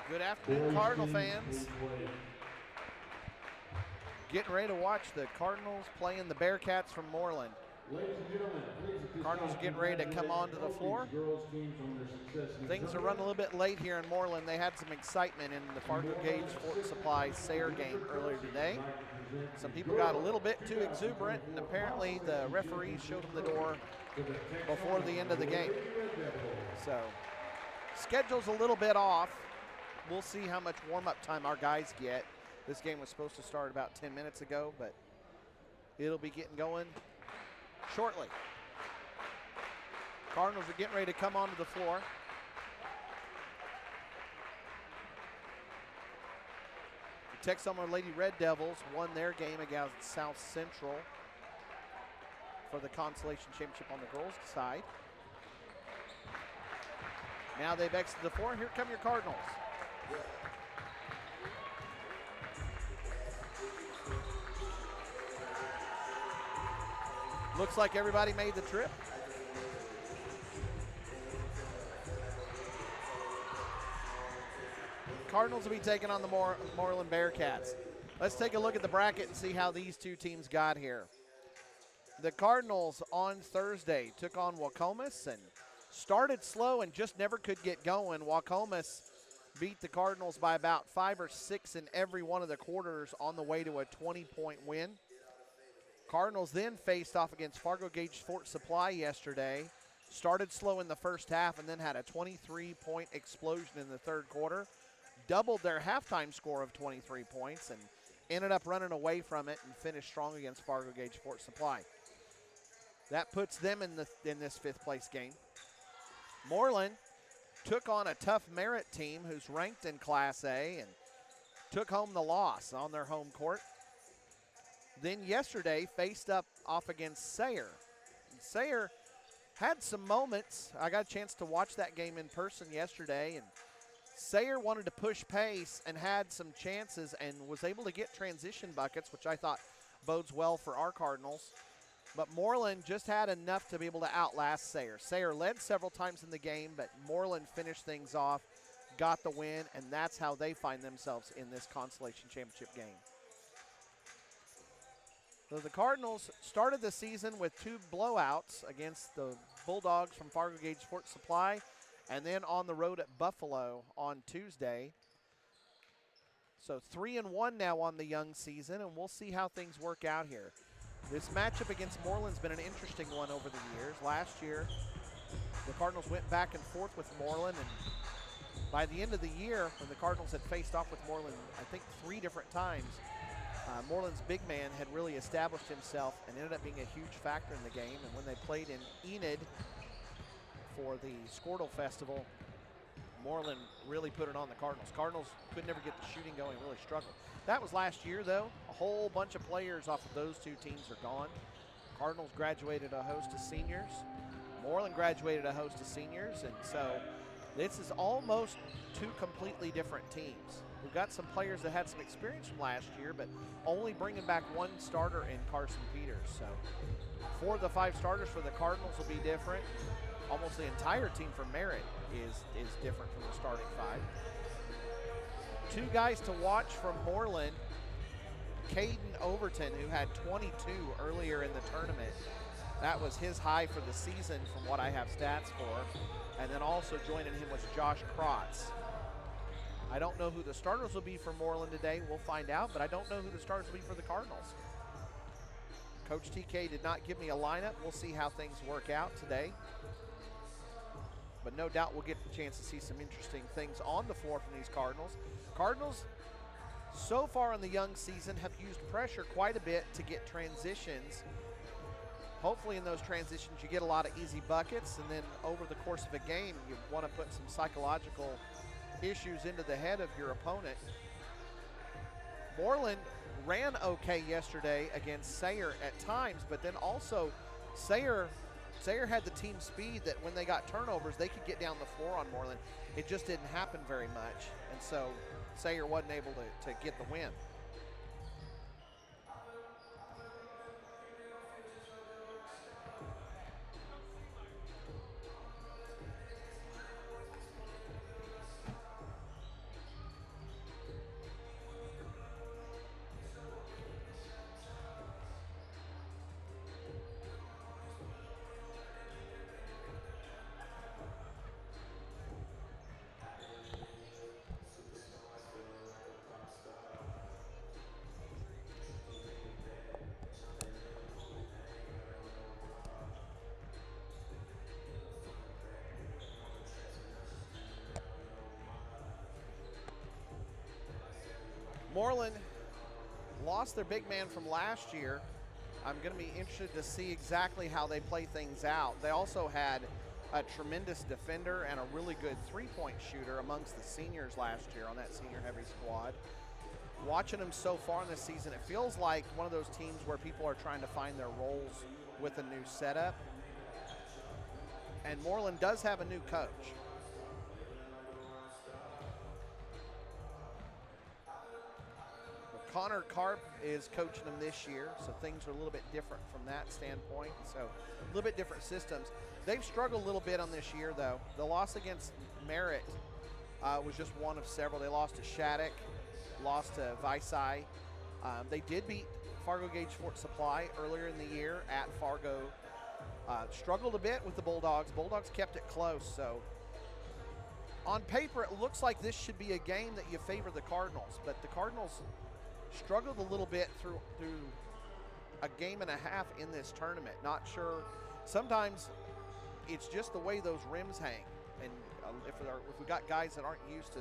Good afternoon, Cardinal fans. Getting ready to watch the Cardinals playing the Bearcats from Moreland. Cardinals getting ready to come onto the floor. Things are running a little bit late here in Moreland. They had some excitement in the Fargo Gage Fort Supply Sayre game earlier today. Some people got a little bit too exuberant, and apparently the referees showed them the door before the end of the game. So, schedule's a little bit off. We'll see how much warm-up time our guys get. This game was supposed to start about 10 minutes ago, but it'll be getting going shortly. Cardinals are getting ready to come onto the floor. The Texoma Lady Red Devils won their game against South Central for the Consolation Championship on the girls' side. Now they've exited the floor. Here come your Cardinals. Looks like everybody made the trip. Cardinals will be taking on the Mooreland Bearcats. Let's take a look at the bracket and see how these two teams got here. The Cardinals on Thursday took on Wacomas and started slow and just never could get going. Wacomas beat the Cardinals by about 5 or 6 in every one of the quarters on the way to a 20-point win. Cardinals then faced off against Fargo Gage Fort Supply yesterday. Started slow in the first half and then had a 23-point explosion in the third quarter. Doubled their halftime score of 23 points and ended up running away from it and finished strong against Fargo Gage Fort Supply. That puts them in this fifth place game. Mooreland took on a tough Merritt team who's ranked in Class A and took home the loss on their home court. Then yesterday faced off against Sayre. Sayre had some moments. I got a chance to watch that game in person yesterday, and Sayre wanted to push pace and had some chances and was able to get transition buckets, which I thought bodes well for our Cardinals. But Mooreland just had enough to be able to outlast Sayre. Sayre led several times in the game, but Mooreland finished things off, got the win, and that's how they find themselves in this Consolation Championship game. So the Cardinals started the season with 2 blowouts against the Bulldogs from Fargo Gage Fort Supply and then on the road at Buffalo on Tuesday. So 3-1 now on the young season, and we'll see how things work out here. This matchup against Mooreland's been an interesting one over the years. Last year, the Cardinals went back and forth with Mooreland, and by the end of the year, when the Cardinals had faced off with Mooreland, I think 3 different times, Mooreland's big man had really established himself and ended up being a huge factor in the game. And when they played in Enid for the Squirtle Festival, Mooreland really put it on the Cardinals. Cardinals could never get the shooting going, really struggled. That was last year, though. A whole bunch of players off of those 2 teams are gone. Cardinals graduated a host of seniors. Mooreland graduated a host of seniors, and so this is almost 2 completely different teams. We've got some players that had some experience from last year, but only bringing back 1 starter in Carson Peters. So 4 of the 5 starters for the Cardinals will be different. Almost the entire team from Merritt is different from the starting 5. 2 guys to watch from Mooreland. Caden Overton, who had 22 earlier in the tournament. That was his high for the season from what I have stats for. And then also joining him was Josh Krotz. I don't know who the starters will be for Mooreland today. We'll find out, but I don't know who the starters will be for the Cardinals. Coach TK did not give me a lineup. We'll see how things work out today. But no doubt we'll get the chance to see some interesting things on the floor from these Cardinals. Cardinals, so far in the young season, have used pressure quite a bit to get transitions. Hopefully in those transitions you get a lot of easy buckets, and then over the course of a game you want to put some psychological issues into the head of your opponent. Mooreland ran okay yesterday against Sayre at times, but then also Sayre had the team speed that when they got turnovers, they could get down the floor on Mooreland. It just didn't happen very much, and so Sayre wasn't able to get the win. Mooreland lost their big man from last year. I'm going to be interested to see exactly how they play things out. They also had a tremendous defender and a really good three-point shooter amongst the seniors last year on that senior-heavy squad. Watching them so far in this season, it feels like one of those teams where people are trying to find their roles with a new setup. And Mooreland does have a new coach. Connor Karp is coaching them this year, so things are a little bit different from that standpoint. So a little bit different systems. They've struggled a little bit on this year, though. The loss against Merritt was just one of several. They lost to Shattuck, lost to VARSITY. They did beat Fargo Gage Fort Supply earlier in the year at Fargo. Struggled a bit with the Bulldogs. Bulldogs kept it close, so on paper it looks like this should be a game that you favor the Cardinals, but the Cardinals struggled a little bit through a game and a half in this tournament. Not sure. Sometimes it's just the way those rims hang, and if we got guys that aren't used to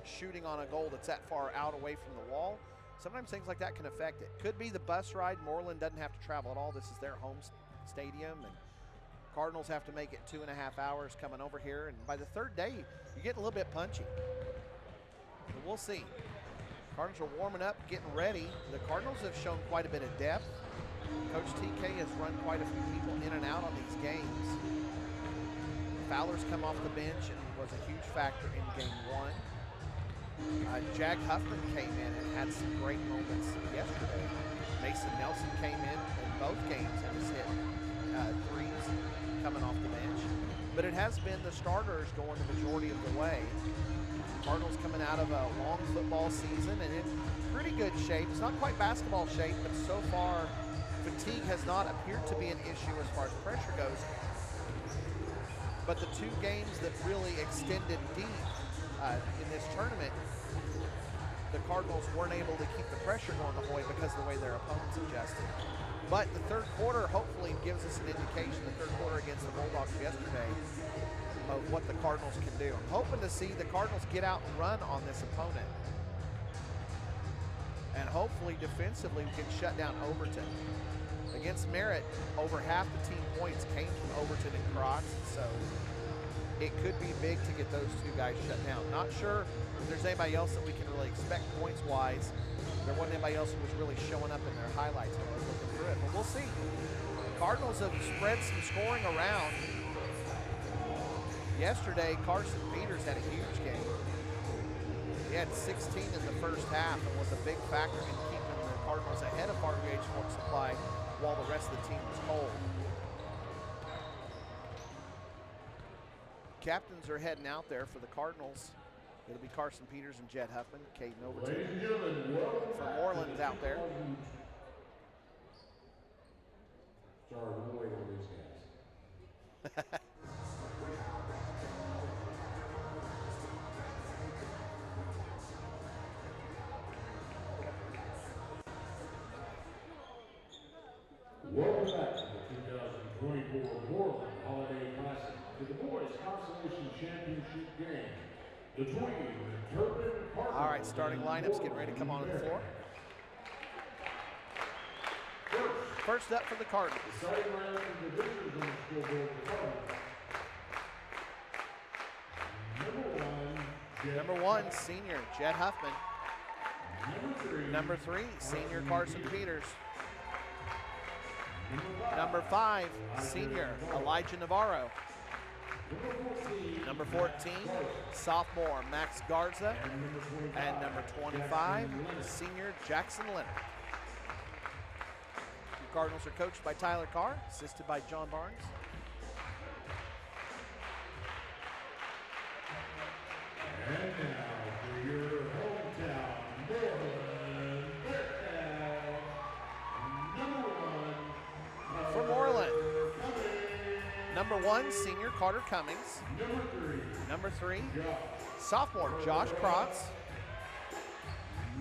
shooting on a goal that's that far out away from the wall, sometimes things like that can affect it. Could be the bus ride. Mooreland doesn't have to travel at all. This is their home stadium, and Cardinals have to make it 2.5 hours coming over here, and by the third day you get a little bit punchy. But we'll see. Cardinals are warming up, getting ready. The Cardinals have shown quite a bit of depth. Coach TK has run quite a few people in and out on these games. Fowler's come off the bench and was a huge factor in game one. Jag Huffman came in and had some great moments yesterday. Mason Nelson came in both games and has hit threes coming off the bench. But it has been the starters going the majority of the way. Cardinals coming out of a long football season and in pretty good shape. It's not quite basketball shape, but so far fatigue has not appeared to be an issue as far as pressure goes. But the two games that really extended deep in this tournament, the Cardinals weren't able to keep the pressure going the whole way because of the way their opponents adjusted. But the third quarter hopefully gives us an indication, the third quarter against the Bulldogs yesterday, of what the Cardinals can do. I'm hoping to see the Cardinals get out and run on this opponent. And hopefully defensively we can shut down Overton. Against Merritt, over half the team points came from Overton and Crotts, so it could be big to get those two guys shut down. Not sure if there's anybody else that we can really expect points-wise. There wasn't anybody else who was really showing up in their highlights when I was looking through it, but we'll see. Cardinals have spread some scoring around. Yesterday, Carson Peters had a huge game. He had 16 in the first half and was a big factor in keeping the Cardinals ahead of Fargo Gage Fort Supply while the rest of the team was cold. Captains are heading out there for the Cardinals. It'll be Carson Peters and Jed Huffman. Caden Overton from Mooreland's out there. Sorry, we'll wait on these guys. Welcome back to the 2024 Mooreland Holiday Classic to the Boys Consolation Championship game. Between the Turpin Vs. All right, starting lineups getting ready to come onto the floor. First up for the Cardinals. Number one, senior Jed Huffman. Number three, senior Carson Peters. Number 5, senior Elijah Navarro. Number 14, sophomore Max Garza. And number 25, senior Jackson Leonard. The Cardinals are coached by Tyler Carr, assisted by John Barnes. And now for your hometown Mooreland For Mooreland, number 1, senior Carter Cummings. Number 3, sophomore Josh Crotts.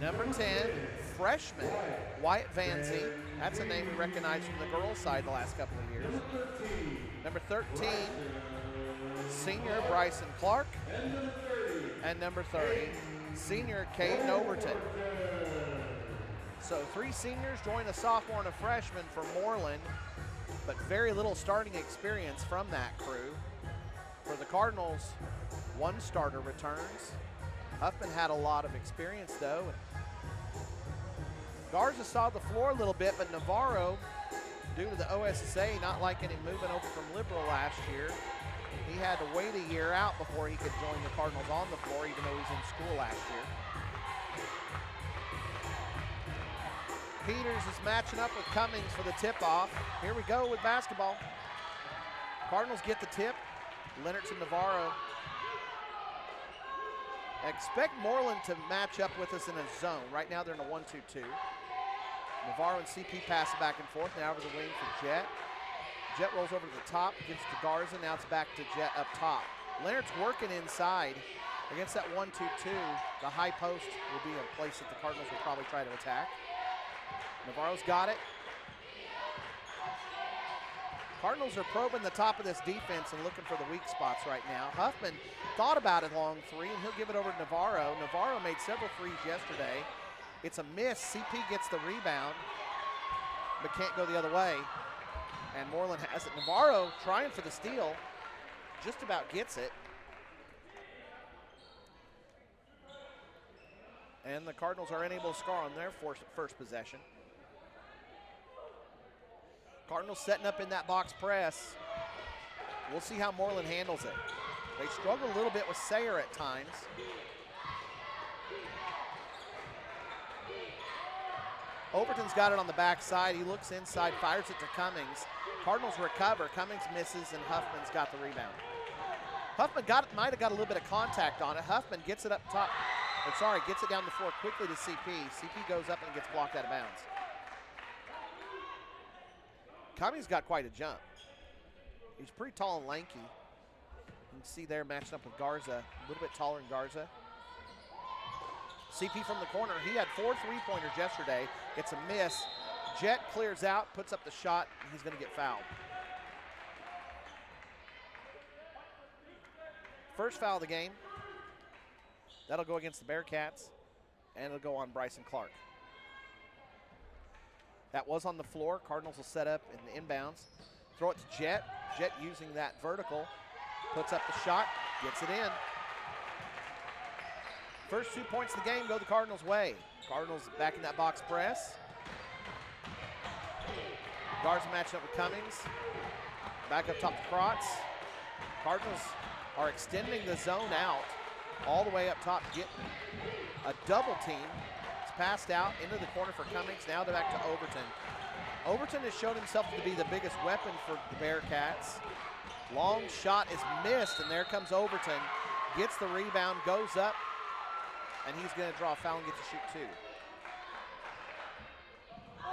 Number 10, freshman Wyatt Vanzee. That's a name we recognize from the girls' side the last couple of years. Number 13, senior Bryson Clark. And number 30, senior Caden Overton. So 3 seniors join a sophomore and a freshman for Mooreland, but very little starting experience from that crew. For the Cardinals, 1 starter returns. Huffman had a lot of experience though. Garza saw the floor a little bit, but Navarro, due to the OSSA not liking him moving over from Liberal last year, he had to wait a year out before he could join the Cardinals on the floor, even though he's in school last year. Peters is matching up with Cummings for the tip-off. Here we go with basketball. Cardinals get the tip. Leonardson and Navarro. Expect Mooreland to match up with us in a zone. Right now they're in a 1-2-2. Navarro and CP pass it back and forth. Now over the wing for Jet. Jet rolls over to the top, gives to Garza. Now it's back to Jet up top. Leonard's working inside. Against that 1-2-2, the high post will be a place that the Cardinals will probably try to attack. Navarro's got it. Cardinals are probing the top of this defense and looking for the weak spots right now. Huffman thought about it long 3, and he'll give it over to Navarro. Navarro made several threes yesterday. It's a miss. CP gets the rebound, but can't go the other way. And Mooreland has it. Navarro trying for the steal, just about gets it. And the Cardinals are unable to score on their first possession. Cardinals setting up in that box press. We'll see how Mooreland handles it. They struggle a little bit with Sayer at times. Overton's got it on the backside. He looks inside, fires it to Cummings. Cardinals recover. Cummings misses, and Huffman's got the rebound. Huffman might have got a little bit of contact on it. Huffman gets it up top. Gets it down the floor quickly to CP. CP goes up and gets blocked out of bounds. Cummings got quite a jump. He's pretty tall and lanky. You can see there matching up with Garza, a little bit taller than Garza. CP from the corner. He had 4 3-pointers yesterday. It's a miss. Jet clears out, puts up the shot, and he's going to get fouled. First foul of the game. That'll go against the Bearcats, and it'll go on Bryson Clark. That was on the floor. Cardinals will set up in the inbounds. Throw it to Jet. Jet using that vertical. Puts up the shot. Gets it in. First 2 points of the game go the Cardinals' way. Cardinals back in that box press. Garza matching up with Cummings. Back up top to Krotz. Cardinals are extending the zone out all the way up top, getting a double team. Passed out into the corner for Cummings. Now they're back to Overton. Overton has shown himself to be the biggest weapon for the Bearcats. Long shot is missed, and there comes Overton. Gets the rebound, goes up, and he's going to draw a foul and get to shoot 2.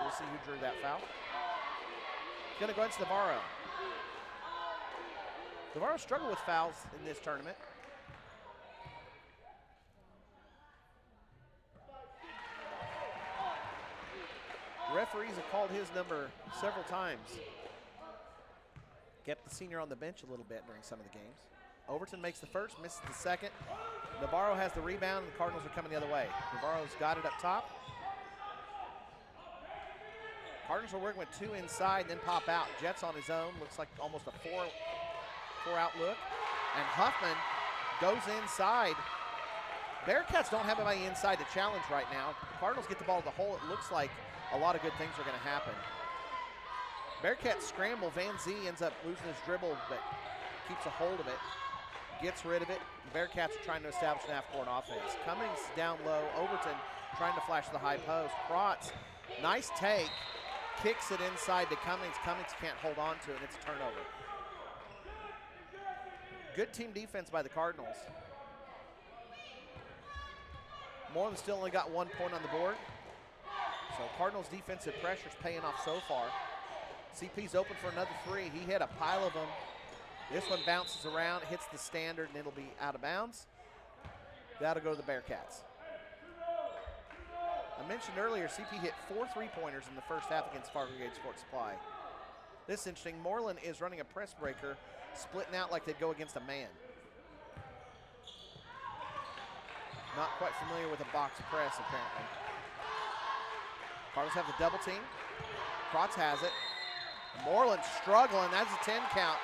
We'll see who drew that foul. It's going to go against Navarro. Navarro struggled with fouls in this tournament. Referees have called his number several times. Kept the senior on the bench a little bit during some of the games. Overton makes the first, misses the second. Navarro has the rebound, and the Cardinals are coming the other way. Navarro's got it up top. Cardinals are working with 2 inside, then pop out. Jet's on his own. Looks like almost a four-out look. And Huffman goes inside. Bearcats don't have anybody inside to challenge right now. The Cardinals get the ball to the hole. It looks like a lot of good things are going to happen. Bearcats scramble. Van Zee ends up losing his dribble, but keeps a hold of it. Gets rid of it. The Bearcats are trying to establish an half-court offense. Cummings down low. Overton trying to flash the high post. Krotz, nice take. Kicks it inside to Cummings. Cummings can't hold on to it, and it's a turnover. Good team defense by the Cardinals. Mooreland still only got 1 point on the board. So Cardinals defensive pressure's paying off so far. CP's open for another 3. He hit a pile of them. This one bounces around, hits the standard, and it'll be out of bounds. That'll go to the Bearcats. I mentioned earlier, CP hit 4 3-pointers in the first half against Fargo Gage Sports Supply. This is interesting. Mooreland is running a press breaker, splitting out like they'd go against a man. Not quite familiar with a box press, apparently. Cardinals have the double team. Krotz has it. Mooreland struggling. That's a 10 count.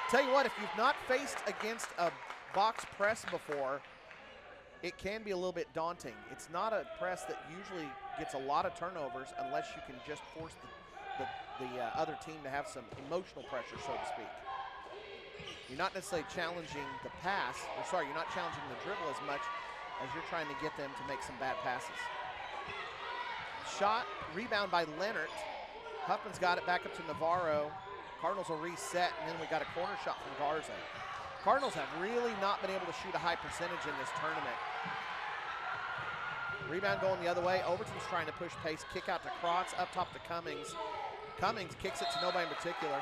Tell you what, if you've not faced against a box press before, it can be a little bit daunting. It's not a press that usually gets a lot of turnovers unless you can just force the other team to have some emotional pressure, so to speak. You're not necessarily challenging the pass, or sorry, you're not challenging the dribble as much as you're trying to get them to make some bad passes. Shot, rebound by Leonard. Huffman's got it back up to Navarro. Cardinals will reset, and then we got a corner shot from Garza. Cardinals have really not been able to shoot a high percentage in this tournament. Rebound going the other way. Overton's trying to push pace. Kick out to Krotz, up top to Cummings. Cummings kicks it to nobody in particular.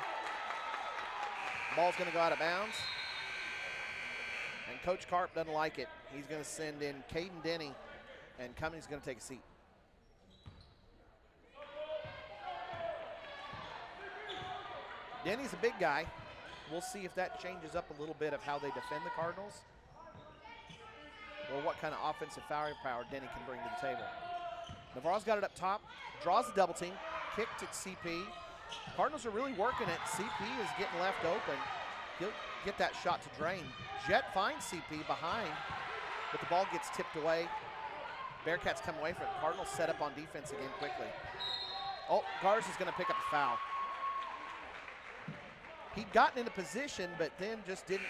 Ball's going to go out of bounds. And Coach Karp doesn't like it. He's going to send in Caden Denny, and Cummings is going to take a seat. Denny's a big guy. We'll see if that changes up a little bit of how they defend the Cardinals, or what kind of offensive firepower Denny can bring to the table. Navarro's got it up top, draws the double team, kick to CP. Cardinals are really working it. CP is getting left open. He'll get that shot to drain. Jet finds CP behind, but the ball gets tipped away. Bearcats come away from it. Cardinals set up on defense again quickly. Oh, Garza's going to pick up a foul. He'd gotten into position, but then just didn't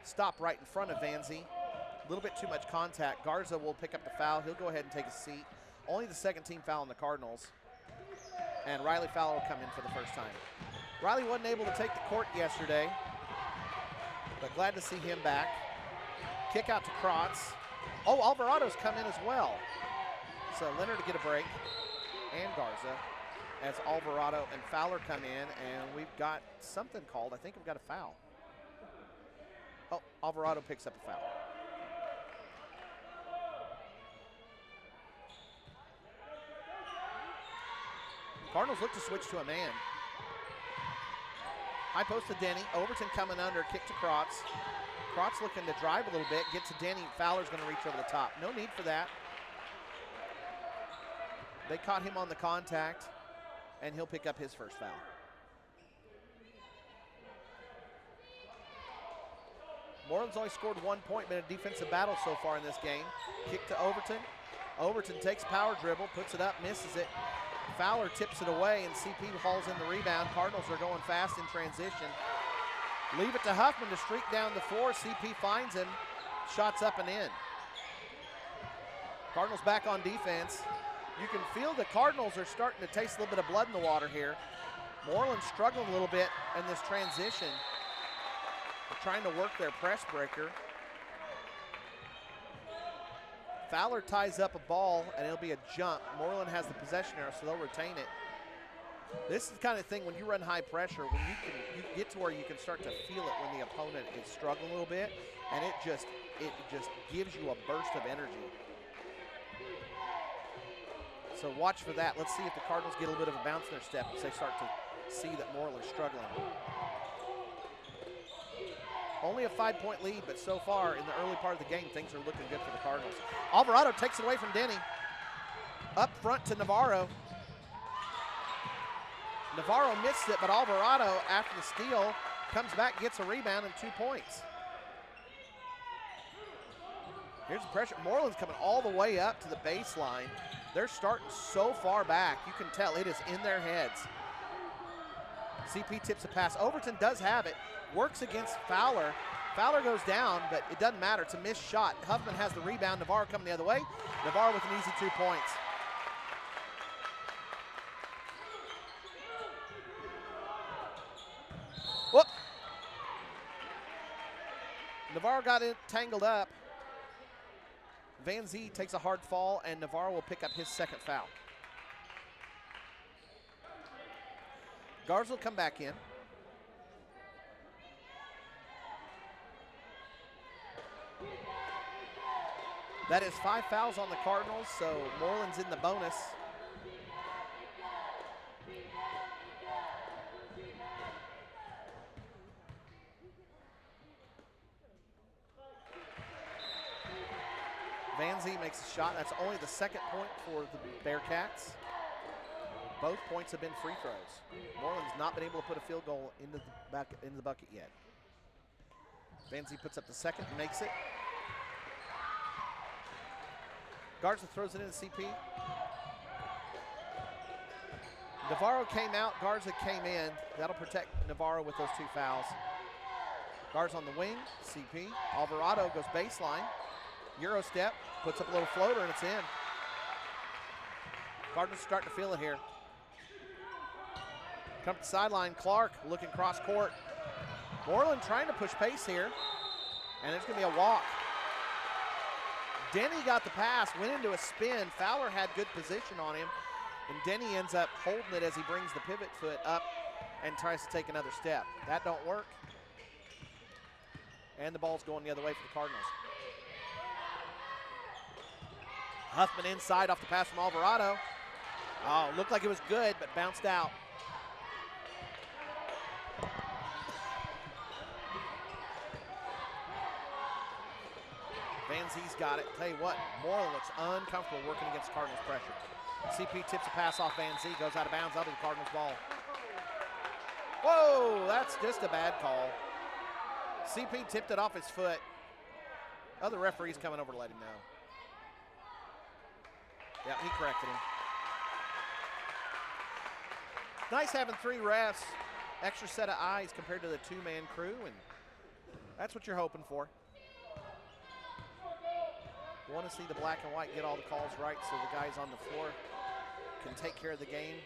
stop right in front of Vanzi. A little bit too much contact. Garza will pick up the foul. He'll go ahead and take a seat. Only the second team foul on the Cardinals. And Riley Fowler will come in for the first time. Riley wasn't able to take the court yesterday, but glad to see him back. Kick out to Krotz. Oh, Alvarado's come in as well. So Leonard to get a break, and Garza, as Alvarado and Fowler come in, and we've got something called. I think we've got a foul. Oh, Alvarado picks up a foul. Cardinals look to switch to a man. High post to Denny. Overton coming under, kick to Krotz. Krotz looking to drive a little bit, get to Denny. Fowler's going to reach over the top. No need for that. They caught him on the contact, and he'll pick up his first foul. Mooreland's only scored 1 point, been a defensive battle so far in this game. Kick to Overton. Overton takes power dribble, puts it up, misses it. Fowler tips it away, and CP hauls in the rebound. Cardinals are going fast in transition. Leave it to Huffman to streak down the floor. CP finds him. Shots up and in. Cardinals back on defense. You can feel the Cardinals are starting to taste a little bit of blood in the water here. Mooreland struggling a little bit in this transition. They're trying to work their press breaker. Fowler ties up a ball, and it'll be a jump. Mooreland has the possession arrow, so they'll retain it. This is the kind of thing when you run high pressure, when you get to where you can start to feel it when the opponent is struggling a little bit, and it just gives you a burst of energy. So watch for that. Let's see if the Cardinals get a little bit of a bounce in their step as they start to see that Mooreland's struggling. Only a 5-point lead, but so far in the early part of the game, things are looking good for the Cardinals. Alvarado takes it away from Denny. Up front to Navarro. Navarro missed it, but Alvarado, after the steal, comes back, gets a rebound, and 2 points. Here's the pressure. Mooreland's coming all the way up to the baseline. They're starting so far back, you can tell it is in their heads. CP tips a pass. Overton does have it, works against Fowler. Fowler goes down, but it doesn't matter. It's a missed shot. Huffman has the rebound. Navarro coming the other way. Navarro with an easy 2 points. Whoop. Navarro got it tangled up. Van Zee takes a hard fall, and Navarro will pick up his second foul. Garza will come back in. That is 5 fouls on the Cardinals, so Mooreland's in the bonus. Van Zee makes a shot. That's only the second point for the Bearcats. Both points have been free throws. Mooreland's not been able to put a field goal into the bucket yet. Van Zee puts up the second and makes it. Garza throws it into CP. Navarro came out, Garza came in. That'll protect Navarro with those 2 fouls. Garza on the wing, CP. Alvarado goes baseline. Euro step, puts up a little floater, and it's in. Cardinals starting to feel it here. Come to the sideline, Clark looking cross court. Mooreland trying to push pace here, and it's going to be a walk. Denny got the pass, went into a spin. Fowler had good position on him, and Denny ends up holding it as he brings the pivot foot up and tries to take another step. That don't work. And the ball's going the other way for the Cardinals. Huffman inside off the pass from Alvarado. Oh, looked like it was good, but bounced out. Van Zee's got it. Tell you what, Mooreland looks uncomfortable working against Cardinals pressure. CP tips a pass off Van Zee, goes out of bounds, out of the Cardinals ball. Whoa, that's just a bad call. CP tipped it off his foot. Other referee's coming over to let him know. Yeah, he corrected him. Nice having 3 refs, extra set of eyes compared to the 2-man crew, and that's what you're hoping for. You want to see the black and white get all the calls right so the guys on the floor can take care of the game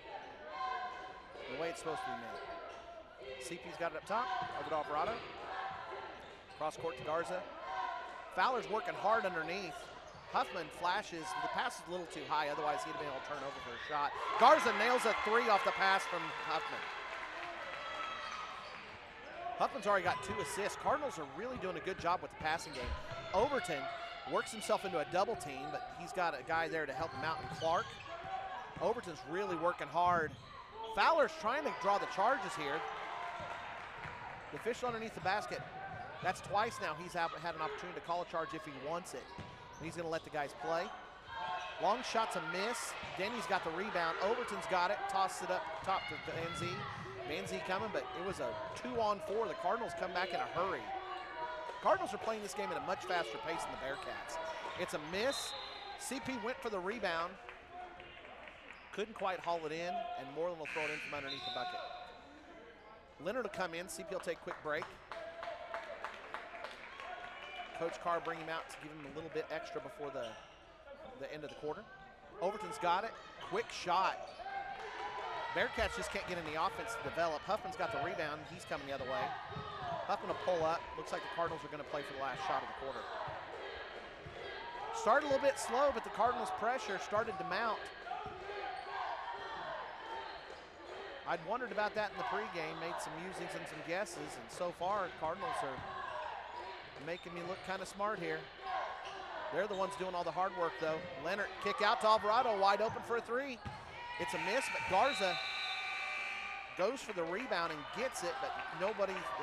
the way it's supposed to be made. CP's got it up top, over to Alvarado. Cross court to Garza. Fowler's working hard underneath. Huffman flashes. The pass is a little too high, otherwise he'd have been able to turn over for a shot. Garza nails a 3 off the pass from Huffman. Huffman's already got 2 assists. Cardinals are really doing a good job with the passing game. Overton works himself into a double team, but he's got a guy there to help him out in Clark. Overton's really working hard. Fowler's trying to draw the charges here. The official underneath the basket. That's twice now he's had an opportunity to call a charge if he wants it. He's going to let the guys play. Long shot's a miss. Denny's got the rebound. Overton's got it. Tosses it up top to Van Zee. Van Zee coming, but it was a 2-on-4. The Cardinals come back in a hurry. Cardinals are playing this game at a much faster pace than the Bearcats. It's a miss. CP went for the rebound. Couldn't quite haul it in, and Mooreland will throw it in from underneath the bucket. Leonard will come in. CP will take a quick break. Coach Carr bring him out to give him a little bit extra before the end of the quarter. Overton's got it. Quick shot. Bearcats just can't get any offense to develop. Huffman's got the rebound. He's coming the other way. Huffman will pull up. Looks like the Cardinals are going to play for the last shot of the quarter. Started a little bit slow, but the Cardinals' pressure started to mount. I'd wondered about that in the pregame, made some musings and some guesses, and so far, Cardinals are making me look kind of smart here. They're the ones doing all the hard work, though. Leonard kick out to Alvarado, wide open for a 3. It's a miss, but Garza goes for the rebound and gets it, but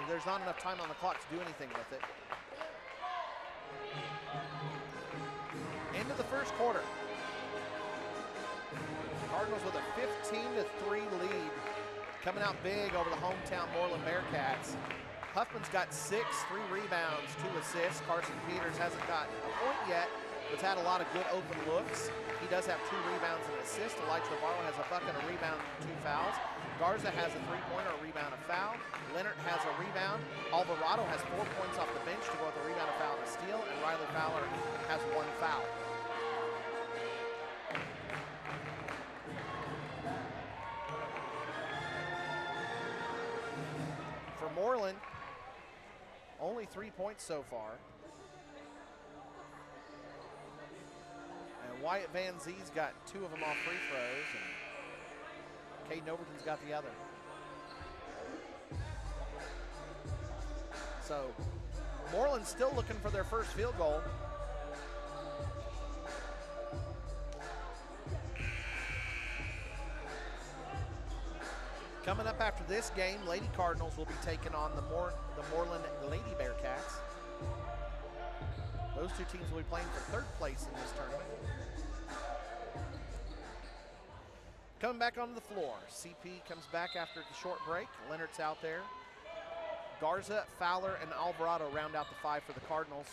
there's not enough time on the clock to do anything with it. Into the first quarter. Cardinals with a 15-3 lead, coming out big over the hometown Mooreland Bearcats. Huffman's got 6, 3 rebounds, 2 assists. Carson Peters hasn't got a point yet, but's had a lot of good open looks. He does have 2 rebounds and an assist. Elijah Navarro has a bucket, a rebound, 2 fouls. Garza has a 3-pointer, a rebound, a foul. Leonard has a rebound. Alvarado has 4 points off the bench to go with a rebound, a foul, and a steal. And Riley Fowler has 1 foul. For Mooreland, only 3 points so far. And Wyatt Van Zee's got 2 of them off free throws, and Caden Overton's got the other. So Mooreland's still looking for their first field goal. Coming up after this game, Lady Cardinals will be taking on the Mooreland Lady Bearcats. Those 2 teams will be playing for 3rd place in this tournament. Coming back onto the floor. CP comes back after the short break. Leonard's out there. Garza, Fowler, and Alvarado round out the 5 for the Cardinals.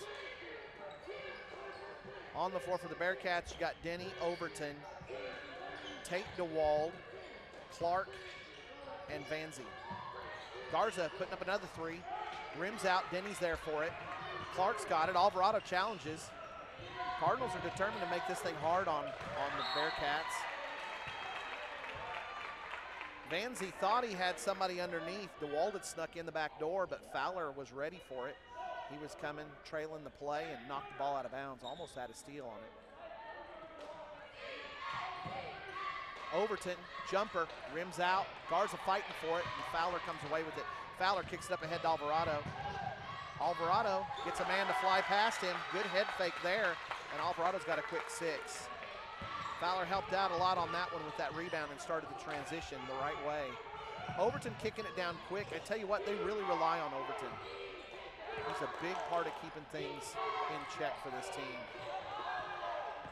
On the floor for the Bearcats, you got Denny, Overton, Tate DeWald, Clark, and Vanzy. Garza putting up another 3. Rims out, Denny's there for it. Clark's got it, Alvarado challenges. Cardinals are determined to make this thing hard on the Bearcats. Vanzy thought he had somebody underneath. DeWald had snuck in the back door, but Fowler was ready for it. He was coming, trailing the play, and knocked the ball out of bounds. Almost had a steal on it. Overton, jumper, rims out. Garza fighting for it, and Fowler comes away with it. Fowler kicks it up ahead to Alvarado. Alvarado gets a man to fly past him. Good head fake there, and Alvarado's got a quick 6. Fowler helped out a lot on that one with that rebound and started the transition the right way. Overton kicking it down quick. I tell you what, they really rely on Overton. He's a big part of keeping things in check for this team.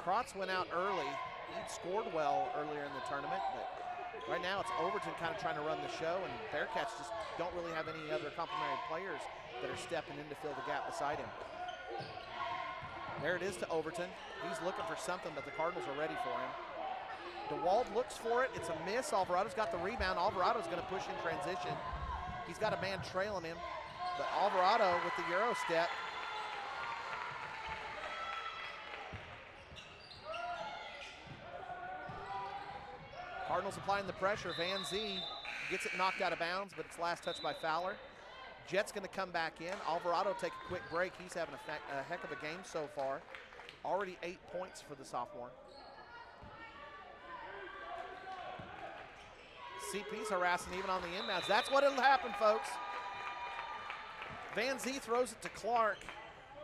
Krotz went out early. He'd scored well earlier in the tournament, but right now it's Overton kind of trying to run the show, and Bearcats just don't really have any other complementary players that are stepping in to fill the gap beside him. There it is to Overton. He's looking for something, but the Cardinals are ready for him. DeWald looks for it. It's a miss. Alvarado's got the rebound. Alvarado's going to push in transition. He's got a man trailing him, but Alvarado with the Euro step. Cardinals applying the pressure. Vanzy gets it knocked out of bounds, but it's last touched by Fowler. Jet's going to come back in. Alvarado take a quick break. He's having a heck of a game so far. Already 8 points for the sophomore. CP's harassing even on the inbounds. That's what it'll happen, folks. Vanzy throws it to Clark,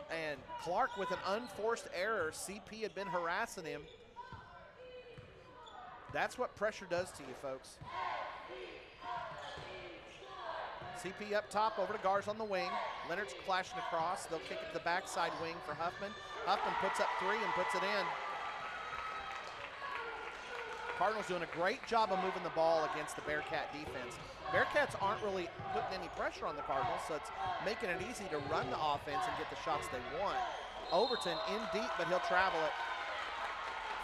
and Clark with an unforced error. CP had been harassing him. That's what pressure does to you, folks. CP up top, over to Garza on the wing. Leonard's flashing across. They'll kick it to the backside wing for Huffman. Huffman puts up 3 and puts it in. Cardinals doing a great job of moving the ball against the Bearcat defense. Bearcats aren't really putting any pressure on the Cardinals, so it's making it easy to run the offense and get the shots they want. Overton in deep, but he'll travel it.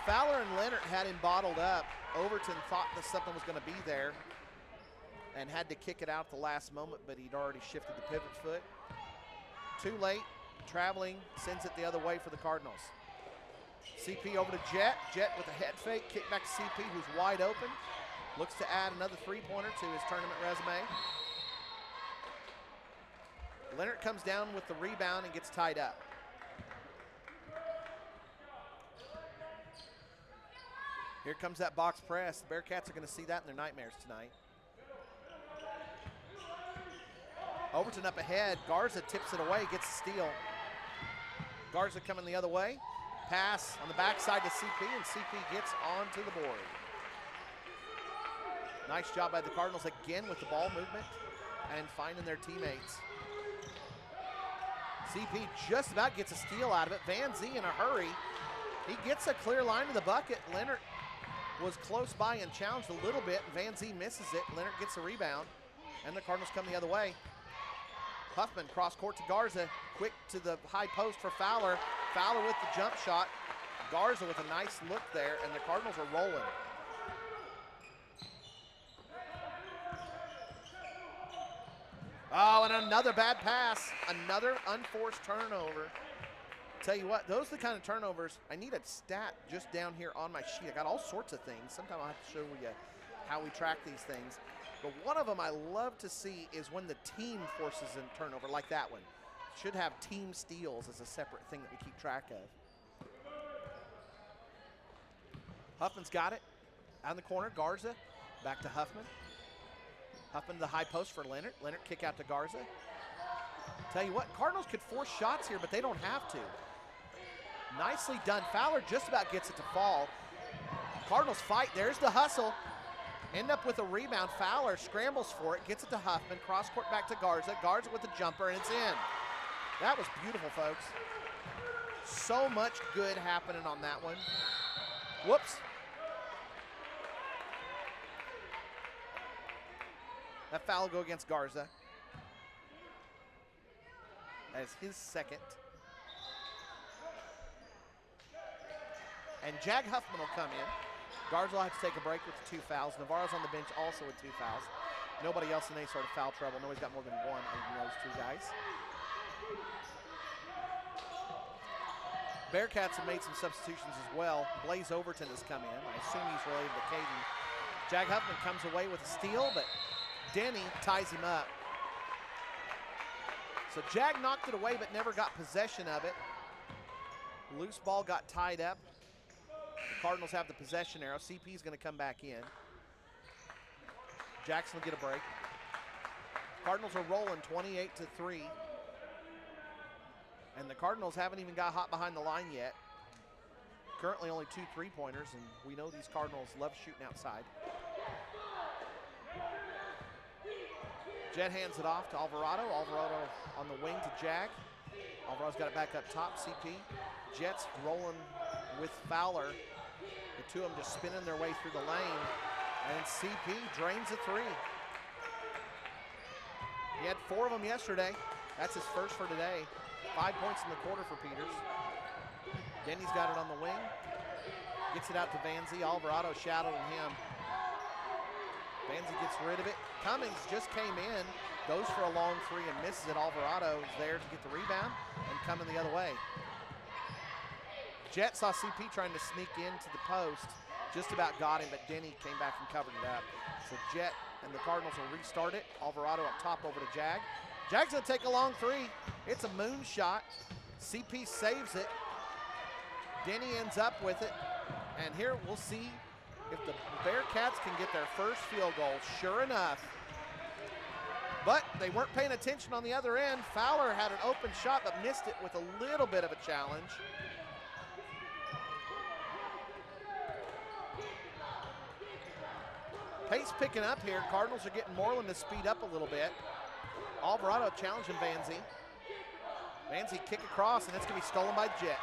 Fowler and Leonard had him bottled up. Overton thought that something was going to be there and had to kick it out at the last moment, but he'd already shifted the pivot foot. Too late, traveling, sends it the other way for the Cardinals. CP over to Jet. Jet with a head fake, kick back to CP, who's wide open. Looks to add another 3-pointer to his tournament resume. Leonard comes down with the rebound and gets tied up. Here comes that box press. The Bearcats are going to see that in their nightmares tonight. Overton up ahead. Garza tips it away, gets a steal. Garza coming the other way. Pass on the backside to CP, and CP gets onto the board. Nice job by the Cardinals again with the ball movement and finding their teammates. CP just about gets a steal out of it. Vanzy in a hurry. He gets a clear line to the bucket. Leonard was close by and challenged a little bit. Vanzy misses it. Leonard gets a rebound, and the Cardinals come the other way. Huffman cross court to Garza. Quick to the high post for Fowler. Fowler with the jump shot. Garza with a nice look there, and the Cardinals are rolling. Oh, and another bad pass. Another unforced turnover. Tell you what, those are the kind of turnovers. I need a stat just down here on my sheet. I got all sorts of things. Sometime I'll have to show you how we track these things. But one of them I love to see is when the team forces a turnover, like that one. Should have team steals as a separate thing that we keep track of. Huffman's got it. Out in the corner, Garza. Back to Huffman. Huffman to the high post for Leonard. Leonard kick out to Garza. Tell you what, Cardinals could force shots here, but they don't have to. Nicely done. Fowler just about gets it to fall. Cardinals fight. There's the hustle. End up with a rebound. Fowler scrambles for it, gets it to Huffman. Cross court back to Garza. Garza with the jumper, and it's in. That was beautiful, folks. So much good happening on that one. Whoops. That foul will go against Garza. That is his second. And Jag Huffman will come in. Garza will have to take a break with the 2 fouls. Navarro's on the bench also with 2 fouls. Nobody else in any sort of foul trouble. Nobody's got more than 1 other than those 2 guys. Bearcats have made some substitutions as well. Blaze Overton has come in. I assume he's related to Caden. Jag Huffman comes away with a steal, but Denny ties him up. So Jag knocked it away but never got possession of it. Loose ball got tied up. The Cardinals have the possession arrow. CP's going to come back in. Jackson will get a break. Cardinals are rolling 28-3. And the Cardinals haven't even got hot behind the line yet. Currently only 2 3-pointers, and we know these Cardinals love shooting outside. Jet hands it off to Alvarado. Alvarado on the wing to Jag. Alvarado's got it back up top, CP. Jets rolling with Fowler. The 2 of them just spinning their way through the lane. And CP drains a 3. He had 4 of them yesterday. That's his first for today. 5 points in the quarter for Peters. Denny's got it on the wing. Gets it out to Vanzi. Alvarado shadowing him. Vanzi gets rid of it. Cummings just came in, goes for a long 3 and misses it. Alvarado is there to get the rebound and coming the other way. Jet saw CP trying to sneak into the post. Just about got him, but Denny came back and covered it up. So Jet and the Cardinals will restart it. Alvarado up top over to Jag. Jag's gonna take a long 3. It's a moon shot. CP saves it. Denny ends up with it. And here we'll see if the Bearcats can get their first field goal. Sure enough. But they weren't paying attention on the other end. Fowler had an open shot but missed it with a little bit of a challenge. Pace picking up here. Cardinals are getting Mooreland to speed up a little bit. Alvarado challenging Vanzi. Vanzi kick across, and it's going to be stolen by Jet.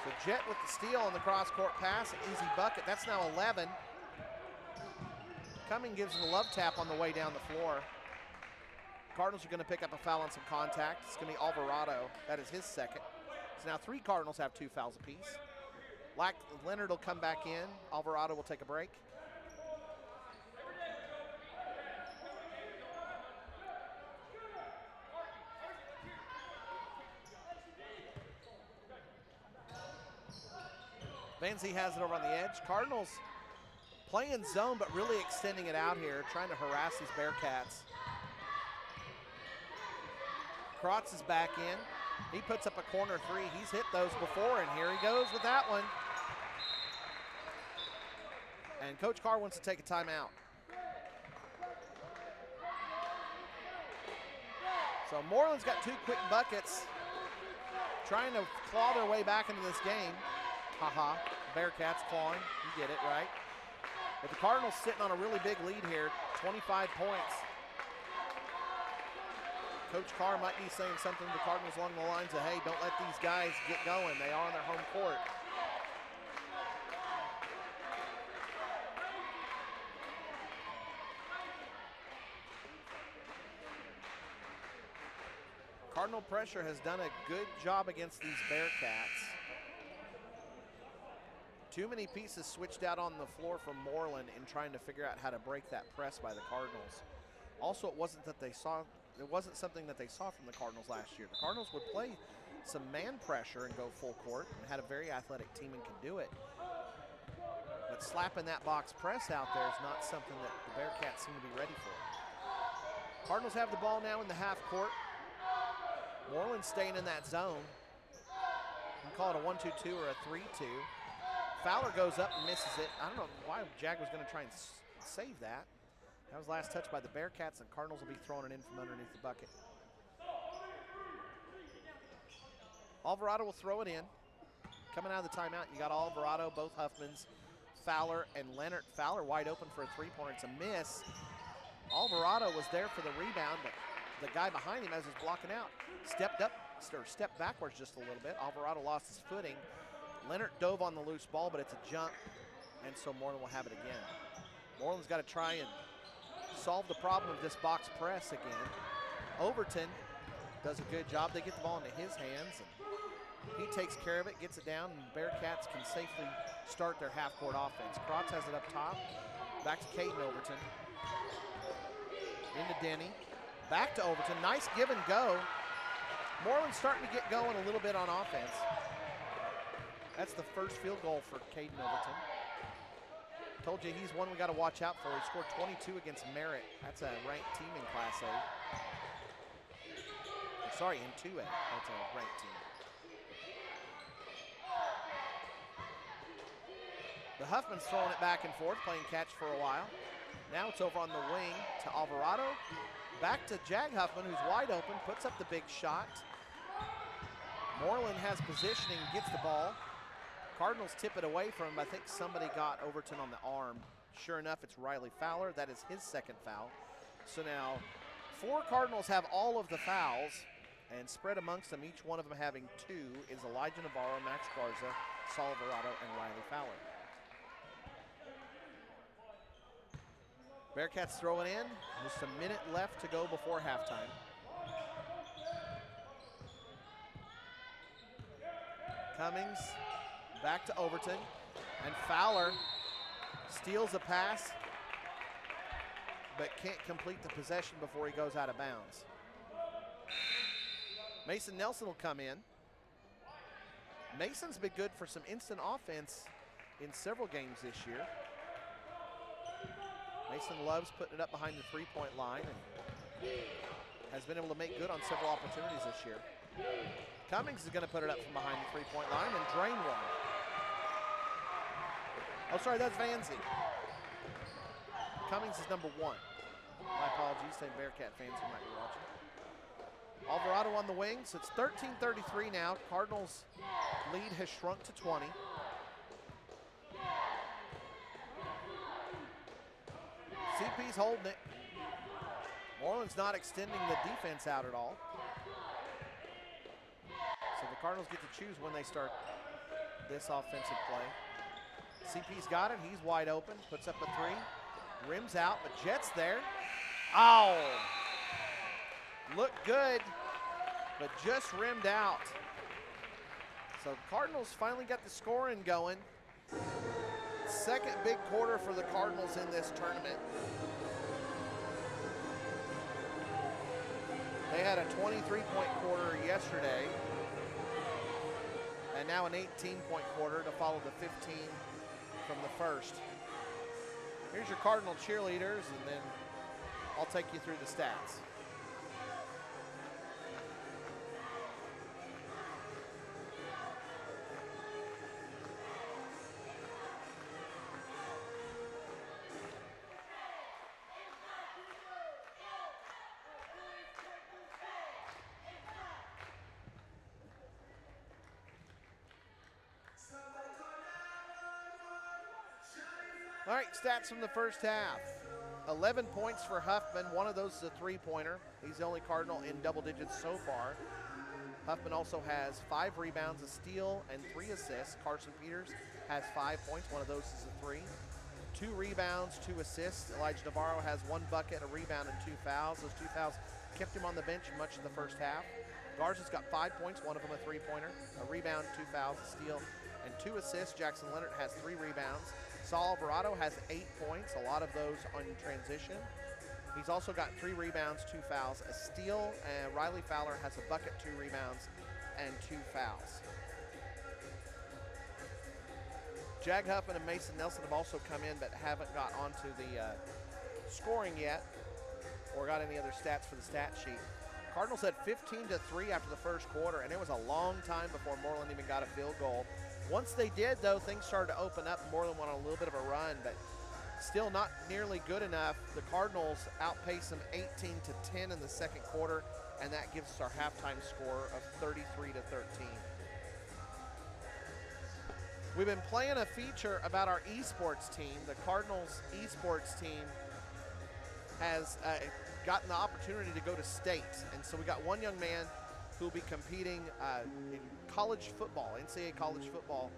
So Jet with the steal on the cross-court pass, an easy bucket. That's now 11. Cumming gives it a love tap on the way down the floor. Cardinals are going to pick up a foul on some contact. It's going to be Alvarado. That is his second. So now 3 Cardinals have 2 fouls apiece. Leonard will come back in. Alvarado will take a break. Vanzi has it over on the edge. Cardinals playing zone, but really extending it out here, trying to harass these Bearcats. Krotz is back in. He puts up a corner 3. He's hit those before, and here he goes with that one. And Coach Carr wants to take a timeout. So Mooreland's got 2 quick buckets, trying to claw their way back into this game. Haha, Bearcats clawing, you get it, right? But the Cardinals sitting on a really big lead here, 25 points. Coach Carr might be saying something to the Cardinals along the lines of, hey, don't let these guys get going. They are on their home court. Cardinal pressure has done a good job against these Bearcats. Too many pieces switched out on the floor from Mooreland in trying to figure out how to break that press by the Cardinals. Also, it wasn't something that they saw from the Cardinals last year. The Cardinals would play some man pressure and go full court and had a very athletic team and could do it. But slapping that box press out there is not something that the Bearcats seem to be ready for. Cardinals have the ball now in the half court. Mooreland staying in that zone. You can call it a 1-2-2 or a 3-2. Fowler goes up and misses it. I don't know why Jag was going to try and save that. That was last touch by the Bearcats, and Cardinals will be throwing it in from underneath the bucket. Alvarado will throw it in. Coming out of the timeout, you got Alvarado, both Huffmans, Fowler, and Leonard. Fowler wide open for a 3-pointer. It's a miss. Alvarado was there for the rebound, but the guy behind him, as he's blocking out, stepped backwards just a little bit. Alvarado lost his footing. Leonard dove on the loose ball, but it's a jump. And so Mooreland will have it again. Mooreland's got to try and solve the problem of this box press again. Overton does a good job. They get the ball into his hands, and he takes care of it, gets it down, and Bearcats can safely start their half-court offense. Krotz has it up top. Back to Caden Overton. Into Denny. Back to Overton. Nice give and go. Mooreland's starting to get going a little bit on offense. That's the first field goal for Caden Overton. Told you he's one we got to watch out for. He scored 22 against Merritt. That's a ranked team in Class A. Sorry, in 2A. That's a ranked team. The Huffman's throwing it back and forth, playing catch for a while. Now it's over on the wing to Alvarado. Back to Jag Huffman, who's wide open, puts up the big shot. Mooreland has positioning, gets the ball. Cardinals tip it away from him. I think somebody got Overton on the arm. Sure enough, it's Riley Fowler. That is his second foul. So now 4 Cardinals have all of the fouls, and spread amongst them, each one of them having 2, is Elijah Navarro, Max Garza, Saul Alvarado, and Riley Fowler. Bearcats throw it in. Just a minute left to go before halftime. Cummings back to Overton, and Fowler steals a pass, but can't complete the possession before he goes out of bounds. Mason Nelson will come in. Mason's been good for some instant offense in several games this year. Mason loves putting it up behind the three-point line and has been able to make good on several opportunities this year. Cummings is going to put it up from behind the three-point line and drain one. Oh, sorry, that's Vanzy. Cummings is number 1. My apologies to Bearcat fans who might be watching. Alvarado on the wing, so it's 13-33 now. Cardinals' lead has shrunk to 20. CP's holding it. Mooreland's not extending the defense out at all. So the Cardinals get to choose when they start this offensive play. CP's got it, he's wide open, puts up a 3. Rims out, but Jet's there. Oh! Looked good, but just rimmed out. So Cardinals finally got the scoring going. Second big quarter for the Cardinals in this tournament. They had a 23-point quarter yesterday, and now an 18-point quarter to follow the 15 from the first. Here's your Cardinal cheerleaders, and then I'll take you through the stats. All right, stats from the first half. 11 points for Huffman. One of those is a three-pointer. He's the only Cardinal in double digits so far. Huffman also has 5 rebounds, a steal, and 3 assists. Carson Peters has 5 points. One of those is a 3. 2 rebounds, 2 assists. Elijah Navarro has 1 bucket, a rebound, and 2 fouls. Those 2 fouls kept him on the bench much of the first half. Garza's got 5 points, one of them a three-pointer, a rebound, 2 fouls, a steal, and 2 assists. Jackson Leonard has 3 rebounds. Saul Alvarado has 8 points, a lot of those on transition. He's also got 3 rebounds, 2 fouls, a steal, and Riley Fowler has a bucket, 2 rebounds, and 2 fouls. Jag Huffman and Mason Nelson have also come in but haven't got onto the scoring yet or got any other stats for the stat sheet. Cardinals had 15-3 after the first quarter, and it was a long time before Mooreland even got a field goal. Once they did, though, things started to open up. Mooreland went on a little bit of a run, but still not nearly good enough. The Cardinals outpaced them 18-10 in the second quarter, and that gives us our halftime score of 33-13. We've been playing a feature about our esports team. The Cardinals esports team has gotten the opportunity to go to state, and so we got one young man who will be competing in college football, NCAA college football,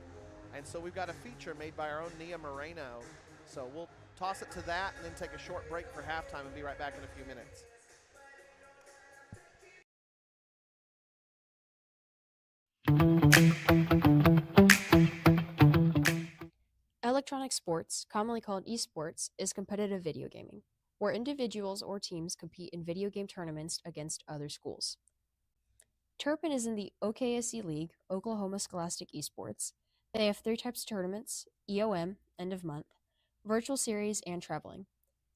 And so we've got a feature made by our own Nia Moreno. So we'll toss it to that and then take a short break for halftime and be right back in a few minutes. Electronic sports, commonly called esports, is competitive video gaming, where individuals or teams compete in video game tournaments against other schools. Turpin is in the OKSE League, Oklahoma Scholastic Esports. They have 3 types of tournaments: EOM, end of month, virtual series, and traveling.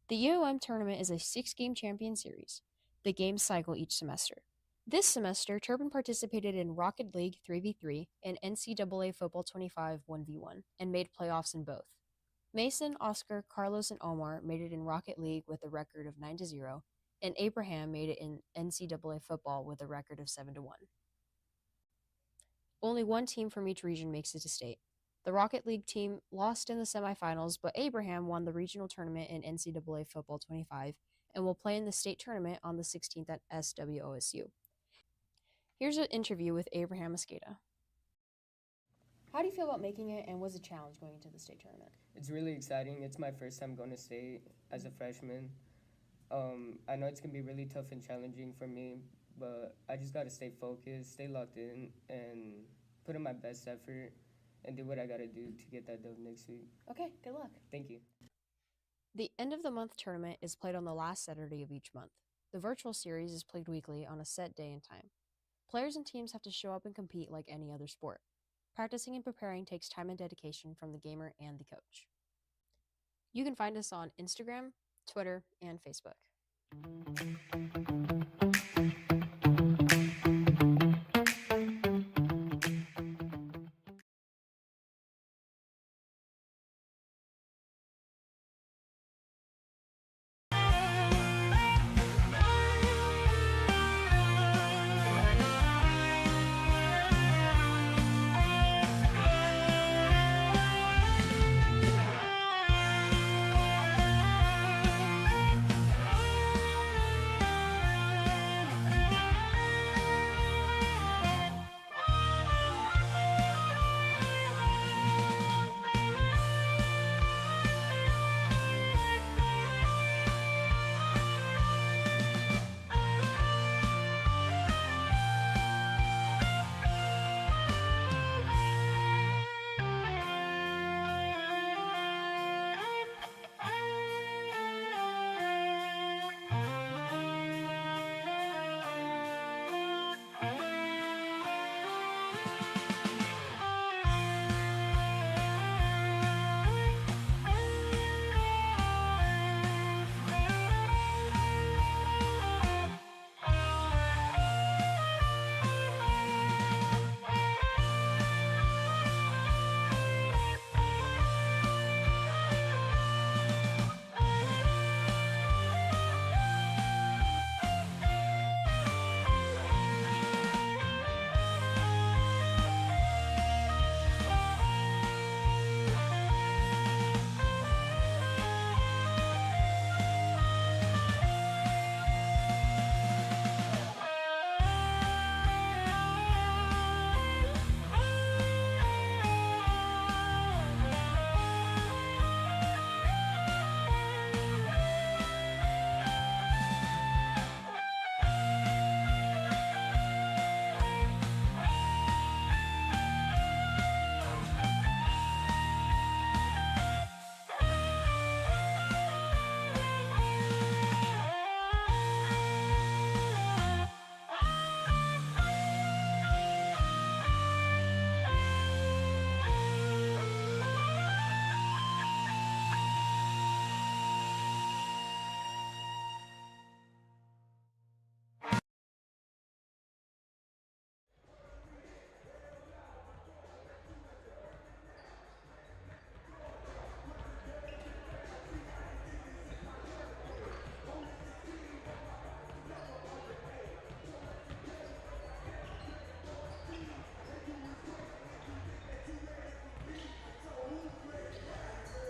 The EOM tournament is a 6-game champion series. The games cycle each semester. This semester, Turpin participated in Rocket League 3v3 and NCAA Football 25 1v1 and made playoffs in both. Mason, Oscar, Carlos, and Omar made it in Rocket League with a record of 9-0, and Abraham made it in NCAA football with a record of 7-1. Only one team from each region makes it to state. The Rocket League team lost in the semifinals, but Abraham won the regional tournament in NCAA Football 25 and will play in the state tournament on the 16th at SWOSU. Here's an interview with Abraham Mosqueda. How do you feel about making it, and was a challenge going into the state tournament? It's really exciting. It's my first time going to state as a freshman. I know it's going to be really tough and challenging for me, but I just got to stay focused, stay locked in, and put in my best effort and do what I got to do to get that dub next week. Okay, good luck. Thank you. The end of the month tournament is played on the last Saturday of each month. The virtual series is played weekly on a set day and time. Players and teams have to show up and compete like any other sport. Practicing and preparing takes time and dedication from the gamer and the coach. You can find us on Instagram, Twitter, and Facebook.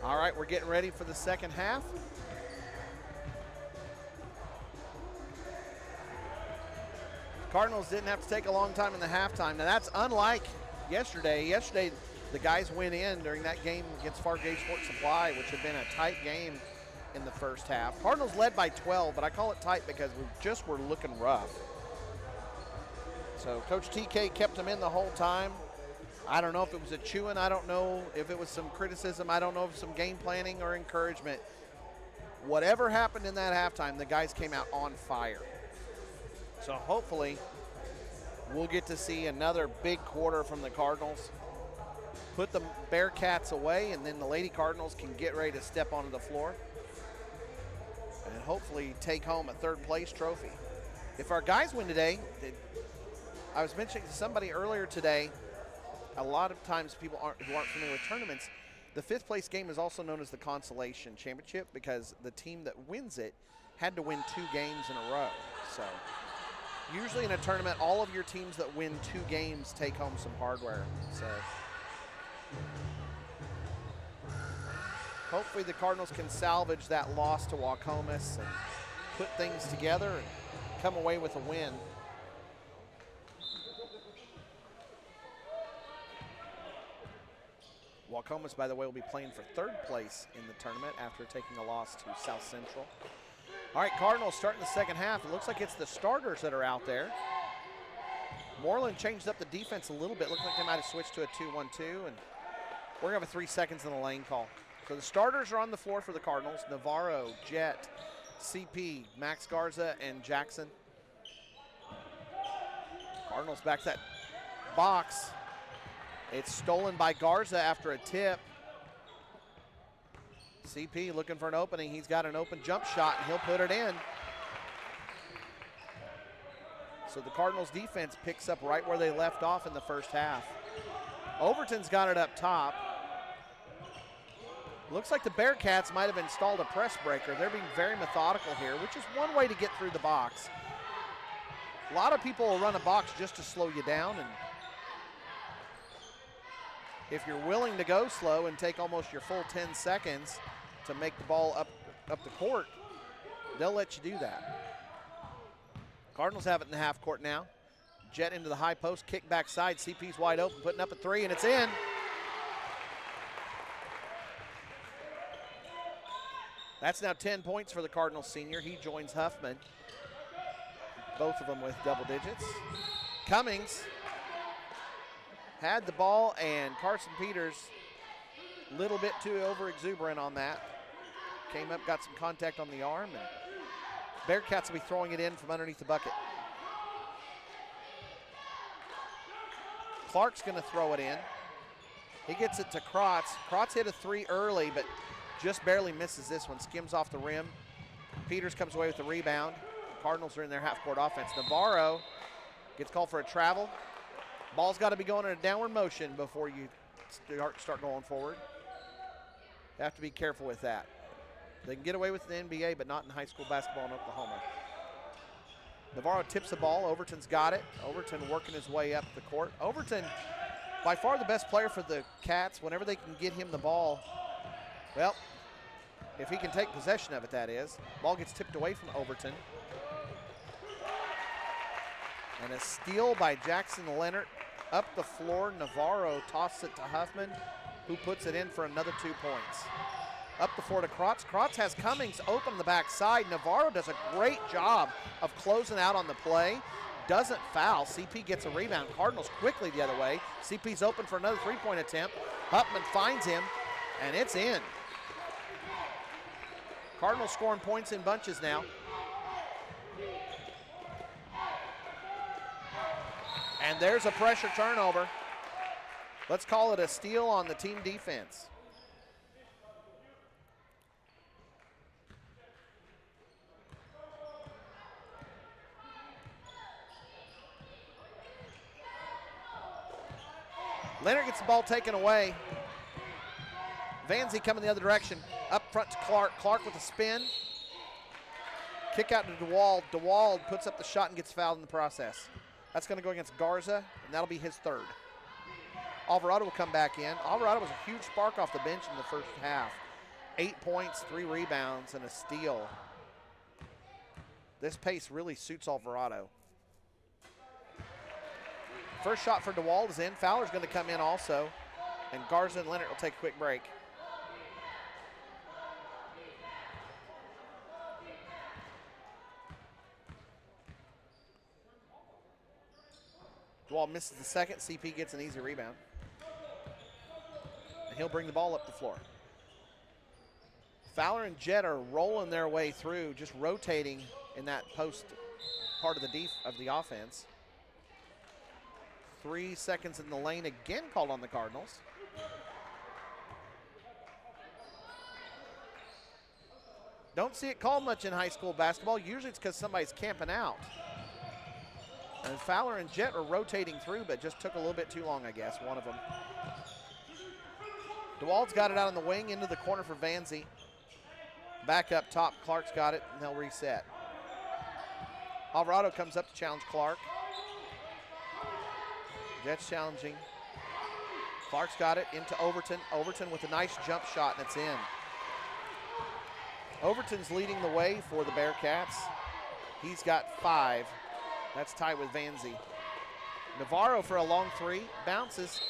All right, we're getting ready for the second half. Cardinals didn't have to take a long time in the halftime. Now, that's unlike yesterday. Yesterday, the guys went in during that game against Fargo Gage Sports Supply, which had been a tight game in the first half. Cardinals led by 12, but I call it tight because we just were looking rough. So Coach TK kept them in the whole time. I don't know if it was a chewing. I don't know if it was some criticism. I don't know if it was some game planning or encouragement. Whatever happened in that halftime, the guys came out on fire. So hopefully we'll get to see another big quarter from the Cardinals. Put the Bearcats away, and then the Lady Cardinals can get ready to step onto the floor and hopefully take home a third-place trophy. If our guys win today, I was mentioning to somebody earlier today, a lot of times people who aren't familiar with tournaments, the fifth-place game is also known as the Consolation Championship because the team that wins it had to win 2 games in a row. So usually in a tournament, all of your teams that win 2 games take home some hardware. So hopefully the Cardinals can salvage that loss to Waukomis and put things together and come away with a win. Waukomis, by the way, will be playing for 3rd place in the tournament after taking a loss to South Central. All right, Cardinals starting the second half. It looks like it's the starters that are out there. Mooreland changed up the defense a little bit. Looks like they might have switched to a 2-1-2, and we're going to have a 3 seconds in the lane call. So the starters are on the floor for the Cardinals. Navarro, Jet, CP, Max Garza, and Jackson. Cardinals back to that box. It's stolen by Garza after a tip. CP looking for an opening. He's got an open jump shot, and he'll put it in. So the Cardinals defense picks up right where they left off in the first half. Overton's got it up top. Looks like the Bearcats might have installed a press breaker. They're being very methodical here, which is one way to get through the box. A lot of people will run a box just to slow you down, and if you're willing to go slow and take almost your full 10 seconds to make the ball up the court, they'll let you do that. Cardinals have it in the half court now. Jet into the high post, kick backside. CP's wide open, putting up a 3, and it's in. That's now 10 points for the Cardinals senior. He joins Huffman. Both of them with double digits. Cummings had the ball, and Carson Peters a little bit too over exuberant on that. Came up, got some contact on the arm, and Bearcats will be throwing it in from underneath the bucket. Clark's going to throw it in. He gets it to Krotz. Krotz hit a 3 early, but just barely misses this one. Skims off the rim. Peters comes away with the rebound. Cardinals are in their half-court offense. Navarro gets called for a travel. Ball's got to be going in a downward motion before you start going forward. You have to be careful with that. They can get away with it in the NBA, but not in high school basketball in Oklahoma. Navarro tips the ball. Overton's got it. Overton working his way up the court. Overton, by far the best player for the Cats. Whenever they can get him the ball, well, if he can take possession of it, that is. Ball gets tipped away from Overton. And a steal by Jackson Leonard. Up the floor, Navarro tosses it to Huffman, who puts it in for another 2 points. Up the floor to Krotz. Krotz has Cummings open the backside. Navarro does a great job of closing out on the play. Doesn't foul. CP gets a rebound. Cardinals quickly the other way. CP's open for another 3-point attempt. Huffman finds him, and it's in. Cardinals scoring points in bunches now. And there's a pressure turnover. Let's call it a steal on the team defense. Leonard gets the ball taken away. Vanzy coming the other direction. Up front to Clark. Clark with a spin. Kick out to DeWald. DeWald puts up the shot and gets fouled in the process. That's going to go against Garza, and that'll be his 3rd. Alvarado will come back in. Alvarado was a huge spark off the bench in the first half. 8 points, 3 rebounds, and a steal. This pace really suits Alvarado. First shot for DeWald is in. Fowler's going to come in also. And Garza and Leonard will take a quick break. DeWalt misses the second. CP gets an easy rebound. And he'll bring the ball up the floor. Fowler and Jett are rolling their way through, just rotating in that post part of the offense. 3 seconds in the lane again called on the Cardinals. Don't see it called much in high school basketball. Usually it's because somebody's camping out. And Fowler and Jett are rotating through, but just took a little bit too long, I guess, one of them. DeWalt's got it out on the wing into the corner for Vanzy. Back up top, Clark's got it, and they'll reset. Alvarado comes up to challenge Clark. Jett's challenging. Clark's got it into Overton. Overton with a nice jump shot, and it's in. Overton's leading the way for the Bearcats. He's got 5. That's tied with Vanzy. Navarro for a long 3, bounces,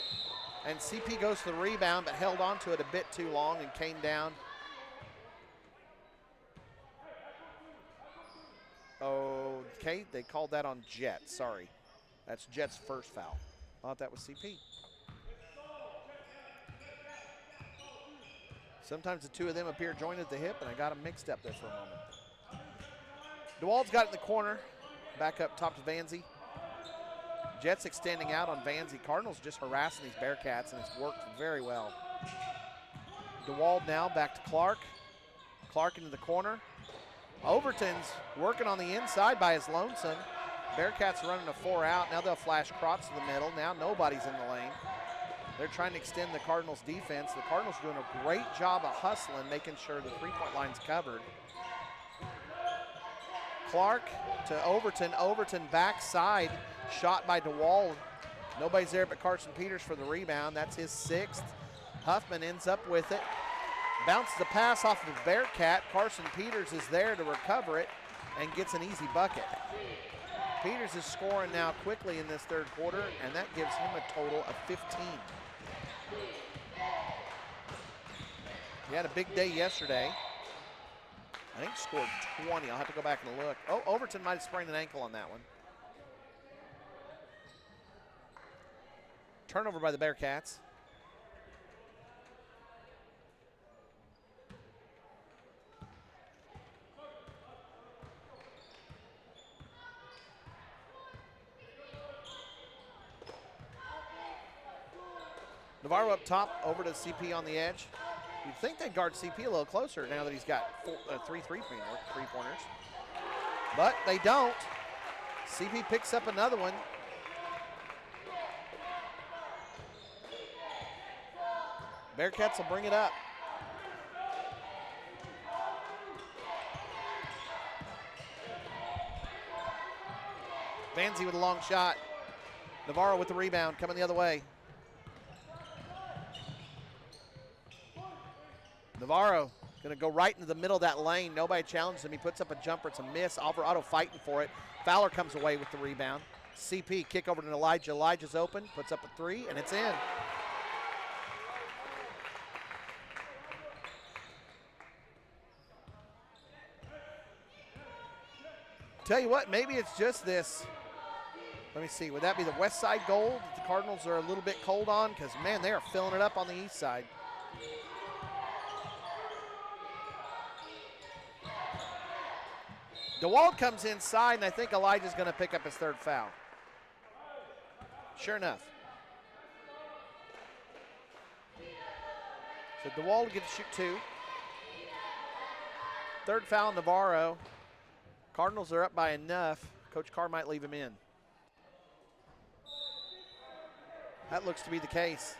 and CP goes for the rebound, but held on to it a bit too long and came down. Okay, they called that on Jett, sorry. That's Jett's first foul. Thought that was CP. Sometimes the two of them appear joined at the hip, and I got them mixed up there for a moment. DeWalt's got it in the corner. Back up top to Vanzy. Jett's extending out on Vanzy. Cardinals just harassing these Bearcats, and it's worked very well. DeWalt now back to Clark. Clark into the corner. Overton's working on the inside by his lonesome. Bearcats running a 4 out. Now they'll flash Krotz to the middle. Now nobody's in the lane. They're trying to extend the Cardinals' defense. The Cardinals doing a great job of hustling, making sure the three-point line's covered. Clark to Overton. Overton backside, shot by DeWalt. Nobody's there but Carson Peters for the rebound. That's his 6th. Huffman ends up with it. Bounces the pass off of the Bearcat. Carson Peters is there to recover it and gets an easy bucket. Peters is scoring now quickly in this third quarter, and that gives him a total of 15. He had a big day yesterday. I think scored 20. I'll have to go back and look. Oh, Overton might have sprained an ankle on that one. Turnover by the Bearcats. Navarro up top, over to CP on the edge. You'd think they'd guard CP a little closer now that he's got 3 three-pointers. But they don't. CP picks up another one. Bearcats will bring it up. Vanzy with a long shot. Navarro with the rebound, coming the other way. Navarro gonna go right into the middle of that lane. Nobody challenges him. He puts up a jumper. It's a miss. Alvarado fighting for it. Fowler comes away with the rebound. CP kick over to Elijah. Elijah's open, puts up a 3, and it's in. Tell you what, maybe it's just this. Let me see. Would that be the west side goal that the Cardinals are a little bit cold on? Because, man, they are filling it up on the east side. DeWalt comes inside, and I think Elijah's going to pick up his 3rd foul. Sure enough. So DeWalt gets to shoot 2. 3rd foul, Navarro. Cardinals are up by enough. Coach Carr might leave him in. That looks to be the case.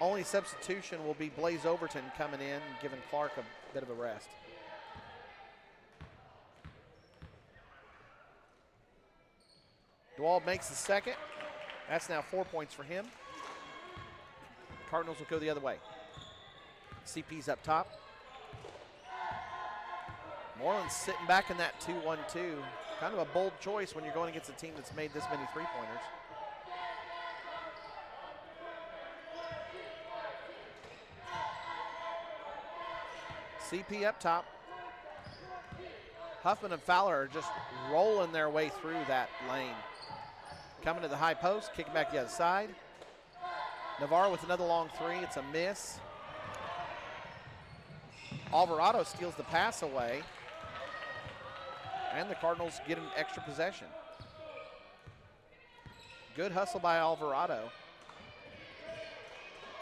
Only substitution will be Blaze Overton coming in, giving Clark a bit of a rest. DeWalt makes the 2nd. That's now 4 points for him. Cardinals will go the other way. CP's up top. Mooreland's sitting back in that 2-1-2. Kind of a bold choice when you're going against a team that's made this many three-pointers. CP up top. Huffman and Fowler are just rolling their way through that lane. Coming to the high post, kicking back the other side. Navarro with another long three. It's a miss. Alvarado steals the pass away. And the Cardinals get an extra possession. Good hustle by Alvarado.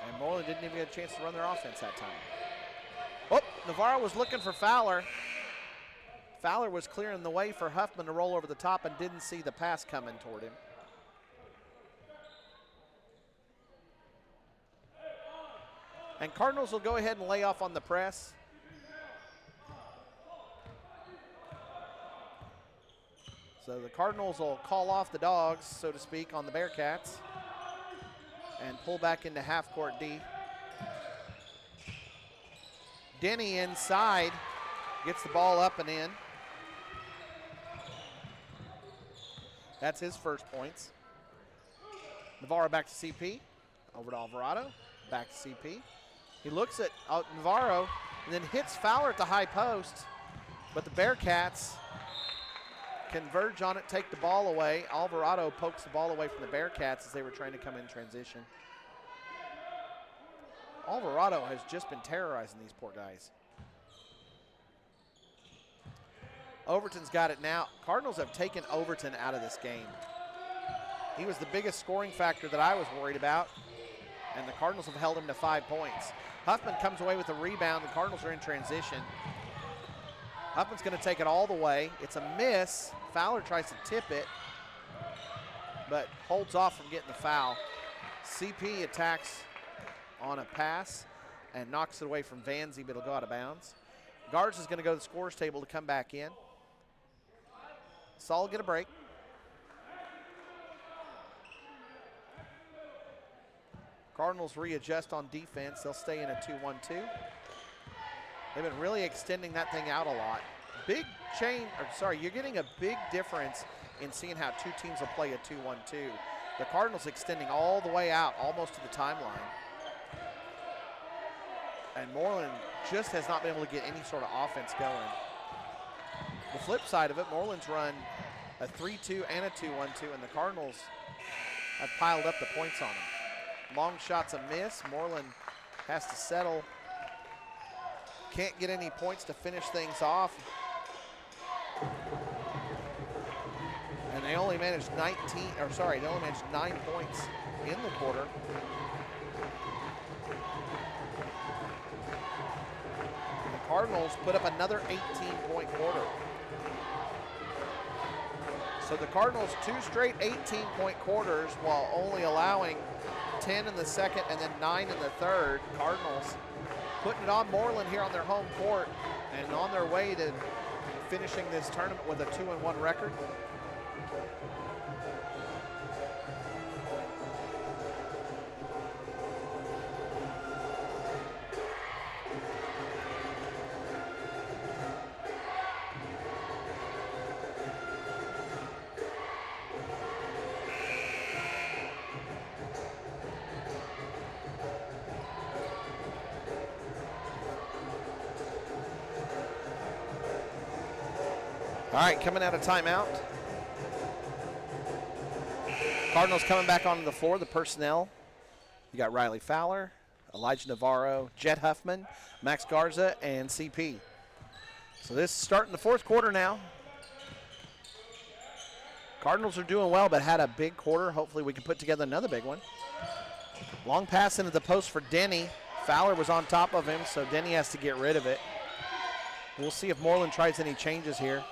And Mooreland didn't even get a chance to run their offense that time. Oh, Navarro was looking for Fowler. Fowler was clearing the way for Huffman to roll over the top and didn't see the pass coming toward him. And Cardinals will go ahead and lay off on the press. So the Cardinals will call off the dogs, so to speak, on the Bearcats and pull back into half-court D. Denny inside, gets the ball up and in. That's his first points. Navarro back to CP, over to Alvarado, back to CP. He looks at Navarro and then hits Fowler at the high post, but the Bearcats converge on it, take the ball away. Alvarado pokes the ball away from the Bearcats as they were trying to come in transition. Alvarado has just been terrorizing these poor guys. Overton's got it now. Cardinals have taken Overton out of this game. He was the biggest scoring factor that I was worried about, and the Cardinals have held him to 5 points. Huffman comes away with a rebound. The Cardinals are in transition. Huffman's going to take it all the way. It's a miss. Fowler tries to tip it, but holds off from getting the foul. CP attacks on a pass and knocks it away from Vanzy, but it'll go out of bounds. Guards is going to go to the scorer's table to come back in. Saul will get a break. Cardinals readjust on defense. They'll stay in a 2-1-2. They've been really extending that thing out a lot. Big change, or sorry, you're getting a big difference in seeing how two teams will play a 2-1-2. The Cardinals extending all the way out, almost to the timeline. And Mooreland just has not been able to get any sort of offense going. The flip side of it, Mooreland's run a 3-2 and a 2-1-2, and the Cardinals have piled up the points on them. Long shot's a miss. Mooreland has to settle. Can't get any points to finish things off. And they only managed 9 points in the quarter. The Cardinals put up another 18-point quarter. So the Cardinals 2 straight 18-point quarters while only allowing 10 in the second and then 9 in the third. Cardinals putting it on Mooreland here on their home court and on their way to finishing this tournament with a 2-1 record. All right, coming out of timeout. Cardinals coming back onto the floor, the personnel. You got Riley Fowler, Elijah Navarro, Jet Huffman, Max Garza, and CP. So this is starting the fourth quarter now. Cardinals are doing well, but had a big quarter. Hopefully we can put together another big one. Long pass into the post for Denny. Fowler was on top of him, so Denny has to get rid of it. We'll see if Mooreland tries any changes here.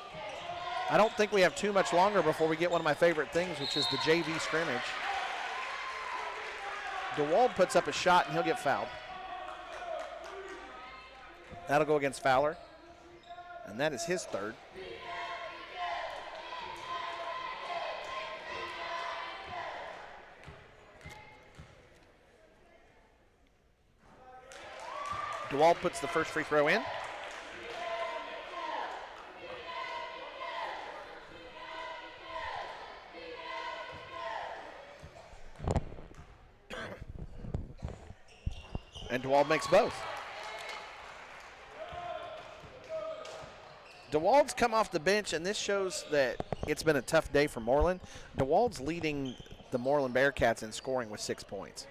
I don't think we have too much longer before we get one of my favorite things, which is the JV scrimmage. DeWald puts up a shot and he'll get fouled. That'll go against Fowler, and that is his third. DeWald puts the first free throw in. And DeWald makes both. DeWald's come off the bench, and this shows that it's been a tough day for Mooreland. DeWald's leading the Mooreland Bearcats in scoring with 6 points.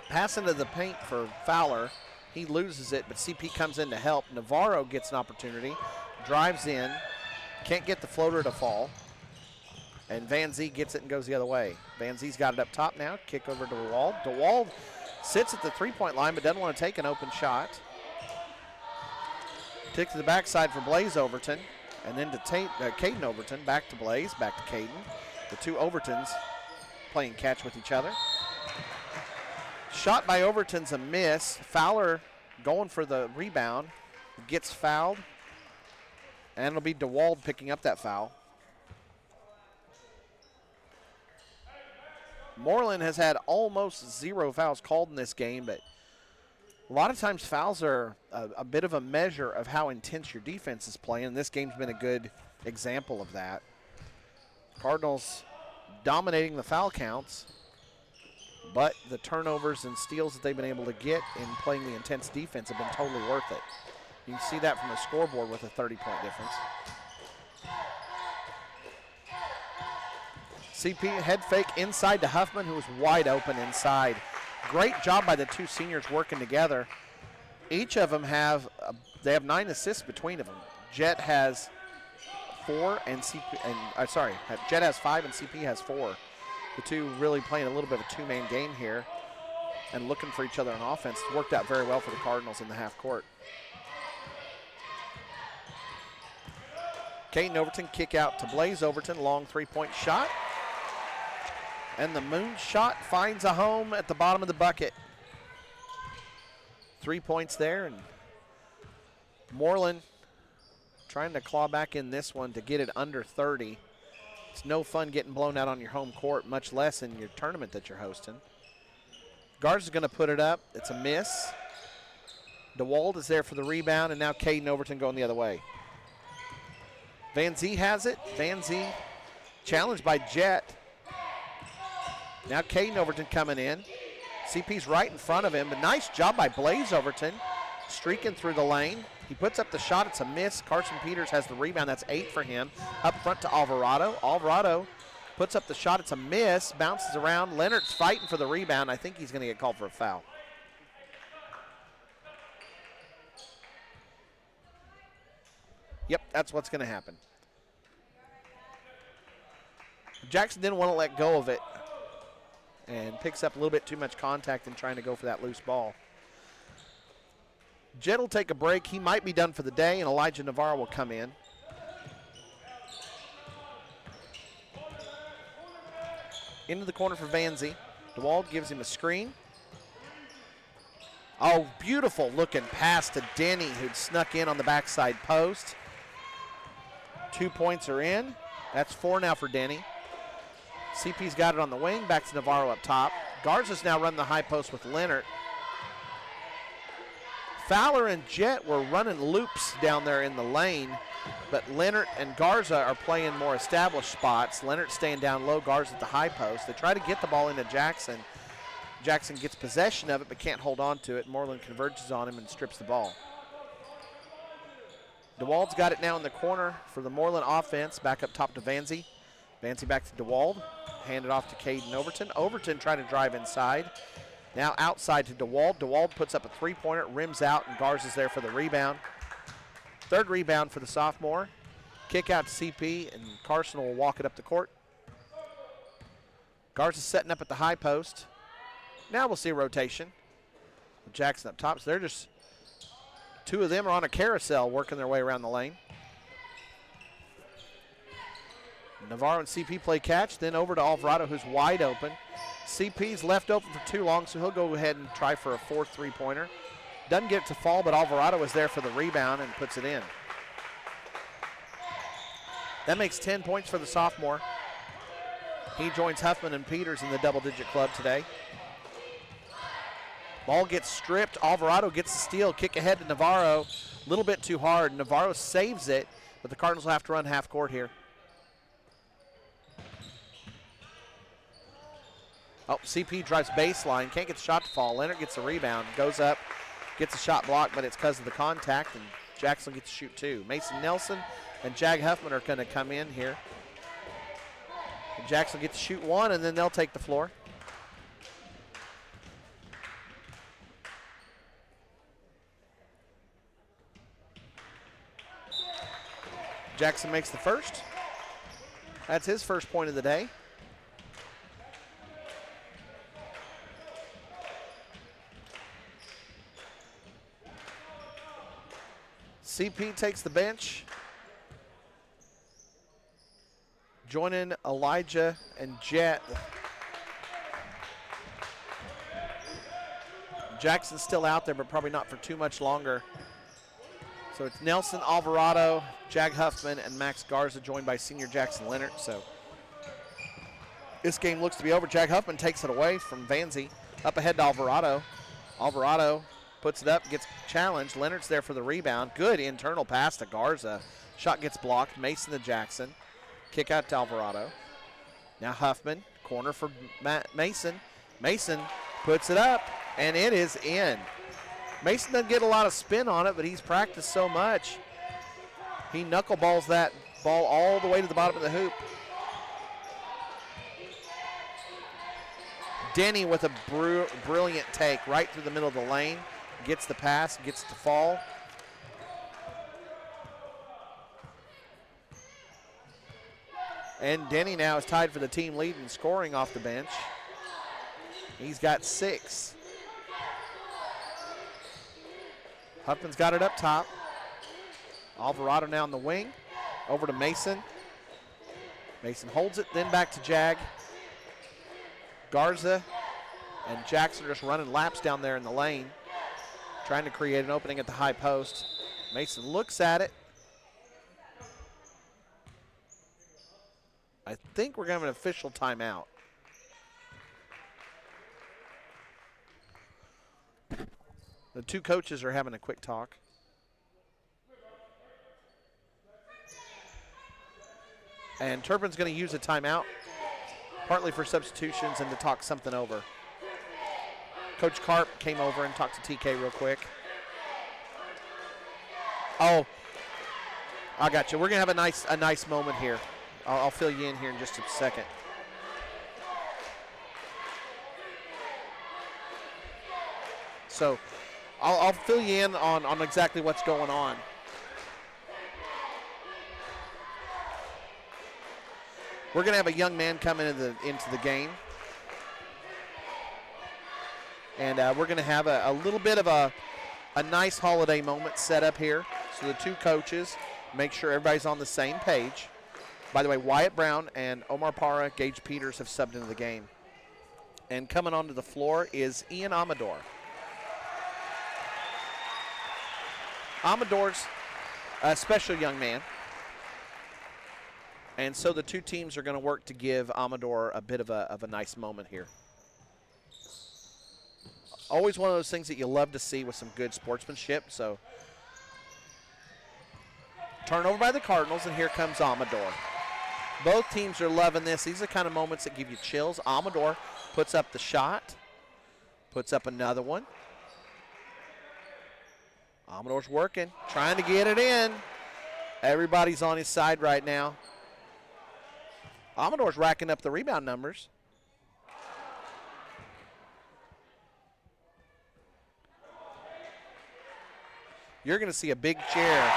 Pass into the paint for Fowler. He loses it, but CP comes in to help. Navarro gets an opportunity, drives in, can't get the floater to fall, and Van Zee gets it and goes the other way. Van Zee's got it up top now, kick over to DeWald. DeWald sits at the three-point line but doesn't want to take an open shot. Kick to the backside for Blaze Overton, and then to Caden Overton, back to Blaze, back to Caden. The two Overtons playing catch with each other. Shot by Overton's a miss. Fowler going for the rebound, gets fouled, and it'll be DeWald picking up that foul. Mooreland has had almost 0 fouls called in this game, but a lot of times fouls are a bit of a measure of how intense your defense is playing, and this game's been a good example of that. Cardinals dominating the foul counts, but the turnovers and steals that they've been able to get in playing the intense defense have been totally worth it. You can see that from the scoreboard with a 30-point difference. CP head fake inside to Huffman, who was wide open inside. Great job by the two seniors working together. Each of them have 9 assists between them. Jet has 4 and Jet has 5 and CP has 4. The two really playing a little bit of a two-man game here and looking for each other on offense. It worked out very well for the Cardinals in the half court. Caden Overton kick out to Blaze Overton, long three-point shot. And the moon shot finds a home at the bottom of the bucket. 3 points there, and Mooreland trying to claw back in this one to get it under 30. It's no fun getting blown out on your home court, much less in your tournament that you're hosting. Garza's going to put it up. It's a miss. DeWald is there for the rebound, and now Caden Overton going the other way. Van Zee has it. Van Zee challenged by Jet. Now Caden Overton coming in. CP's right in front of him. A nice job by Blaze Overton, streaking through the lane. He puts up the shot. It's a miss. Carson Peters has the rebound. That's 8 for him. Up front to Alvarado. Alvarado puts up the shot. It's a miss. Bounces around. Leonard's fighting for the rebound. I think he's going to get called for a foul. Yep, that's what's going to happen. Jackson didn't want to let go of it and picks up a little bit too much contact in trying to go for that loose ball. Jett will take a break. He might be done for the day, and Elijah Navarro will come in. Into the corner for Van Zee. DeWald gives him a screen. Oh, beautiful looking pass to Denny, who'd snuck in on the backside post. 2 points are in. That's 4 now for Denny. CP's got it on the wing. Back to Navarro up top. Garza's now running the high post with Leonard. Fowler and Jet were running loops down there in the lane, but Leonard and Garza are playing more established spots. Leonard staying down low, Garza at the high post. They try to get the ball into Jackson. Jackson gets possession of it but can't hold on to it. Mooreland converges on him and strips the ball. DeWald's got it now in the corner for the Mooreland offense. Back up top to Van Zee. Van Zee back to DeWald. Hand it off to Caden Overton. Overton trying to drive inside. Now outside to DeWald. DeWald puts up a three-pointer, rims out, and Garza's there for the rebound. Third rebound for the sophomore. Kick out to CP, and Carson will walk it up the court. Garza's setting up at the high post. Now we'll see a rotation. Jackson up top. So they're just, two of them are on a carousel working their way around the lane. Navarro and CP play catch, then over to Alvarado, who's wide open. CP's left open for too long, so he'll go ahead and try for a fourth three-pointer. Doesn't get it to fall, but Alvarado is there for the rebound and puts it in. That makes 10 points for the sophomore. He joins Huffman and Peters in the double-digit club today. Ball gets stripped. Alvarado gets the steal. Kick ahead to Navarro. A little bit too hard. Navarro saves it, but the Cardinals will have to run half court here. Oh, CP drives baseline. Can't get the shot to fall. Leonard gets the rebound. Goes up. Gets a shot blocked, but it's because of the contact, and Jackson gets to shoot 2. Mason Nelson and Jag Huffman are going to come in here. And Jackson gets to shoot 1, and then they'll take the floor. Jackson makes the first. That's his first point of the day. CP takes the bench. Joining Elijah and Jet. Jackson's still out there, but probably not for too much longer. So it's Nelson, Alvarado, Jag Huffman, and Max Garza, joined by senior Jackson Leonard. So this game looks to be over. Jag Huffman takes it away from Vanzy. Up ahead to Alvarado. Alvarado puts it up, gets challenged. Leonard's there for the rebound. Good internal pass to Garza. Shot gets blocked. Mason to Jackson. Kick out to Alvarado. Now Huffman, corner for Mason. Mason puts it up, and it is in. Mason doesn't get a lot of spin on it, but he's practiced so much. He knuckleballs that ball all the way to the bottom of the hoop. Denny with a brilliant take right through the middle of the lane. Gets the pass, gets to fall. And Denny now is tied for the team lead in scoring off the bench. He's got 6. Huffman's got it up top. Alvarado now in the wing. Over to Mason. Mason holds it, then back to Jag. Garza and Jackson are just running laps down there in the lane, trying to create an opening at the high post. Mason looks at it. I think we're going to have an official timeout. The two coaches are having a quick talk. And Turpin's going to use a timeout, partly for substitutions and to talk something over. Coach Karp came over and talked to TK real quick. Oh, I got you. We're going to have a nice moment here. I'll fill you in here in just a second. So I'll fill you in on exactly what's going on. We're going to have a young man come into the game. And we're going to have a little bit of a nice holiday moment set up here. So the two coaches make sure everybody's on the same page. By the way, Wyatt Brown and Omar Parra, Gage Peters have subbed into the game. And coming onto the floor is Ian Amador. Amador's a special young man. And so the two teams are going to work to give Amador a bit of a nice moment here. Always one of those things that you love to see with some good sportsmanship. So turnover by the Cardinals, and here comes Amador. Both teams are loving this. These are the kind of moments that give you chills. Amador puts up the shot, puts up another one. Amador's working, trying to get it in. Everybody's on his side right now. Amador's racking up the rebound numbers. You're going to see a big cheer.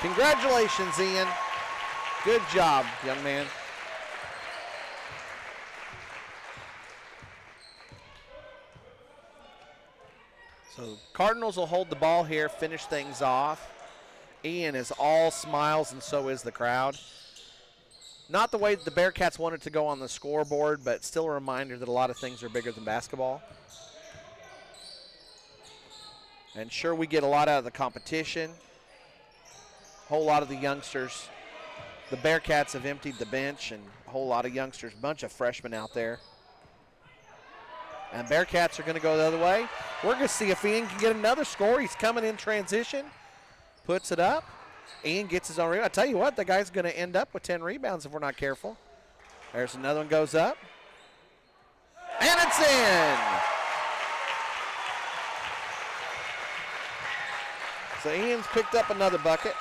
Congratulations, Ian. Good job, young man. So Cardinals will hold the ball here, finish things off. Ian is all smiles, and so is the crowd. Not the way the Bearcats wanted to go on the scoreboard, but still a reminder that a lot of things are bigger than basketball. And sure, we get a lot out of the competition. A whole lot of the youngsters. The Bearcats have emptied the bench, and a whole lot of youngsters, bunch of freshmen out there. And Bearcats are going to go the other way. We're going to see if Ian can get another score. He's coming in transition. Puts it up. Ian gets his own rebound. I tell you what, the guy's going to end up with 10 rebounds if we're not careful. There's another one goes up. And it's in. So Ian's picked up another bucket.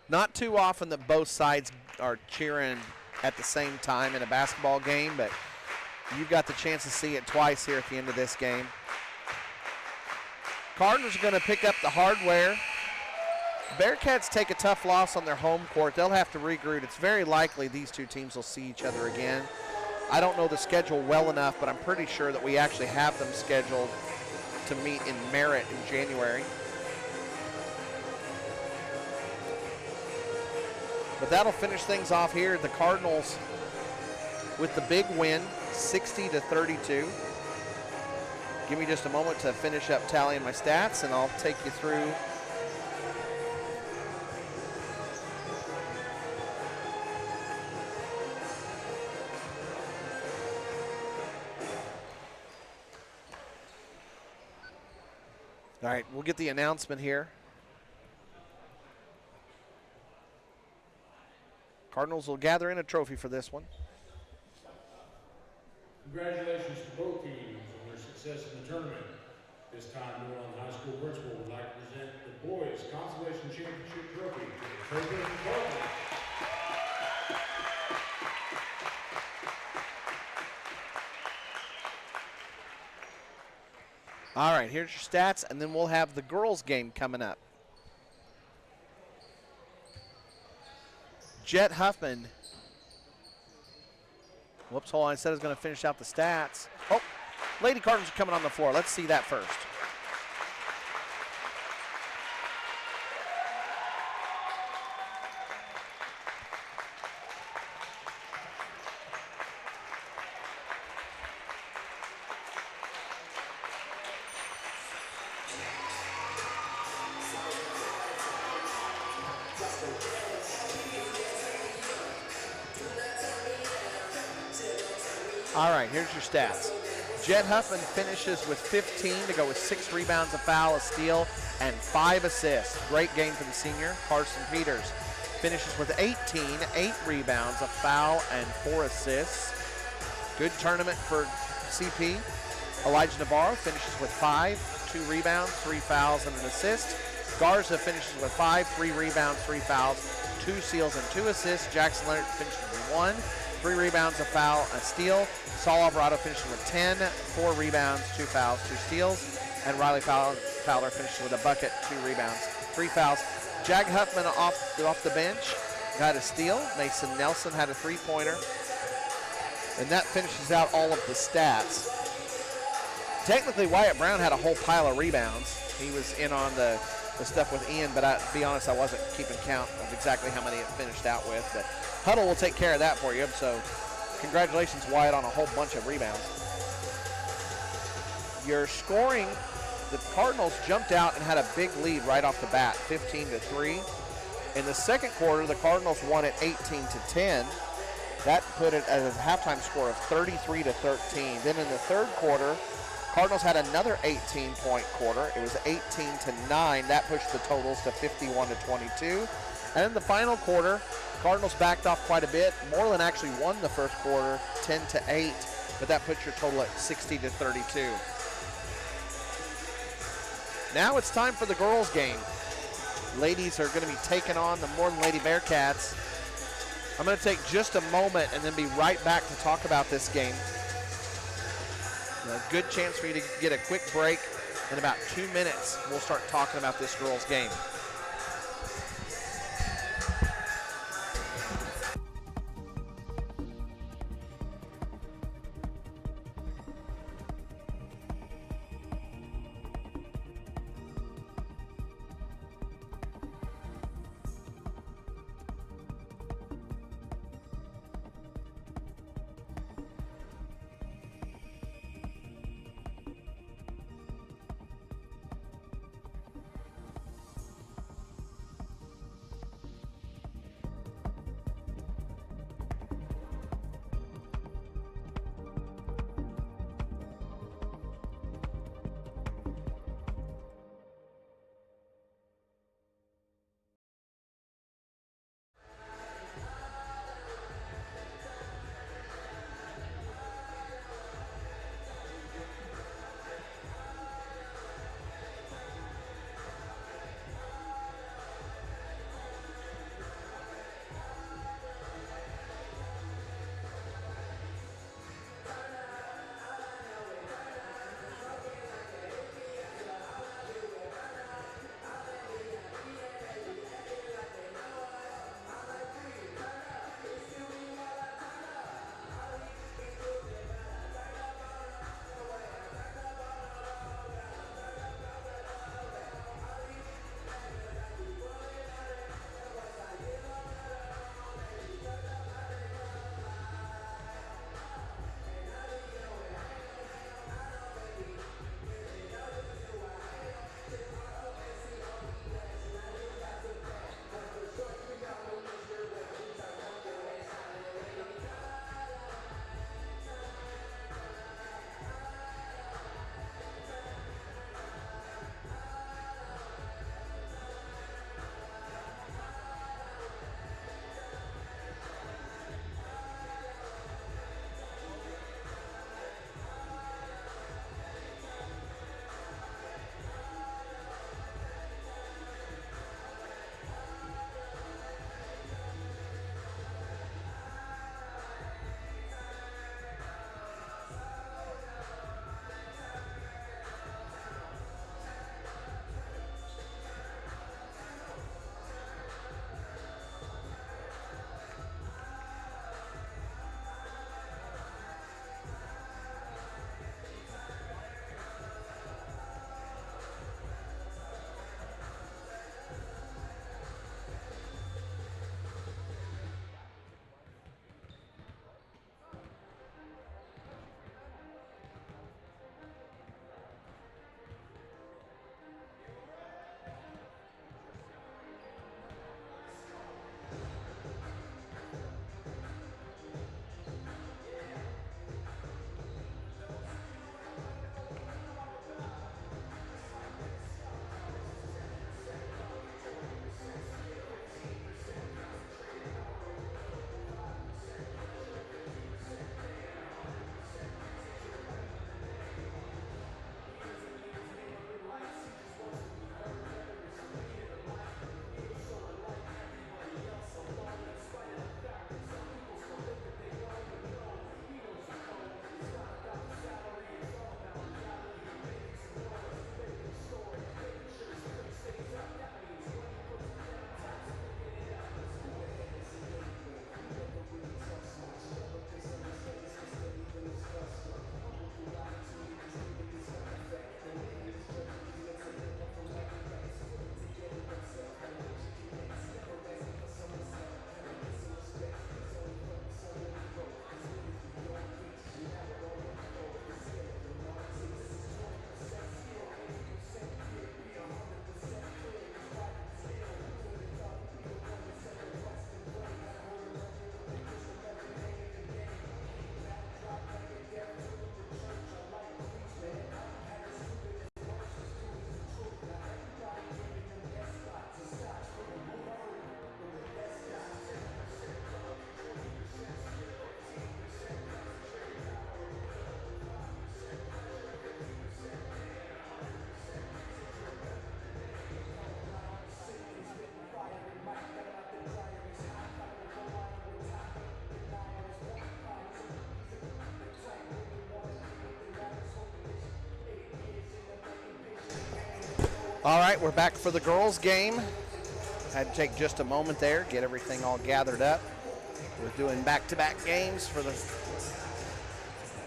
Not too often that both sides are cheering at the same time in a basketball game, but you've got the chance to see it twice here at the end of this game. Cardinals are going to pick up the hardware. Bearcats take a tough loss on their home court. They'll have to regroup. It's very likely these two teams will see each other again. I don't know the schedule well enough, but I'm pretty sure that we actually have them scheduled to meet in Merritt in January. But that'll finish things off here. The Cardinals with the big win, 60-32. Give me just a moment to finish up tallying my stats, and I'll take you through all right, we'll get the announcement here. Cardinals will gather in a trophy for this one. Congratulations to both teams on their success in the tournament. This time, Mooreland High School principal would like to present the boys' consolation championship trophy to the Turpin Vs. All right, here's your stats, and then we'll have the girls' game coming up. Jet Huffman. Whoops, hold on. I said I was going to finish out the stats. Oh, Lady Cardinals are coming on the floor. Let's see that first. All right, here's your stats. Jet Huffman finishes with 15 to go with 6 rebounds, a foul, a steal, and 5 assists. Great game for the senior. Carson Peters finishes with 18, 8 rebounds, a foul, and 4 assists. Good tournament for CP. Elijah Navarro finishes with 5, 2 rebounds, 3 fouls, and an assist. Garza finishes with 5, 3 rebounds, 3 fouls, 2 steals, and 2 assists. Jackson Leonard finishes with 1, 3 rebounds, a foul, a steal. Saul Alvarado finishes with 10, 4 rebounds, 2 fouls, 2 steals. And Riley Fowler finishes with a bucket, 2 rebounds, 3 fouls. Jag Huffman off the bench got a steal. Mason Nelson had a 3-pointer. And that finishes out all of the stats. Technically, Wyatt Brown had a whole pile of rebounds. He was in on the stuff with Ian, but to be honest, I wasn't keeping count of exactly how many it finished out with. But Huddle will take care of that for you. So congratulations, Wyatt, on a whole bunch of rebounds. Your scoring, the Cardinals jumped out and had a big lead right off the bat, 15-3. In the second quarter, the Cardinals won it 18-10. That put it at a halftime score of 33-13. Then in the third quarter, Cardinals had another 18-point quarter. It was 18-9. That pushed the totals to 51-22. And in the final quarter, Cardinals backed off quite a bit. Mooreland actually won the first quarter 10-8, but that puts your total at 60-32. Now it's time for the girls' game. Ladies are going to be taking on the Mooreland Lady Bearcats. I'm going to take just a moment and then be right back to talk about this game. A good chance for you to get a quick break. In about 2 minutes, we'll start talking about this girls' game. All right, we're back for the girls' game. Had to take just a moment there, get everything all gathered up. We're doing back-to-back games for the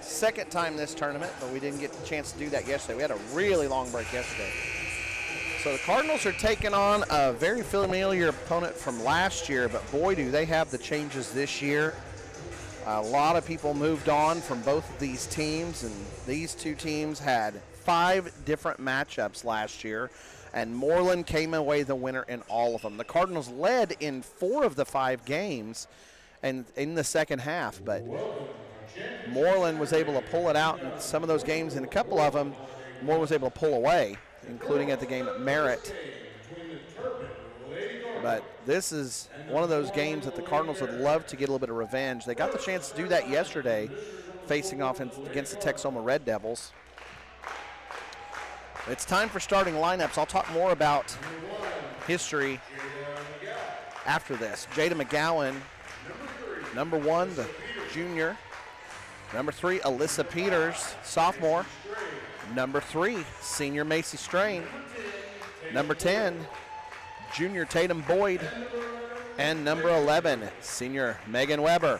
second time this tournament, but we didn't get the chance to do that yesterday. We had a really long break yesterday. So the Cardinals are taking on a very familiar opponent from last year, but boy, do they have the changes this year. A lot of people moved on from both of these teams, and these two teams had 5 different matchups last year, and Mooreland came away the winner in all of them. The Cardinals led in 4 of the 5 games and in the second half, but Mooreland was able to pull it out in some of those games, and a couple of them, Moore was able to pull away, including at the game at Merritt. But this is one of those games that the Cardinals would love to get a little bit of revenge. They got the chance to do that yesterday, facing off against the Texoma Red Devils. It's time for starting lineups. I'll talk more about history after this. Jada McGowan, number 1, the junior. Number 3, Alyssa Peters, sophomore. Number 3, senior Macy Strain. Number 10, junior Tatum Boyd. And number 11, senior Megan Weber.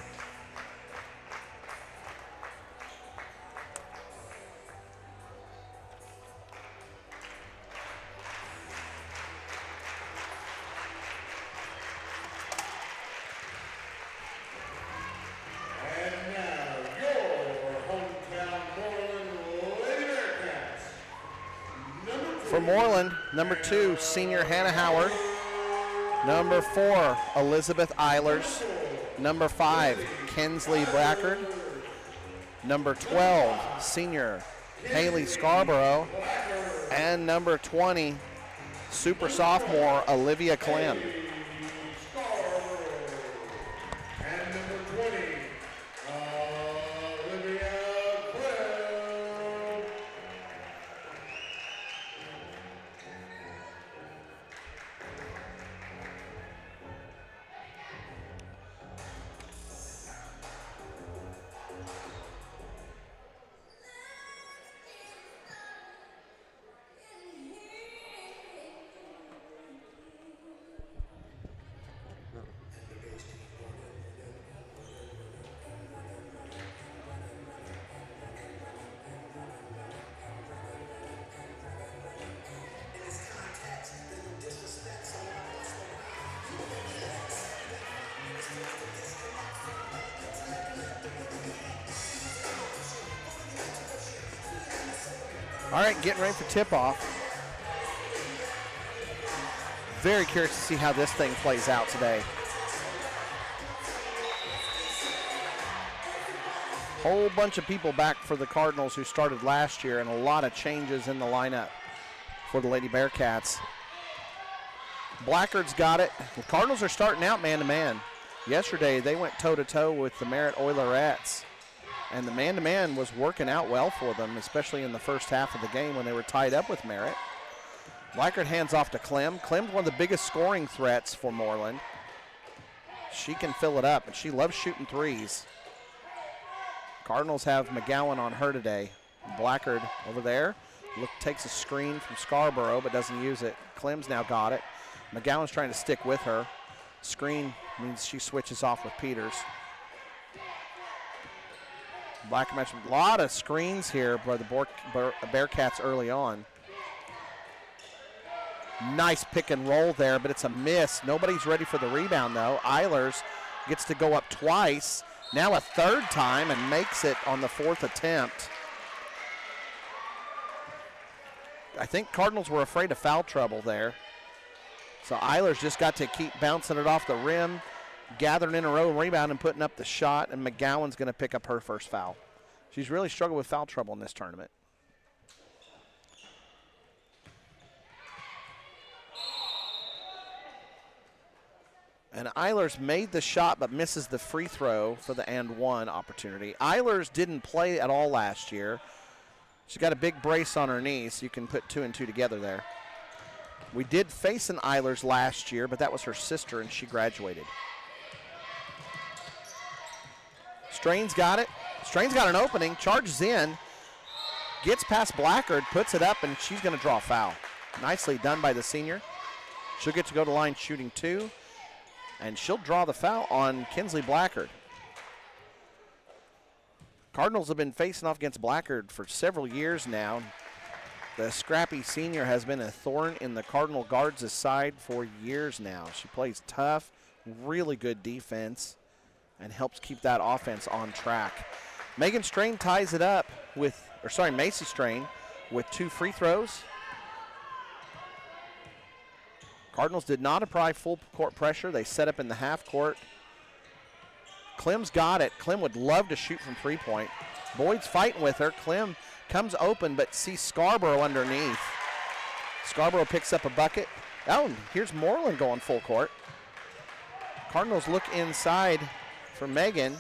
For Mooreland, number 2, senior Hannah Howard. Number 4, Elizabeth Eilers. Number 5, Kensley Blackard. Number 12, senior Haley Scarborough. And number 20, super sophomore Olivia Clem. All right, getting ready for tip-off. Very curious to see how this thing plays out today. Whole bunch of people back for the Cardinals who started last year, and a lot of changes in the lineup for the Lady Bearcats. Blackard's got it. The Cardinals are starting out man-to-man. Yesterday, they went toe-to-toe with the Merritt Oilerettes. And the man-to-man was working out well for them, especially in the first half of the game when they were tied up with Merritt. Blackard hands off to Clem. Clem's one of the biggest scoring threats for Mooreland. She can fill it up, and she loves shooting threes. Cardinals have McGowan on her today. Blackard over there. Takes a screen from Scarborough, but doesn't use it. Clem's now got it. McGowan's trying to stick with her. Screen means she switches off with Peters. Blackard mentioned a lot of screens here by the Bearcats early on. Nice pick and roll there, but it's a miss. Nobody's ready for the rebound, though. Eilers gets to go up twice, now a third time, and makes it on the 4th attempt. I think Cardinals were afraid of foul trouble there. So Eilers just got to keep bouncing it off the rim, gathering in a row rebound and putting up the shot, and McGowan's going to pick up her first foul. She's really struggled with foul trouble in this tournament. And Eilers made the shot but misses the free throw for the and one opportunity. Eilers didn't play at all last year. She's got a big brace on her knee, so you can put 2 and 2 together there. We did face an Eilers last year, but that was her sister, and she graduated. Strain's got it. Strain's got an opening, charges in, gets past Blackard, puts it up, and she's going to draw a foul. Nicely done by the senior. She'll get to go to line shooting 2, and she'll draw the foul on Kinsley Blackard. Cardinals have been facing off against Blackard for several years now. The scrappy senior has been a thorn in the Cardinal guards' side for years now. She plays tough, really good defense, and helps keep that offense on track. Megan Strain ties it up with, Macy Strain with 2 free throws. Cardinals did not apply full court pressure. They set up in the half court. Clem's got it. Clem would love to shoot from three-point. Boyd's fighting with her. Clem comes open but sees Scarborough underneath. Scarborough picks up a bucket. Oh, and here's Mooreland going full court. Cardinals look inside for Megan.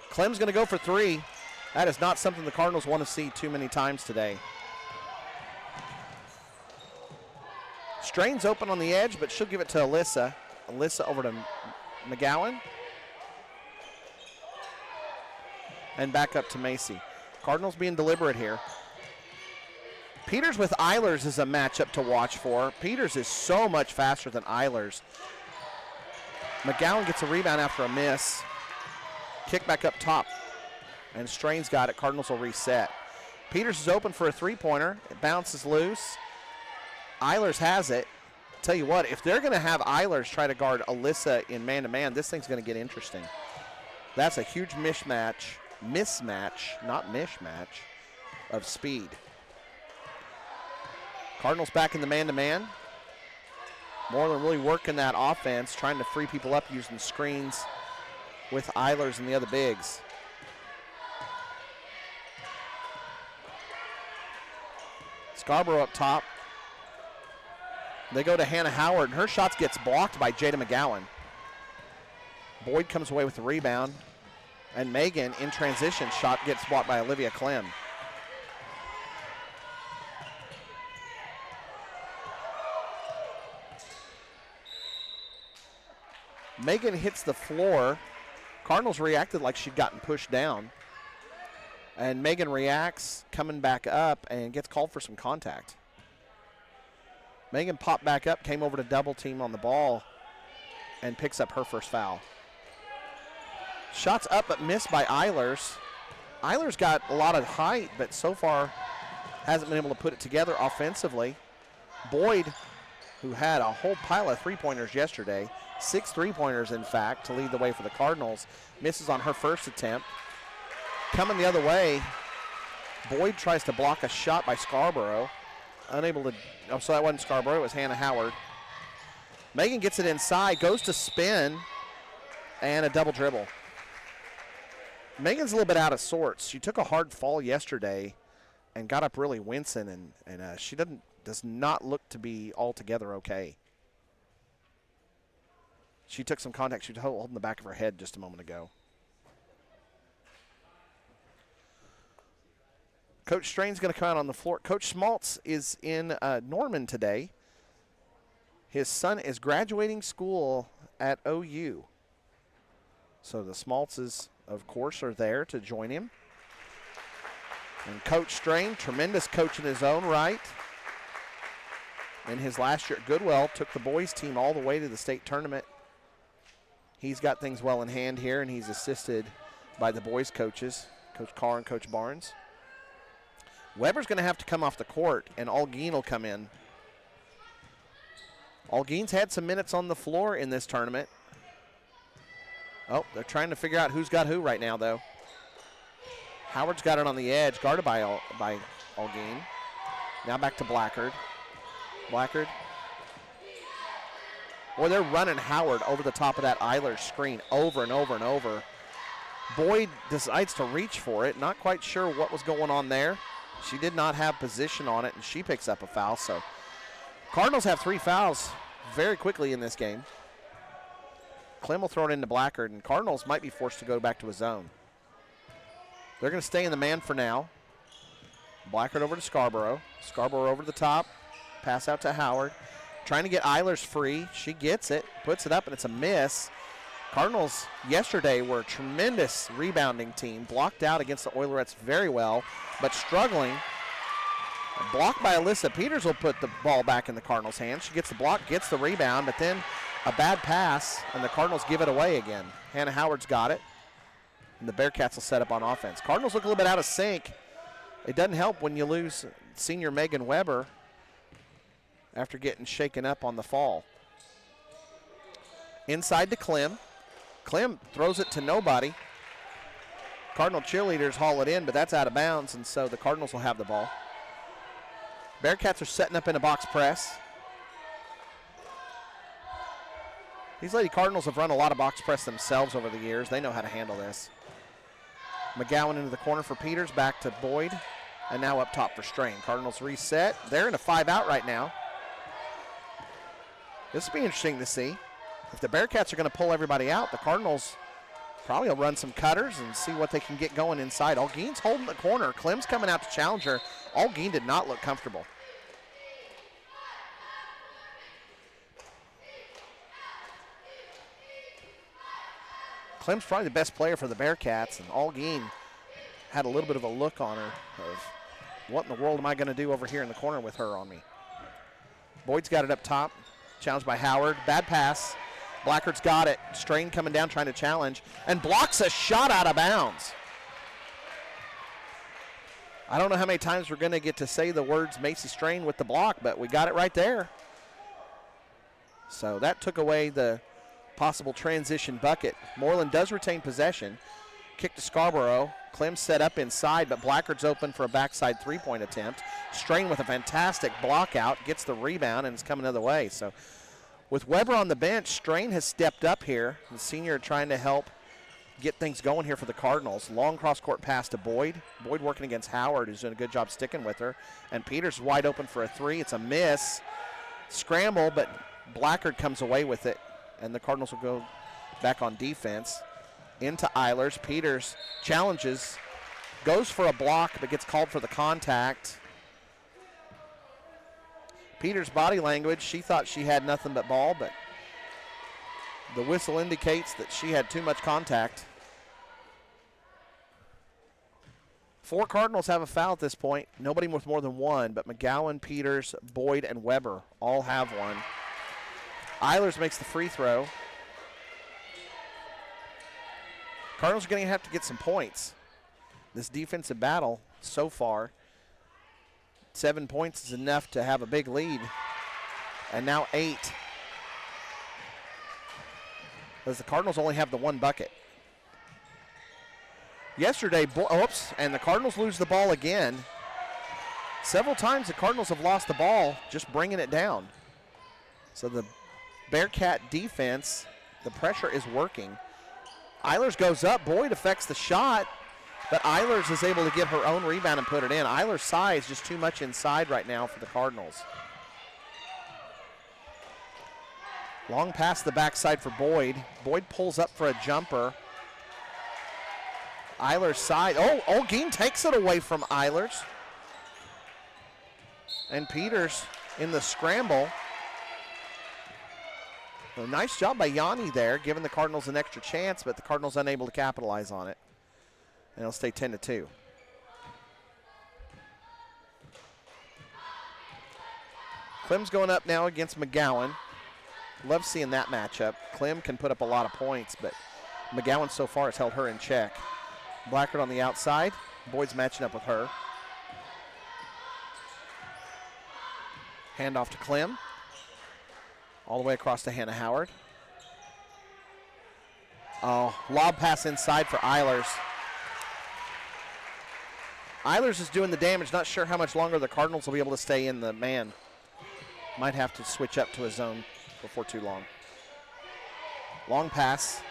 Clem's going to go for 3. That is not something the Cardinals want to see too many times today. Strain's open on the edge, but she'll give it to Alyssa. Alyssa over to McGowan. And back up to Macy. Cardinals being deliberate here. Peters with Eilers is a matchup to watch for. Peters is so much faster than Eilers. McGowan gets a rebound after a miss. Kick back up top. And Strain's got it. Cardinals will reset. Peters is open for a three-pointer. It bounces loose. Eilers has it. Tell you what, if they're going to have Eilers try to guard Alyssa in man-to-man, this thing's going to get interesting. That's a huge mismatch, not mishmatch, of speed. Cardinals back in the man-to-man. Mooreland really working that offense, trying to free people up using screens with Eilers and the other bigs. Scarborough up top. They go to Hannah Howard, and her shot gets blocked by Jada McGowan. Boyd comes away with the rebound, and Megan, in transition, shot gets blocked by Olivia Clem. Megan hits the floor. Cardinals reacted like she'd gotten pushed down. And Megan reacts, coming back up, and gets called for some contact. Megan popped back up, came over to double team on the ball, and picks up her first foul. Shots up but missed by Eilers. Eilers got a lot of height, but so far hasn't been able to put it together offensively. Boyd, who had a whole pile of three-pointers yesterday, 6 three-pointers in fact, to lead the way for the Cardinals, misses on her first attempt. Coming the other way, Boyd tries to block a shot by Scarborough. Unable to, oh, so that wasn't Scarborough, it was Hannah Howard. Megan gets it inside, goes to spin, and a double dribble. Megan's a little bit out of sorts. She took a hard fall yesterday and got up really wincing, and she does not look to be altogether okay. She took some contact. She was holding the back of her head just a moment ago. Coach Strain's going to come out on the floor. Coach Schmaltz is in Norman today. His son is graduating school at OU. So the Schmaltzes, of course, are there to join him. And Coach Strain, tremendous coach in his own right. In his last year at Goodwell, took the boys team all the way to the state tournament. He's got things well in hand here, and he's assisted by the boys coaches, Coach Carr and Coach Barnes. Weber's going to have to come off the court, and Algeen will come in. Algeen's had some minutes on the floor in this tournament. Oh, they're trying to figure out who's got who right now, though. Howard's got it on the edge, guarded by Algeen. Now back to Blackard. Blackard. Boy, they're running Howard over the top of that Eilers screen over and over and over. Boyd decides to reach for it. Not quite sure what was going on there. She did not have position on it, and she picks up a foul. So Cardinals have 3 fouls very quickly in this game. Clem will throw it into Blackard, and Cardinals might be forced to go back to a zone. They're going to stay in the man for now. Blackard over to Scarborough. Scarborough over the top. Pass out to Howard. Trying to get Eilers free. She gets it, puts it up, and it's a miss. Cardinals yesterday were a tremendous rebounding team, blocked out against the Oilerettes very well, but struggling Blocked by Alyssa. Peters will put the ball back in the Cardinals' hands. She gets the block, gets the rebound, but then a bad pass, and the Cardinals give it away again. Hannah Howard's got it, and the Bearcats will set up on offense. Cardinals look a little bit out of sync. It doesn't help when you lose senior Megan Weber after getting shaken up on the fall. Inside to Clem. Clem throws it to nobody. Cardinal cheerleaders haul it in, but that's out of bounds, and so the Cardinals will have the ball. Bearcats are setting up in a box press. These Lady Cardinals have run a lot of box press themselves over the years. They know how to handle this. McGowan into the corner for Peters, back to Boyd, and now up top for Strain. Cardinals reset. They're in a 5-out right now. This will be interesting to see. If the Bearcats are going to pull everybody out, the Cardinals probably will run some cutters and see what they can get going inside. Algeen's holding the corner. Clem's coming out to challenge her. Algeen did not look comfortable. Clem's probably the best player for the Bearcats, and Algeen had a little bit of a look on her of what in the world am I going to do over here in the corner with her on me. Boyd's got it up top. Challenged by Howard. Bad pass. Blackard's got it. Strain coming down trying to challenge and blocks a shot out of bounds. I don't know how many times we're going to get to say the words Macy Strain with the block, but we got it right there. So that took away the possible transition bucket. Mooreland does retain possession. Kick to Scarborough. Clem set up inside, but Blackard's open for a backside three-point attempt. Strain with a fantastic block out, gets the rebound, and it's coming the other way. So with Weber on the bench, Strain has stepped up here. The senior trying to help get things going here for the Cardinals. Long cross-court pass to Boyd. Boyd working against Howard, who's doing a good job sticking with her. And Peters wide open for a three. It's a miss. Scramble, but Blackard comes away with it, and the Cardinals will go back on defense. Into Eilers. Peters challenges, goes for a block, but gets called for the contact. Peters' body language, she thought she had nothing but ball, but the whistle indicates that she had too much contact. 4 Cardinals have a foul at this point. Nobody with more than one, but McGowan, Peters, Boyd, and Weber all have one. Eilers makes the free throw. Cardinals are going to have to get some points. This defensive battle so far, 7 points is enough to have a big lead. And now 8. As the Cardinals only have the 1 bucket. Yesterday, and the Cardinals lose the ball again. Several times the Cardinals have lost the ball just bringing it down. So the Bearcat defense, the pressure is working. Eilers goes up. Boyd affects the shot, but Eilers is able to get her own rebound and put it in. Eilers' size just too much inside right now for the Cardinals. Long pass the backside for Boyd. Boyd pulls up for a jumper. Eilers' side. Oh, Olguin takes it away from Eilers. And Peters in the scramble. A nice job by Yanni there, giving the Cardinals an extra chance, but the Cardinals unable to capitalize on it. And it'll stay 10-2. Clem's going up now against McGowan. Love seeing that matchup. Clem can put up a lot of points, but McGowan so far has held her in check. Blackard on the outside. Boyd's matching up with her. Handoff to Clem. All the way across to Hannah Howard. Oh, lob pass inside for Eilers. Eilers is doing the damage. Not sure how much longer the Cardinals will be able to stay in the man. Might have to switch up to a zone before too long. Long pass.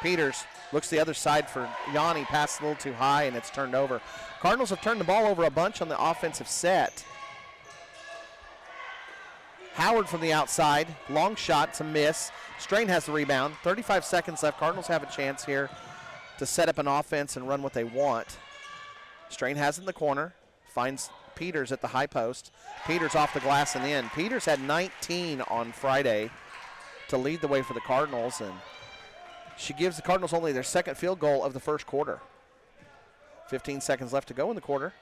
Peters looks the other side for Yanni. Pass a little too high, and it's turned over. Cardinals have turned the ball over a bunch on the offensive set. Howard from the outside. Long shot. It's a miss. Strain has the rebound. 35 seconds left. Cardinals have a chance here to set up an offense and run what they want. Strain has it in the corner. Finds Peters at the high post. Peters off the glass and in. Peters had 19 on Friday to lead the way for the Cardinals, and she gives the Cardinals only their second field goal of the first quarter. 15 seconds left to go in the quarter.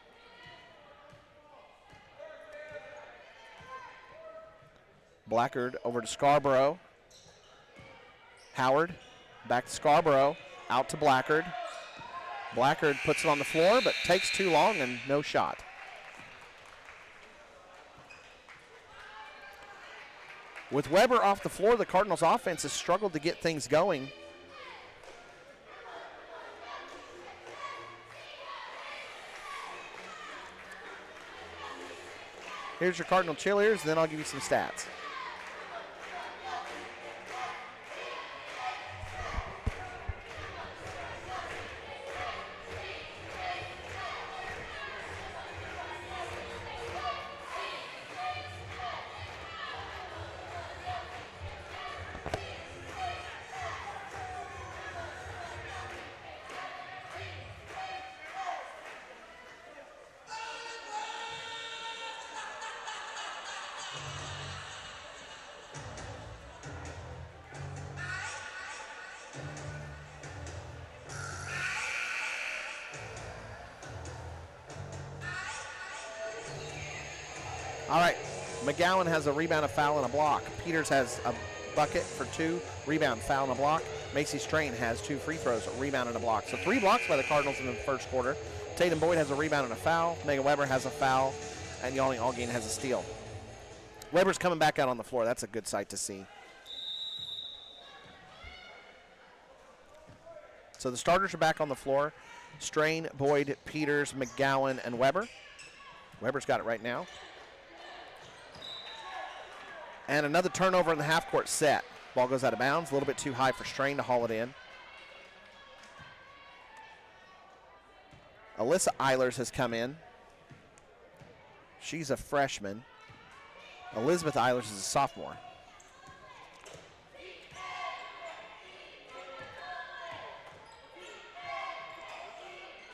Blackard over to Scarborough. Howard back to Scarborough, out to Blackard. Blackard puts it on the floor, but takes too long and no shot. With Weber off the floor, the Cardinals offense has struggled to get things going. Here's your Cardinal cheerleaders, and then I'll give you some stats. All right, McGowan has a rebound, a foul, and a block. Peters has a bucket for 2, rebound, foul, and a block. Macy Strain has 2 free throws, a rebound, and a block. So 3 blocks by the Cardinals in the first quarter. Tatum Boyd has a rebound and a foul. Megan Weber has a foul, and Yawning Allgain has a steal. Weber's coming back out on the floor. That's a good sight to see. So the starters are back on the floor. Strain, Boyd, Peters, McGowan, and Weber. Weber's got it right now. And another turnover in the half-court set. Ball goes out of bounds, a little bit too high for Strain to haul it in. Alyssa Eilers has come in. She's a freshman. Elizabeth Eilers is a sophomore.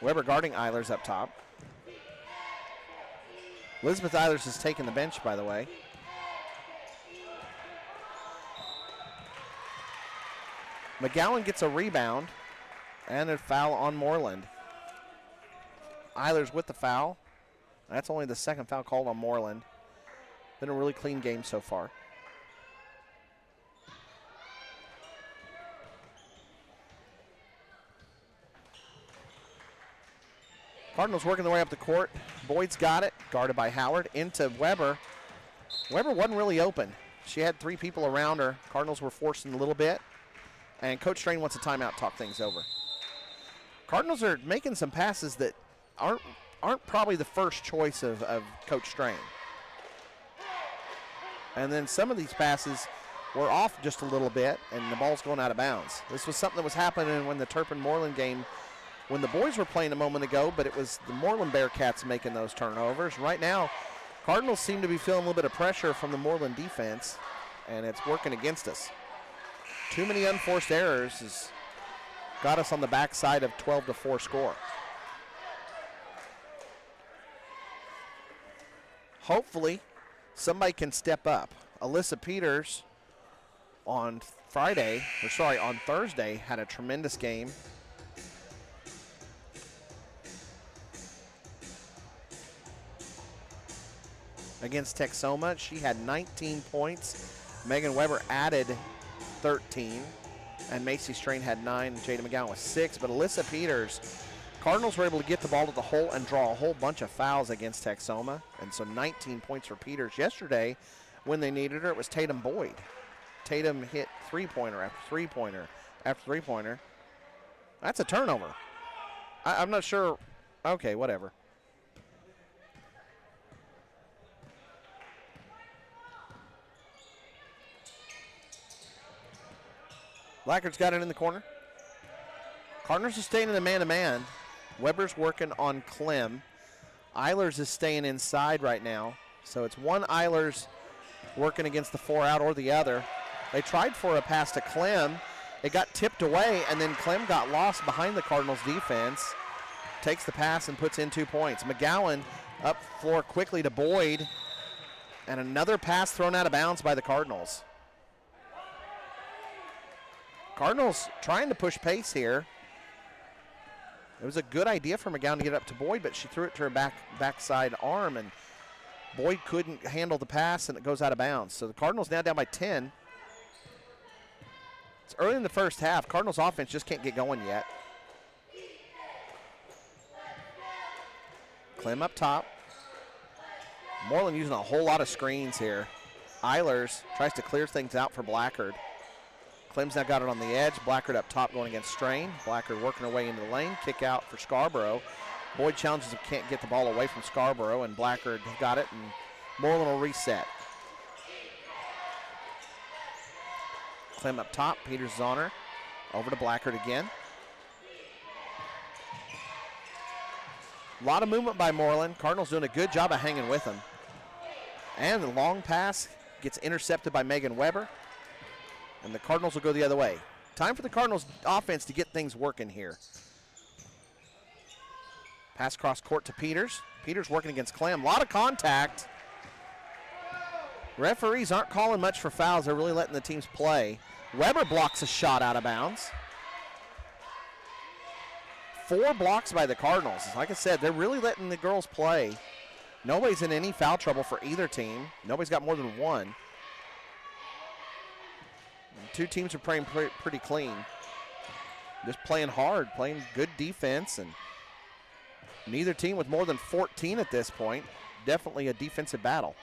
Weber guarding Eilers up top. Elizabeth Eilers has taken the bench, by the way. McGowan gets a rebound and a foul on Mooreland. Eilers with the foul. That's only the second foul called on Mooreland. Been a really clean game so far. Cardinals working their way up the court. Boyd's got it, guarded by Howard, into Weber. Weber wasn't really open. She had 3 people around her. Cardinals were forcing a little bit. And Coach Strain wants a timeout to talk things over. Cardinals are making some passes that aren't probably the first choice of Coach Strain. And then some of these passes were off just a little bit, and the ball's going out of bounds. This was something that was happening when the Turpin Mooreland game, when the boys were playing a moment ago, but it was the Mooreland Bearcats making those turnovers. Right now, Cardinals seem to be feeling a little bit of pressure from the Mooreland defense, and it's working against us. Too many unforced errors has got us on the backside of 12-4 score. Hopefully, somebody can step up. Alyssa Peters on Thursday had a tremendous game. Against Texoma, she had 19 points. Megan Weber added 13, and Macy Strain had 9, and Jada McGowan with 6. But Alyssa Peters, Cardinals were able to get the ball to the hole and draw a whole bunch of fouls against Texoma, and so 19 points for Peters. Yesterday, when they needed her, it was Tatum Boyd. Tatum hit three-pointer after three-pointer after three-pointer. That's a turnover. I'm not sure. Okay, whatever. Blackard's got it in the corner. Cardinals are staying in the man-to-man. Weber's working on Clem. Eilers is staying inside right now. So it's one Eilers working against the 4-out or the other. They tried for a pass to Clem. It got tipped away, and then Clem got lost behind the Cardinals defense. Takes the pass and puts in 2 points. McGowan up floor quickly to Boyd. And another pass thrown out of bounds by the Cardinals. Cardinals trying to push pace here. It was a good idea for McGowan to get up to Boyd, but she threw it to her backside arm, and Boyd couldn't handle the pass, and it goes out of bounds. So the Cardinals now down by 10. It's early in the first half. Cardinals offense just can't get going yet. Clem up top. Mooreland using a whole lot of screens here. Eilers tries to clear things out for Blackard. Clem's now got it on the edge. Blackard up top going against Strain. Blackard working her way into the lane. Kick out for Scarborough. Boyd challenges him, can't get the ball away from Scarborough, and Blackard got it, and Mooreland will reset. Clem up top. Peters is on her. Over to Blackard again. A lot of movement by Mooreland. Cardinals doing a good job of hanging with him. And the long pass gets intercepted by Megan Weber. And the Cardinals will go the other way. Time for the Cardinals offense to get things working here. Pass cross court to Peters. Peters working against Clem. A lot of contact. Referees aren't calling much for fouls. They're really letting the teams play. Weber blocks a shot out of bounds. 4 blocks by the Cardinals. Like I said, they're really letting the girls play. Nobody's in any foul trouble for either team. Nobody's got more than one. And 2 teams are playing pretty clean. Just playing hard, playing good defense, and neither team with more than 14 at this point. Definitely a defensive battle.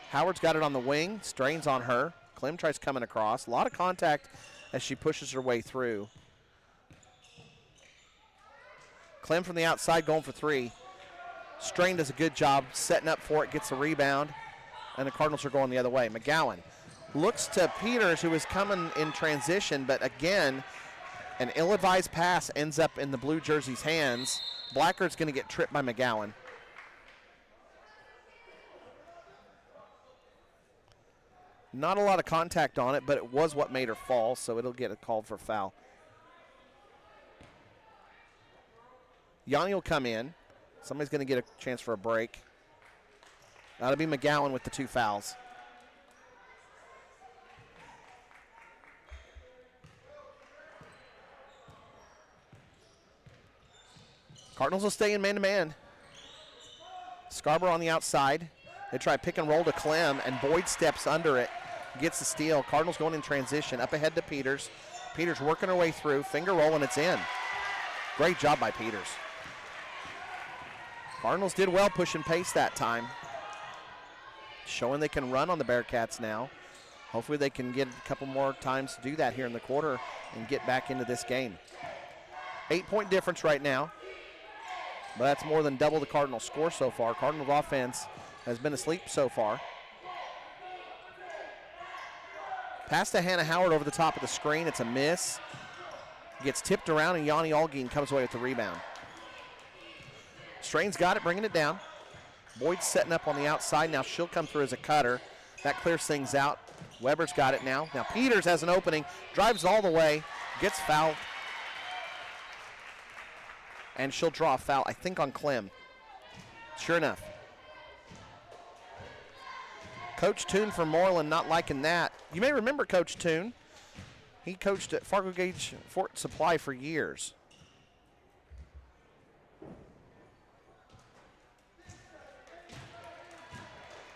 Howard's got it on the wing. Strains on her. Clem tries coming across. A lot of contact as she pushes her way through. Clem from the outside going for 3. Strain does a good job setting up for it, gets a rebound, and the Cardinals are going the other way. McGowan looks to Peters, who is coming in transition, but again, an ill-advised pass ends up in the blue jersey's hands. Blackard's going to get tripped by McGowan. Not a lot of contact on it, but it was what made her fall, so it'll get a call for foul. Yanni will come in. Somebody's going to get a chance for a break. That'll be McGowan with the 2 fouls. Cardinals will stay in man-to-man. Scarborough on the outside. They try pick and roll to Clem, and Boyd steps under it, gets the steal. Cardinals going in transition, up ahead to Peters. Peters working her way through, finger roll, and it's in. Great job by Peters. Cardinals did well pushing pace that time. Showing they can run on the Bearcats now. Hopefully they can get a couple more times to do that here in the quarter and get back into this game. 8-point difference right now. But that's more than double the Cardinals' score so far. Cardinals offense has been asleep so far. Pass to Hannah Howard over the top of the screen. It's a miss. Gets tipped around, and Yanni Algeen comes away with the rebound. Strain's got it, bringing it down. Boyd's setting up on the outside. Now she'll come through as a cutter. That clears things out. Weber's got it now. Now Peters has an opening, drives all the way, gets fouled. And she'll draw a foul, I think, on Clem. Sure enough. Coach Toon for Mooreland not liking that. You may remember Coach Toon. He coached at Fargo Gage Fort Supply for years.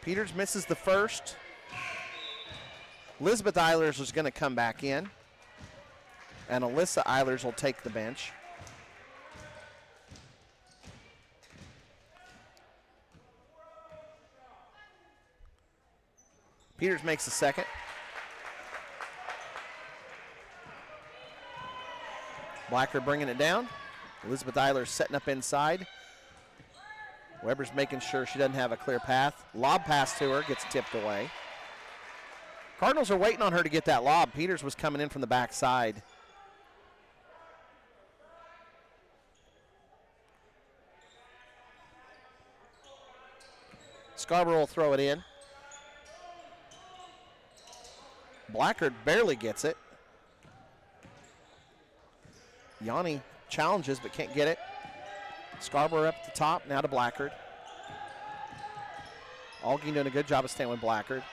Peters misses the first. Elizabeth Eilers is going to come back in. And Alyssa Eilers will take the bench. Peters makes the second. Blackard bringing it down. Elizabeth Eilers setting up inside. Weber's making sure she doesn't have a clear path. Lob pass to her, gets tipped away. Cardinals are waiting on her to get that lob. Peters was coming in from the backside. Scarborough will throw it in. Blackard barely gets it. Yanni challenges but can't get it. Scarborough up at the top, now to Blackard. Algeen doing a good job of staying with Blackard.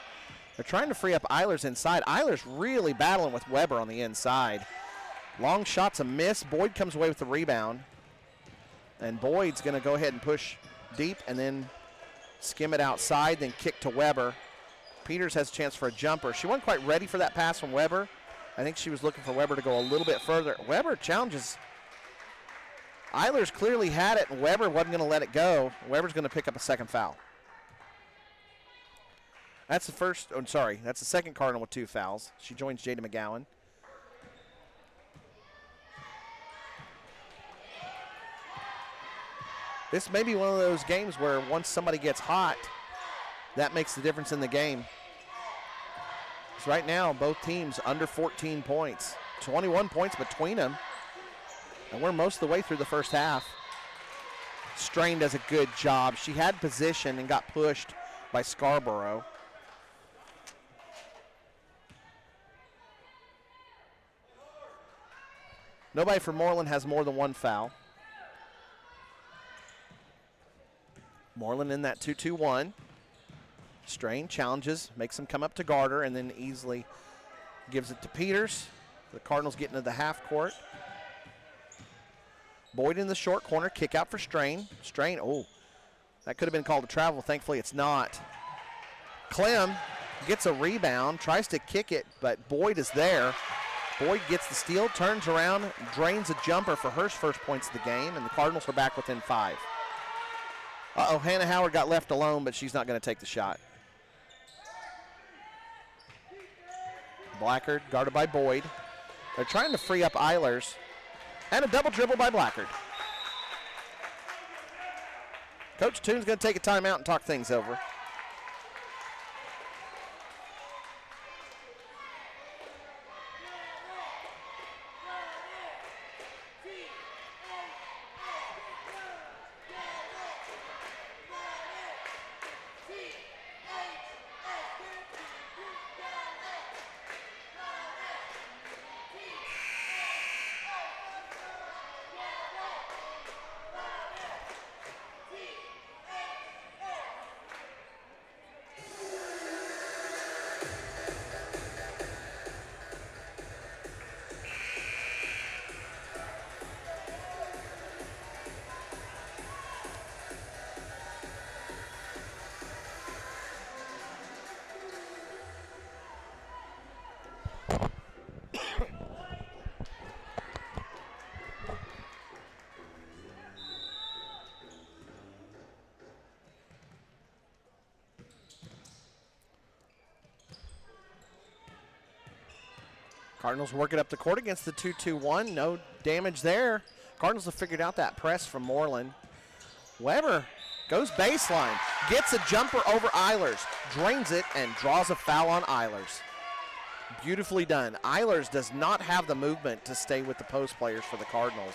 They're trying to free up Eilers inside. Eilers really battling with Weber on the inside. Long shot's a miss. Boyd comes away with the rebound. And Boyd's going to go ahead and push deep and then Skim it outside, then kick to Weber. Peters has a chance for a jumper. She wasn't quite ready for that pass from Weber. I think she was looking for Weber to go a little bit further. Weber challenges. Eilers clearly had it, and Weber wasn't going to let it go. Weber's going to pick up a second foul. That's the first, oh, sorry, that's the second Cardinal with 2 fouls. She joins Jada McGowan. This may be one of those games where once somebody gets hot, that makes the difference in the game. So right now, both teams under 14 points. 21 points between them. And we're most of the way through the first half. Strain does a good job. She had position and got pushed by Scarborough. Nobody for Mooreland has more than 1 foul. Mooreland in that 2-2-1. Strain challenges, makes him come up to guard her, and then easily gives it to Peters. The Cardinals get into the half court. Boyd in the short corner, kick out for Strain. Strain, oh, that could have been called a travel. Thankfully, it's not. Clem gets a rebound, tries to kick it, but Boyd is there. Boyd gets the steal, turns around, drains a jumper for her first points of the game, and the Cardinals are back within 5. Uh-oh, Hannah Howard got left alone, but she's not going to take the shot. Blackard guarded by Boyd. They're trying to free up Eilers. And a double dribble by Blackard. Coach Toon's going to take a timeout and talk things over. Cardinals working up the court against the 2-2-1. No damage there. Cardinals have figured out that press from Mooreland. Weber goes baseline, gets a jumper over Eilers, drains it, and draws a foul on Eilers. Beautifully done. Eilers does not have the movement to stay with the post players for the Cardinals.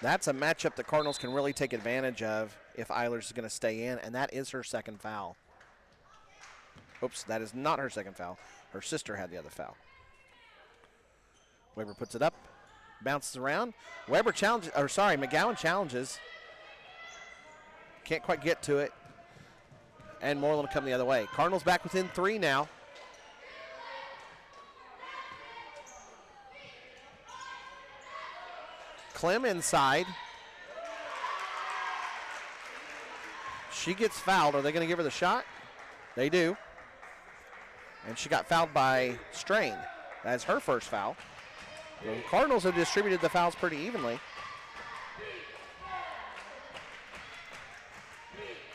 That's a matchup the Cardinals can really take advantage of if Eilers is going to stay in, and that is her second foul. Oops, that is not her second foul. Her sister had the other foul. Weber puts it up, bounces around. Weber challenges, or sorry, McGowan challenges. Can't quite get to it. And Mooreland will come the other way. Cardinals back within 3 now. Clem inside. She gets fouled. Are they going to give her the shot? They do. And she got fouled by Strain. That's her first foul. The Cardinals have distributed the fouls pretty evenly.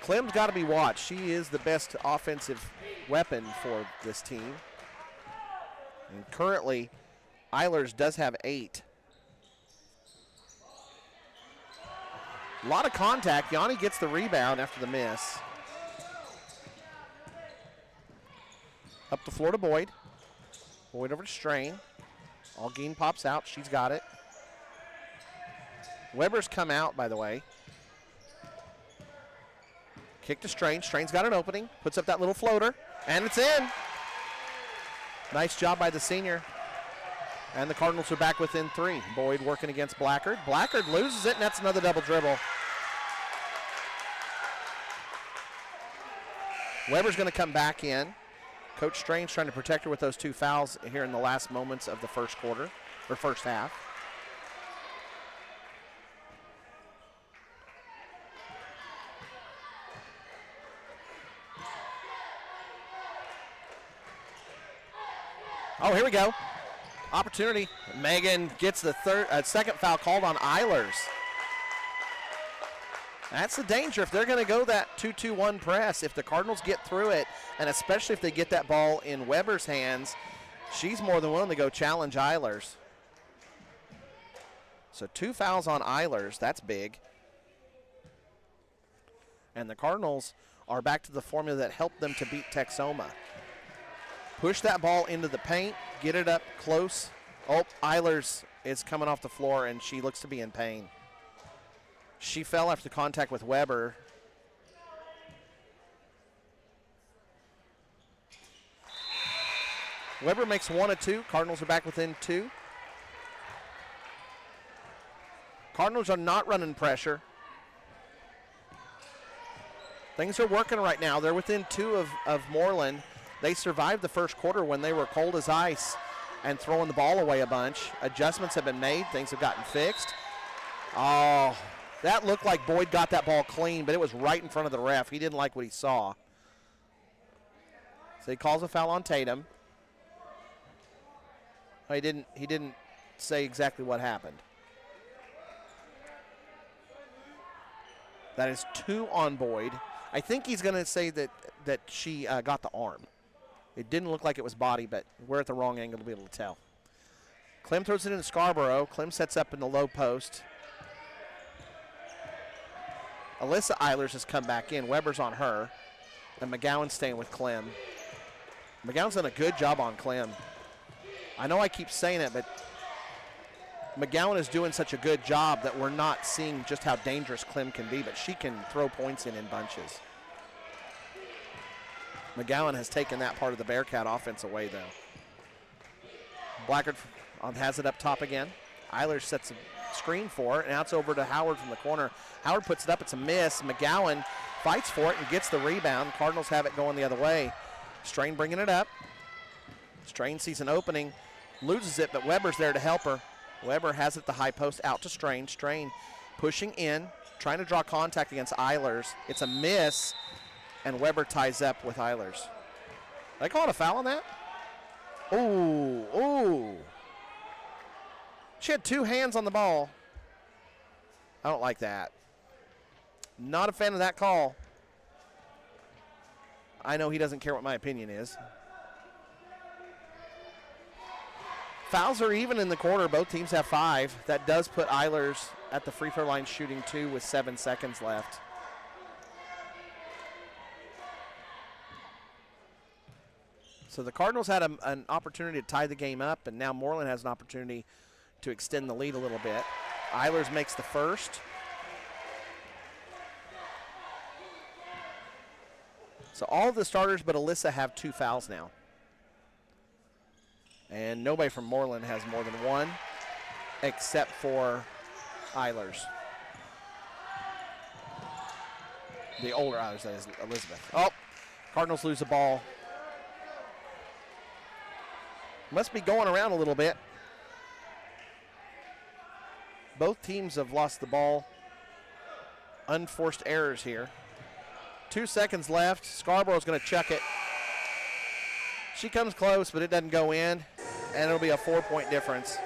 Clem's got to be watched. She is the best offensive weapon for this team. And currently, Eilers does have 8. A lot of contact. Yanni gets the rebound after the miss. Up the floor to Boyd. Boyd over to Strain. Algeen pops out. She's got it. Weber's come out, by the way. Kick to Strain. Strain's got an opening. Puts up that little floater. And it's in. Nice job by the senior. And the Cardinals are back within 3. Boyd working against Blackard. Blackard loses it, and that's another double dribble. Weber's going to come back in. Coach Strain's trying to protect her with those 2 fouls here in the last moments of the first quarter, or first half. Oh, here we go. Opportunity. Megan gets the second foul called on Eilers. That's the danger if they're going to go that 2-2-1 press. If the Cardinals get through it, and especially if they get that ball in Weber's hands, she's more than willing to go challenge Eilers. So 2 fouls on Eilers. That's big. And the Cardinals are back to the formula that helped them to beat Texoma. Push that ball into the paint, get it up close. Oh, Eilers is coming off the floor, and she looks to be in pain. She fell after contact with Weber. Weber makes 1 of 2. Cardinals are back within 2. Cardinals are not running pressure. Things are working right now. They're within 2 of Mooreland. They survived the first quarter when they were cold as ice and throwing the ball away a bunch. Adjustments have been made. Things have gotten fixed. Oh, that looked like Boyd got that ball clean, but it was right in front of the ref. He didn't like what he saw. So he calls a foul on Tatum. He didn't say exactly what happened. That is 2 on Boyd. I think he's going to say that she got the arm. It didn't look like it was body, but we're at the wrong angle to be able to tell. Clem throws it in Scarborough. Clem sets up in the low post. Alyssa Eilers has come back in. Weber's on her. And McGowan's staying with Clem. McGowan's done a good job on Clem. I know I keep saying it, but McGowan is doing such a good job that we're not seeing just how dangerous Clem can be, but she can throw points in bunches. McGowan has taken that part of the Bearcat offense away, though. Blackard has it up top again. Eilers sets a screen for it, and now it's over to Howard from the corner. Howard puts it up. It's a miss. McGowan fights for it and gets the rebound. Cardinals have it going the other way. Strain bringing it up. Strain sees an opening, loses it, but Weber's there to help her. Weber has it the high post out to Strain. Strain pushing in, trying to draw contact against Eilers. It's a miss, and Weber ties up with Eilers. Did I call it a foul on that? Ooh. She had 2 hands on the ball. I don't like that. Not a fan of that call. I know he doesn't care what my opinion is. Fouls are even in the quarter. Both teams have 5. That does put Eilers at the free throw line shooting 2 with 7 seconds left. So the Cardinals had an opportunity to tie the game up, and now Mooreland has an opportunity to extend the lead a little bit. Eilers makes the first. So all of the starters but Alyssa have 2 fouls now. And nobody from Mooreland has more than 1, except for Eilers. The older Eilers, that is Elizabeth. Oh, Cardinals lose the ball. Must be going around a little bit. Both teams have lost the ball. Unforced errors here. 2 seconds left. Scarborough's going to chuck it. She comes close, but it doesn't go in, and it'll be a 4-point difference.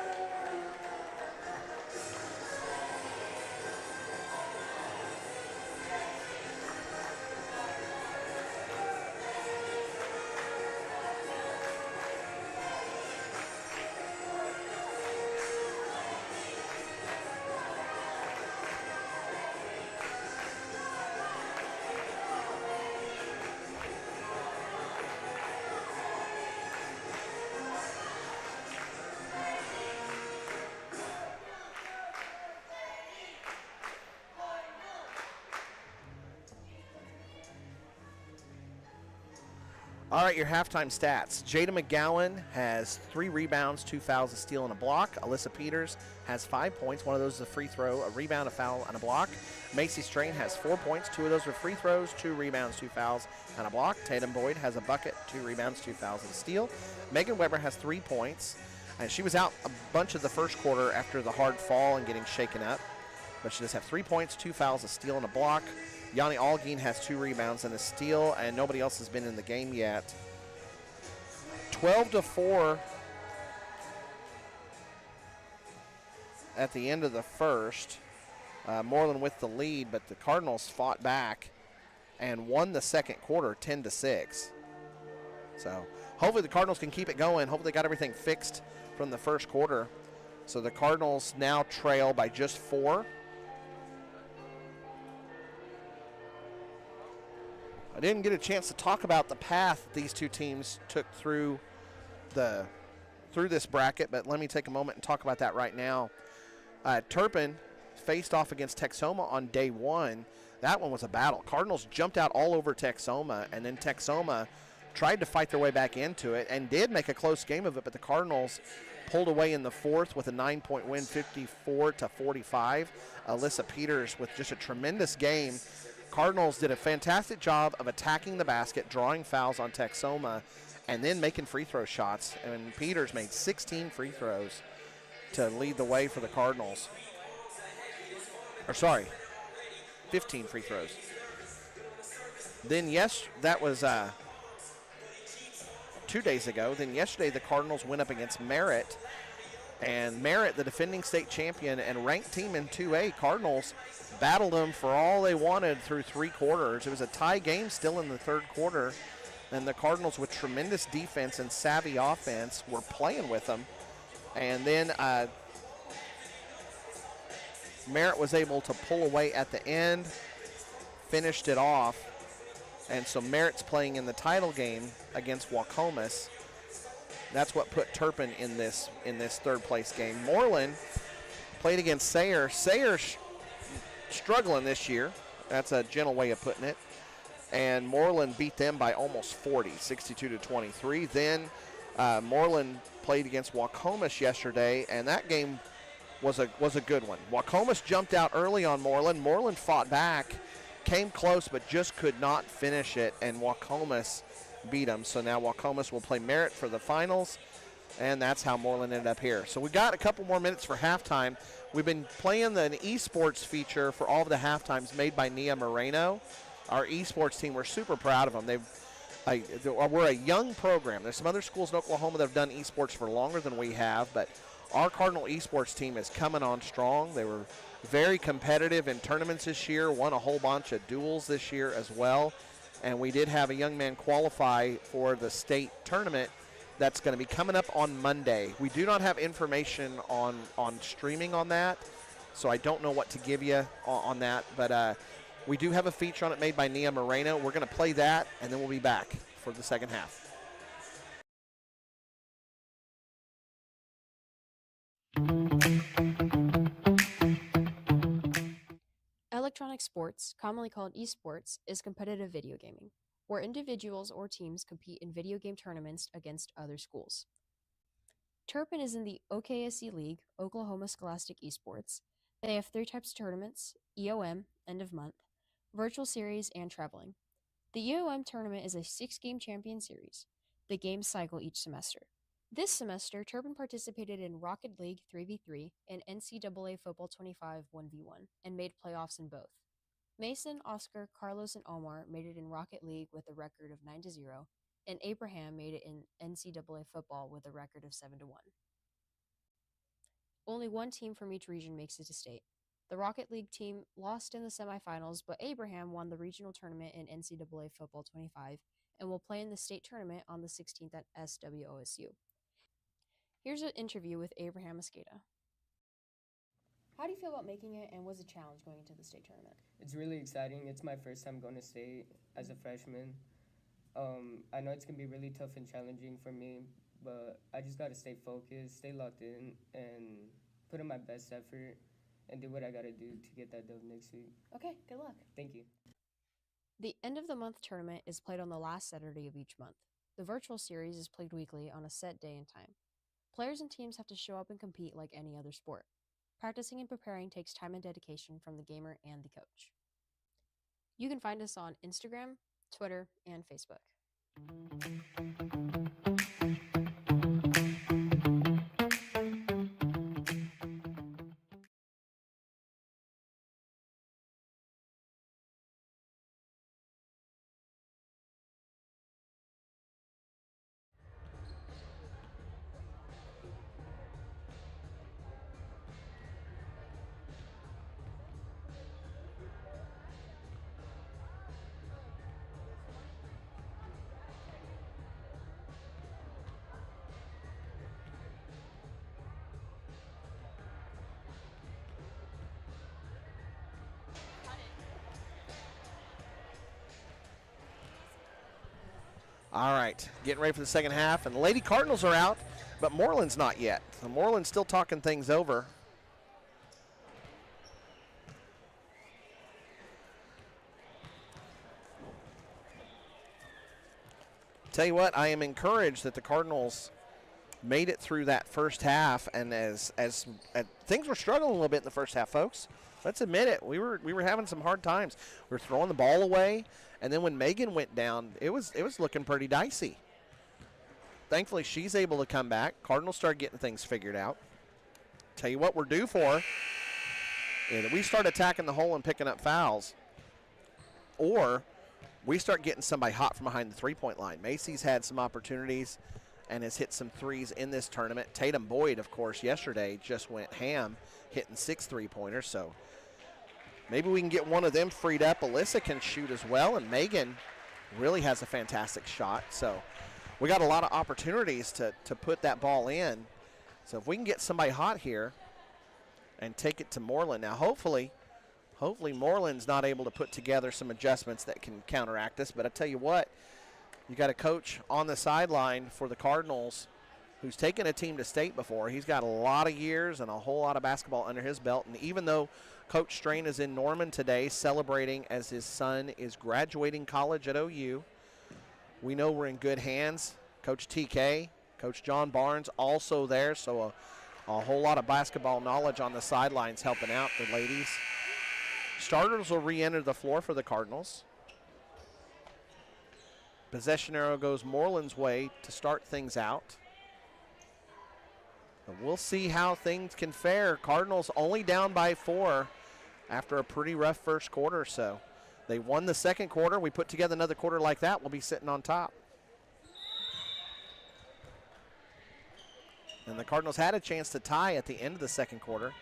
All right, your halftime stats. Jada McGowan has 3 rebounds, 2 fouls, a steal, and a block. Alyssa Peters has 5 points. 1 of those is a free throw, a rebound, a foul, and a block. Macy Strain has 4 points. 2 of those are free throws, 2 rebounds, 2 fouls, and a block. Tatum Boyd has a bucket, 2 rebounds, 2 fouls, and a steal. Megan Weber has 3 points. And she was out a bunch of the first quarter after the hard fall and getting shaken up. But she does have 3 points, 2 fouls, a steal, and a block. Yanni Algeen has 2 rebounds and a steal, and nobody else has been in the game yet. 12-4 at the end of the first. Mooreland with the lead, but the Cardinals fought back and won the second quarter 10-6. So hopefully the Cardinals can keep it going. Hopefully they got everything fixed from the first quarter. So the Cardinals now trail by just 4. I didn't get a chance to talk about the path these two teams took through this bracket, but let me take a moment and talk about that right now. Turpin faced off against Texoma on day 1. That one was a battle. Cardinals jumped out all over Texoma, and then Texoma tried to fight their way back into it and did make a close game of it, but the Cardinals pulled away in the fourth with a 9-point win, 54-45. Alyssa Peters with just a tremendous game. Cardinals did a fantastic job of attacking the basket, drawing fouls on Texoma, and then making free throw shots. And Peters made 16 free throws to lead the way for the Cardinals. 15 free throws. Then that was 2 days ago. Then yesterday the Cardinals went up against Merritt. And Merritt, the defending state champion and ranked team in 2A, Cardinals battled them for all they wanted through 3 quarters. It was a tie game still in the third quarter. And the Cardinals, with tremendous defense and savvy offense, were playing with them. And then Merritt was able to pull away at the end, finished it off. And so Merritt's playing in the title game against Wacomas. That's what put Turpin in this third place game. Mooreland played against Sayre. Sayre's struggling this year. That's a gentle way of putting it. And Mooreland beat them by almost 40, 62-23. Then Mooreland played against Wacomas yesterday, and that game was a good one. Wacomas jumped out early on Mooreland. Mooreland fought back, came close, but just could not finish it, and Wacomas beat them. So now Wacomas will play Merritt for the finals, and that's how Mooreland ended up here. So we got a couple more minutes for halftime. We've been playing the esports feature for all of the halftimes made by Nia Moreno. Our esports team, we're super proud of them. We're a young program. There's some other schools in Oklahoma that have done esports for longer than we have, but our Cardinal esports team is coming on strong. They were very competitive in tournaments this year, won a whole bunch of duels this year as well. And we did have a young man qualify for the state tournament that's going to be coming up on Monday. We do not have information on streaming on that, so I don't know what to give you on that. But we do have a feature on it made by Nia Moreno. We're going to play that, and then we'll be back for the second half. Electronic sports, commonly called esports, is competitive video gaming, where individuals or teams compete in video game tournaments against other schools. Turpin is in the OKSE League, Oklahoma Scholastic Esports. They have 3 types of tournaments: EOM, end of month, virtual series, and traveling. The EOM tournament is a 6-game champion series. The games cycle each semester. This semester, Turpin participated in Rocket League 3v3 and NCAA Football 25 1v1 and made playoffs in both. Mason, Oscar, Carlos, and Omar made it in Rocket League with a record of 9-0, and Abraham made it in NCAA football with a record of 7-1. Only 1 team from each region makes it to state. The Rocket League team lost in the semifinals, but Abraham won the regional tournament in NCAA football 25 and will play in the state tournament on the 16th at SWOSU. Here's an interview with Abraham Mosqueda. How do you feel about making it, and was it a challenge going into the state tournament? It's really exciting. It's my first time going to state as a freshman. I know it's going to be really tough and challenging for me, but I just got to stay focused, stay locked in, and put in my best effort and do what I got to do to get that dub next week. Okay, good luck. Thank you. The end of the month tournament is played on the last Saturday of each month. The virtual series is played weekly on a set day and time. Players and teams have to show up and compete like any other sport. Practicing and preparing takes time and dedication from the gamer and the coach. You can find us on Instagram, Twitter, and Facebook. All right, getting ready for the second half, and the Lady Cardinals are out, but Mooreland's not yet. So Mooreland's still talking things over. Tell you what, I am encouraged that the Cardinals made it through that first half, and as things were struggling a little bit in the first half, folks. Let's admit it. We were having some hard times. We were throwing the ball away, and then when Megan went down, it was looking pretty dicey. Thankfully, she's able to come back. Cardinals start getting things figured out. Tell you what we're due for. Either we start attacking the hole and picking up fouls, or we start getting somebody hot from behind the three-point line. Macy's had some opportunities and has hit some threes in this tournament. Tatum Boyd, of course, yesterday just went ham, hitting 6 3-pointers. So maybe we can get one of them freed up. Alyssa can shoot as well, and Megan really has a fantastic shot. So we got a lot of opportunities to put that ball in. So if we can get somebody hot here and take it to Mooreland. Now, hopefully Mooreland's not able to put together some adjustments that can counteract this. But I tell you what, you got a coach on the sideline for the Cardinals who's taken a team to state before. He's got a lot of years and a whole lot of basketball under his belt. And even though Coach Strain is in Norman today celebrating as his son is graduating college at OU, we know we're in good hands. Coach TK, Coach John Barnes also there, so a whole lot of basketball knowledge on the sidelines helping out the ladies. Starters will re-enter the floor for the Cardinals. Possession arrow goes Mooreland's way to start things out. But we'll see how things can fare. Cardinals only down by 4 after a pretty rough first quarter or so. They won the second quarter. We put together another quarter like that, we'll be sitting on top. And the Cardinals had a chance to tie at the end of the second quarter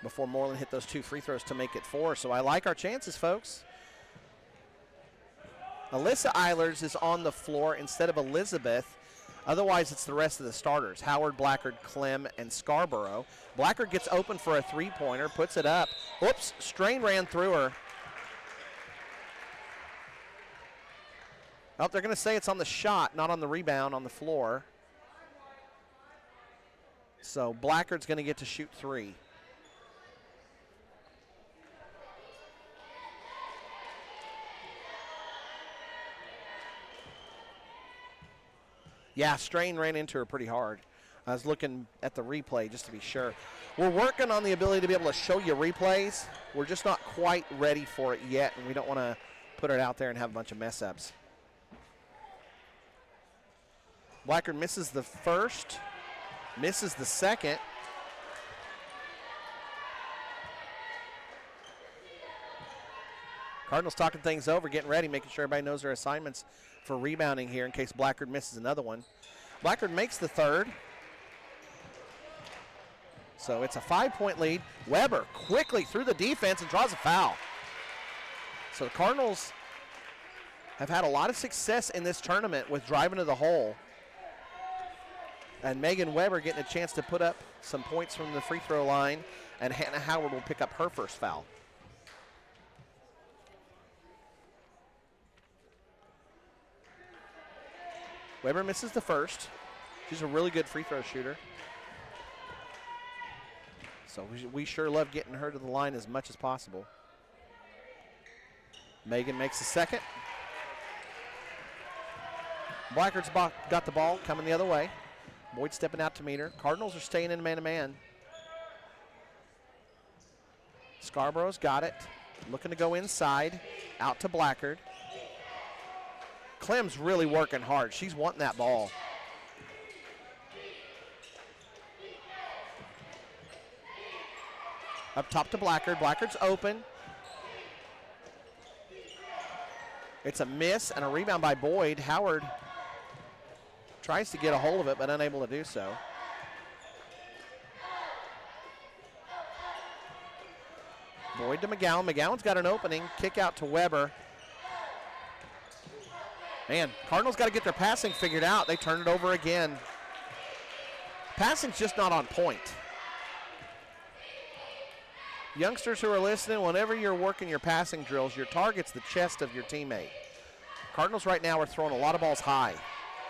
before Mooreland hit those 2 free throws to make it 4. So I like our chances, folks. Alyssa Eilers is on the floor instead of Elizabeth. Otherwise, it's the rest of the starters, Howard, Blackard, Clem, and Scarborough. Blackard gets open for a three-pointer, puts it up. Whoops, Strain ran through her. Oh, they're going to say it's on the shot, not on the rebound, on the floor. So Blackard's going to get to shoot 3. Yeah, Strain ran into her pretty hard. I was looking at the replay just to be sure. We're working on the ability to be able to show you replays. We're just not quite ready for it yet, and we don't want to put it out there and have a bunch of mess-ups. Blackard misses the first, misses the second. Cardinals talking things over, getting ready, making sure everybody knows their assignments for rebounding here in case Blackard misses another one. Blackard makes the third. So it's a 5-point lead. Weber quickly through the defense and draws a foul. So the Cardinals have had a lot of success in this tournament with driving to the hole. And Megan Weber getting a chance to put up some points from the free throw line, and Hannah Howard will pick up her first foul. Weber misses the first. She's a really good free throw shooter. So we sure love getting her to the line as much as possible. Megan makes the second. Blackard's got the ball coming the other way. Boyd stepping out to meet her. Cardinals are staying in man-to-man. Scarborough's got it. Looking to go inside. Out to Blackard. Clem's really working hard. She's wanting that ball. Up top to Blackard. Blackard's open. It's a miss and a rebound by Boyd. Howard tries to get a hold of it, but unable to do so. Boyd to McGowan. McGowan's got an opening. Kick out to Weber. Man, Cardinals got to get their passing figured out. They turn it over again. Passing's just not on point. Youngsters who are listening, whenever you're working your passing drills, your target's the chest of your teammate. Cardinals right now are throwing a lot of balls high,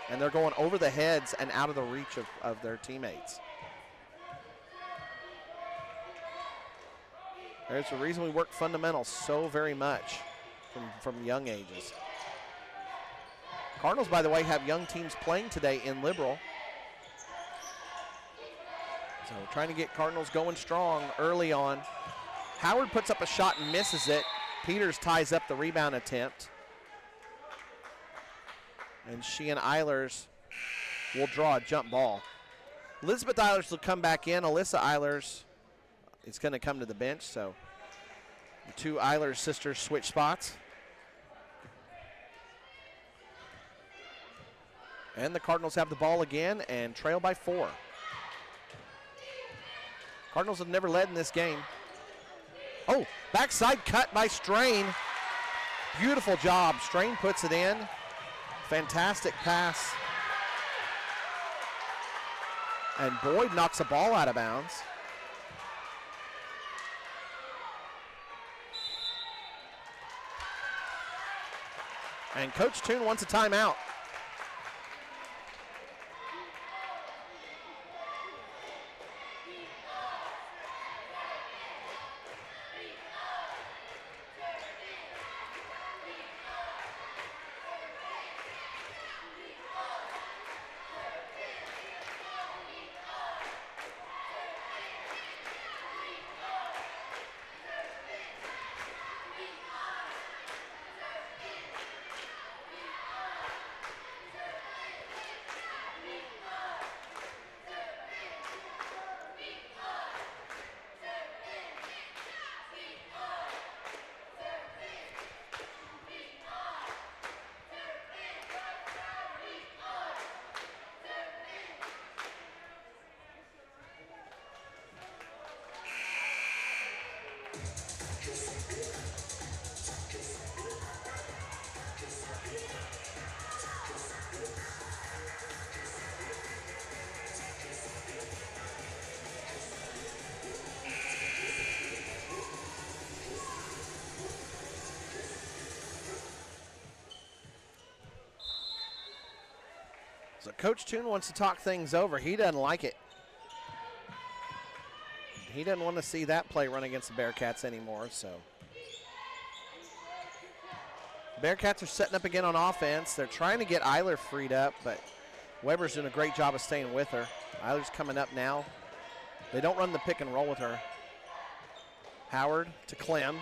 and they're going over the heads and out of the reach of their teammates. There's the reason we work fundamentals so very much from young ages. Cardinals, by the way, have young teams playing today in Liberal. So trying to get Cardinals going strong early on. Howard puts up a shot and misses it. Peters ties up the rebound attempt. And Sheehan Eilers will draw a jump ball. Elizabeth Eilers will come back in. Alyssa Eilers is going to come to the bench. So the two Eilers sisters switch spots. And the Cardinals have the ball again and trail by 4. Cardinals have never led in this game. Oh, backside cut by Strain. Beautiful job. Strain puts it in. Fantastic pass. And Boyd knocks a ball out of bounds. And Coach Toon wants a timeout. So Coach Toon wants to talk things over. He doesn't like it. He doesn't want to see that play run against the Bearcats anymore. So Bearcats are setting up again on offense. They're trying to get Eiler freed up, but Weber's doing a great job of staying with her. Eiler's coming up now. They don't run the pick and roll with her. Howard to Clem.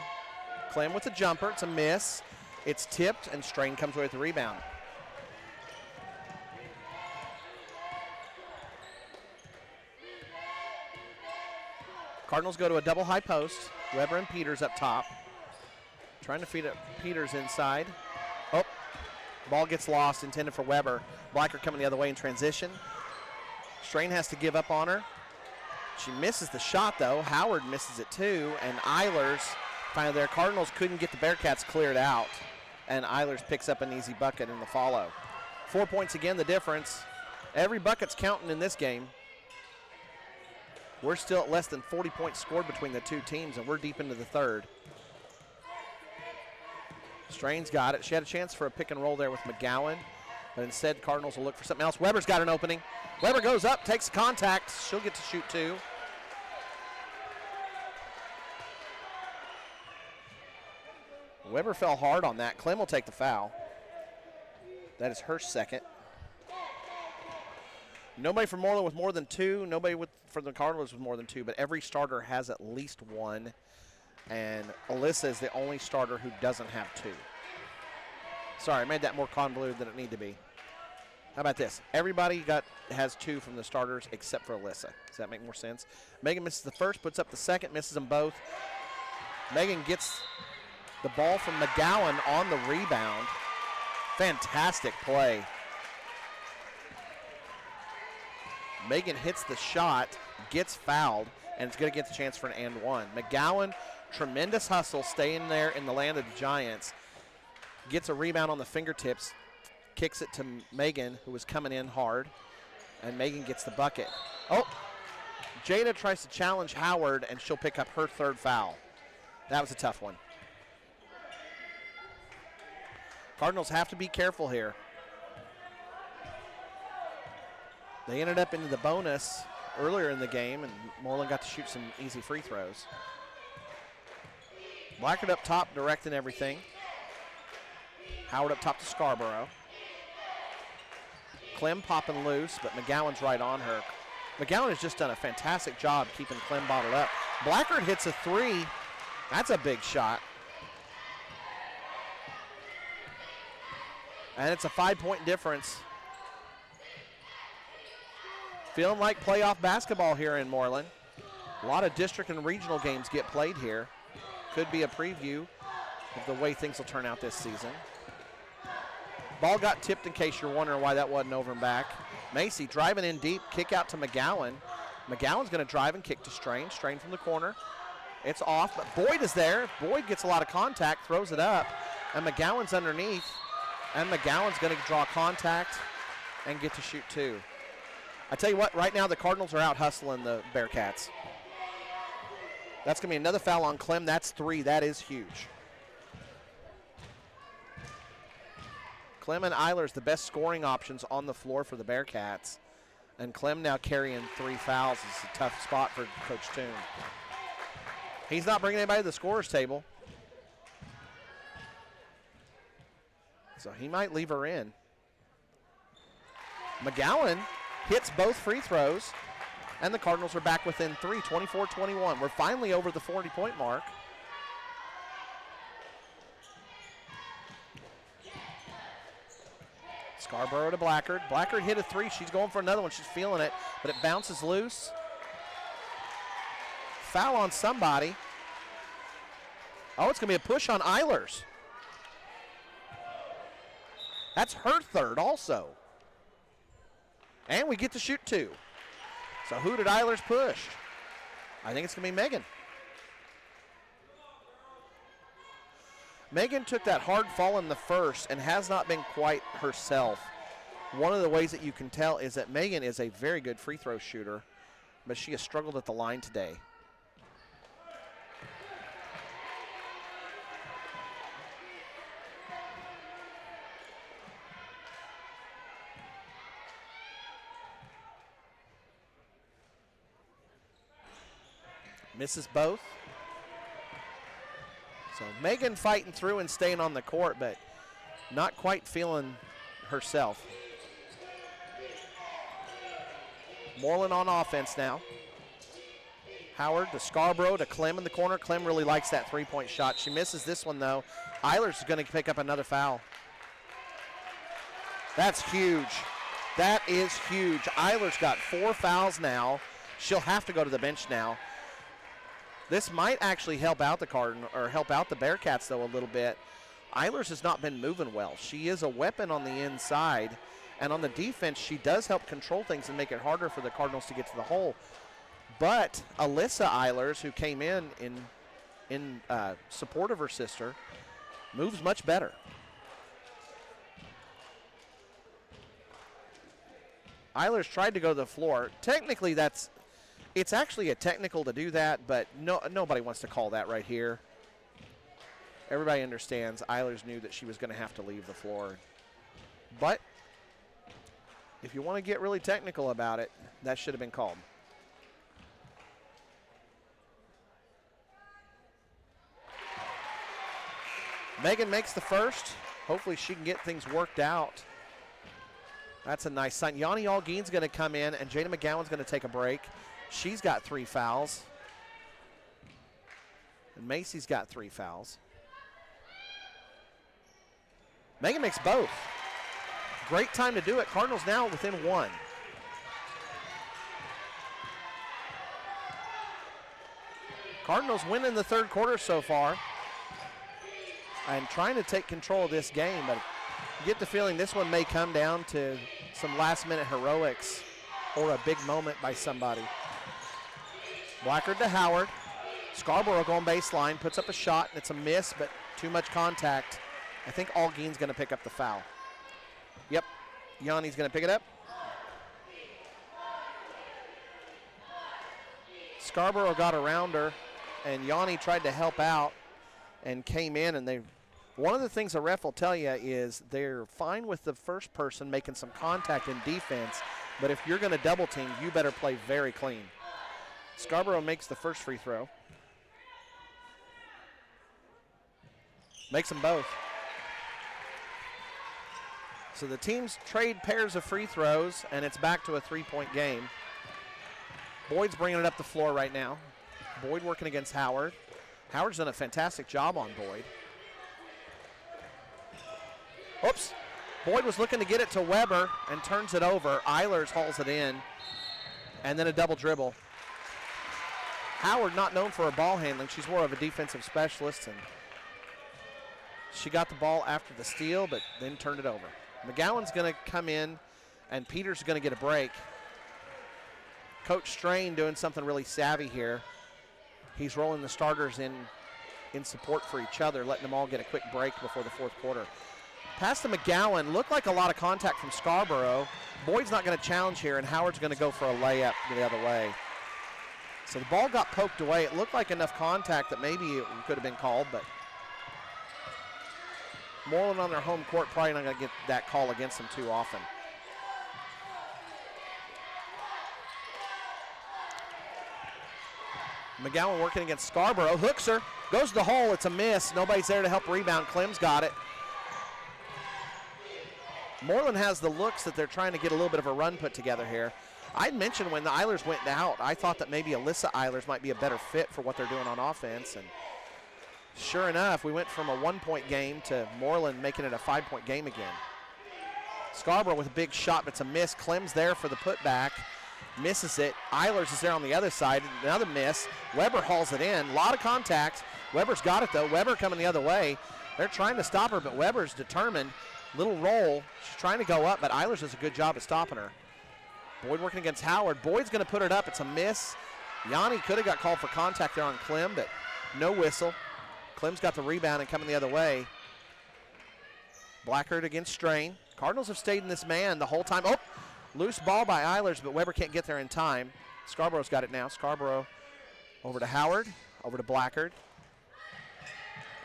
Clem with a jumper. It's a miss. It's tipped, and Strain comes away with the rebound. Cardinals go to a double high post. Weber and Peters up top. Trying to feed it Peters inside. Oh, ball gets lost, intended for Weber. Blacker coming the other way in transition. Strain has to give up on her. She misses the shot, though. Howard misses it, too. And Eilers finally there. Cardinals couldn't get the Bearcats cleared out. And Eilers picks up an easy bucket in the follow. 4 points again, the difference. Every bucket's counting in this game. We're still at less than 40 points scored between the two teams, and we're deep into the third. Strain's got it. She had a chance for a pick and roll there with McGowan, but instead Cardinals will look for something else. Weber's got an opening. Weber goes up, takes contact. She'll get to shoot 2. Weber fell hard on that. Clem will take the foul. That is her second. Nobody from Mooreland with more than 2. Nobody for the Cardinals with more than 2, but every starter has at least 1. And Alyssa is the only starter who doesn't have 2. Sorry, I made that more convoluted than it needed to be. How about this? Everybody has 2 from the starters except for Alyssa. Does that make more sense? Megan misses the first, puts up the second, misses them both. Megan gets the ball from McGowan on the rebound. Fantastic play. Megan hits the shot, gets fouled, and it's going to get the chance for an and one. McGowan, tremendous hustle, staying there in the land of the Giants. Gets a rebound on the fingertips, kicks it to Megan, who was coming in hard, and Megan gets the bucket. Oh, Jada tries to challenge Howard, and she'll pick up her 3rd foul. That was a tough one. Cardinals have to be careful here. They ended up into the bonus earlier in the game, and Mooreland got to shoot some easy free throws. Blackard up top, directing everything. Howard up top to Scarborough. Clem popping loose, but McGowan's right on her. McGowan has just done a fantastic job keeping Clem bottled up. Blackard hits a three. That's a big shot. And it's a 5-point difference. Feeling like playoff basketball here in Mooreland. A lot of district and regional games get played here. Could be a preview of the way things will turn out this season. Ball got tipped in case you're wondering why that wasn't over and back. Macy driving in deep, kick out to McGowan. McGowan's going to drive and kick to Strain. Strain from the corner. It's off, but Boyd is there. Boyd gets a lot of contact, throws it up, and McGowan's underneath. And McGowan's going to draw contact and get to shoot two. I tell you what, right now the Cardinals are out hustling the Bearcats. That's going to be another foul on Clem. That's three. That is huge. Clem and Eilers, the best scoring options on the floor for the Bearcats. And Clem now carrying 3 fouls. It's a tough spot for Coach Toon. He's not bringing anybody to the scorer's table. So he might leave her in. McGowan hits both free throws, and the Cardinals are back within 3, 24-21. We're finally over the 40-point mark. Scarborough to Blackard. Blackard hit a three. She's going for another one. She's feeling it, but it bounces loose. Foul on somebody. Oh, it's going to be a push on Eilers. That's her third also. And we get to shoot two. So who did Eilers push? I think it's going to be Megan. Megan took that hard fall in the first and has not been quite herself. One of the ways that you can tell is that Megan is a very good free throw shooter, but she has struggled at the line today. Misses both. So Megan fighting through and staying on the court, but not quite feeling herself. Mooreland on offense now. Howard to Scarborough to Clem in the corner. Clem really likes that three-point shot. She misses this one, though. Eilers is going to pick up another foul. That's huge. That is huge. Eilers got 4 fouls now. She'll have to go to the bench now. This might actually help out the help out the Bearcats, though, a little bit. Eilers has not been moving well. She is a weapon on the inside, and on the defense, she does help control things and make it harder for the Cardinals to get to the hole. But Alyssa Eilers, who came in support of her sister, moves much better. Eilers tried to go to the floor. Technically, it's actually a technical to do that, but nobody wants to call that right here. Everybody understands Eilers knew that she was going to have to leave the floor. But if you want to get really technical about it, that should have been called. Megan makes the first. Hopefully she can get things worked out. That's a nice sign. Yanni Algeen's going to come in, and Jada McGowan's going to take a break. She's got 3 fouls. And Macy's got 3 fouls. Megan makes both. Great time to do it. Cardinals now within 1. Cardinals winning the third quarter so far and trying to take control of this game, but you get the feeling this one may come down to some last-minute heroics or a big moment by somebody. Blackard to Howard. Scarborough going baseline, puts up a shot, and it's a miss, but too much contact. I think Algeen's going to pick up the foul. Yep, Yanni's going to pick it up. Scarborough got around her, and Yanni tried to help out and came in, and they One of the things a ref will tell you is they're fine with the first person making some contact in defense, but if you're going to double team, you better play very clean. Scarborough makes the first free throw. Makes them both. So the teams trade pairs of free throws, and it's back to a 3-point game. Boyd's bringing it up the floor right now. Boyd working against Howard. Howard's done a fantastic job on Boyd. Oops. Boyd was looking to get it to Weber and turns it over. Eilers hauls it in, and then a double dribble. Howard not known for her ball handling. She's more of a defensive specialist, and she got the ball after the steal, but then turned it over. McGowan's going to come in, and Peters is going to get a break. Coach Strain doing something really savvy here. He's rolling the starters in support for each other, letting them all get a quick break before the fourth quarter. Pass to McGowan. Looked like a lot of contact from Scarborough. Boyd's not going to challenge here, and Howard's going to go for a layup the other way. So the ball got poked away. It looked like enough contact that maybe it could have been called, but Mooreland on their home court probably not going to get that call against them too often. McGowan working against Scarborough. Hooks her. Goes to the hole. It's a miss. Nobody's there to help rebound. Clem's got it. Mooreland has the looks that they're trying to get a little bit of a run put together here. I'd mentioned when the Eilers went out, I thought that maybe Alyssa Eilers might be a better fit for what they're doing on offense. And sure enough, we went from a 1-point game to Mooreland making it a 5-point game again. Scarborough with a big shot, but it's a miss. Clem's there for the putback. Misses it. Eilers is there on the other side. Another miss. Weber hauls it in. A lot of contact. Weber's got it, though. Weber coming the other way. They're trying to stop her, but Weber's determined. Little roll. She's trying to go up, but Eilers does a good job at stopping her. Boyd working against Howard. Boyd's going to put it up. It's a miss. Yanni could have got called for contact there on Clem, but no whistle. Clem's got the rebound and coming the other way. Blackard against Strain. Cardinals have stayed in this man the whole time. Oh, loose ball by Eilers, but Weber can't get there in time. Scarborough's got it now. Scarborough over to Howard, over to Blackard.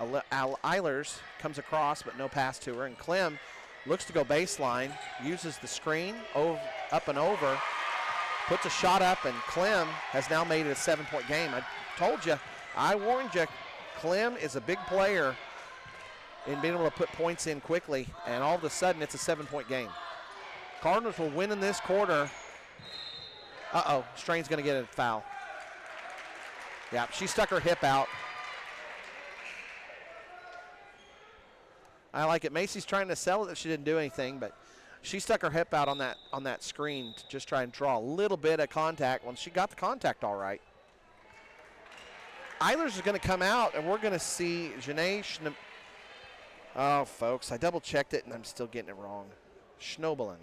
Eilers comes across, but no pass to her. And Clem looks to go baseline, uses the screen, up and over, puts a shot up, and Clem has now made it a 7-point game. I told you, I warned you, Clem is a big player in being able to put points in quickly, and all of a sudden it's a 7-point game. Cardinals will win in this quarter. Uh-oh, Strain's going to get a foul. Yeah, she stuck her hip out. I like it. Macy's trying to sell it that she didn't do anything, but she stuck her hip out on that screen to just try and draw a little bit of contact. Well, she got the contact all right. Eilers is going to come out, and we're going to see Janae oh, folks, I double-checked it, and I'm still getting it wrong. Schnobelin.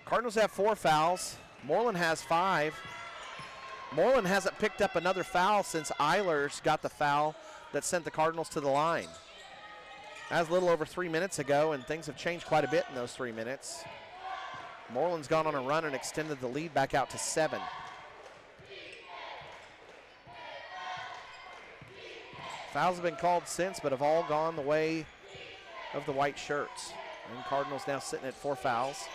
Cardinals have 4 fouls. Mooreland has 5. Mooreland hasn't picked up another foul since Eilers got the foul that sent the Cardinals to the line. That was a little over 3 minutes ago, and things have changed quite a bit in those 3 minutes. Mooreland's gone on a run and extended the lead back out to 7. Fouls have been called since, but have all gone the way of the white shirts. And Cardinals now sitting at 4 fouls.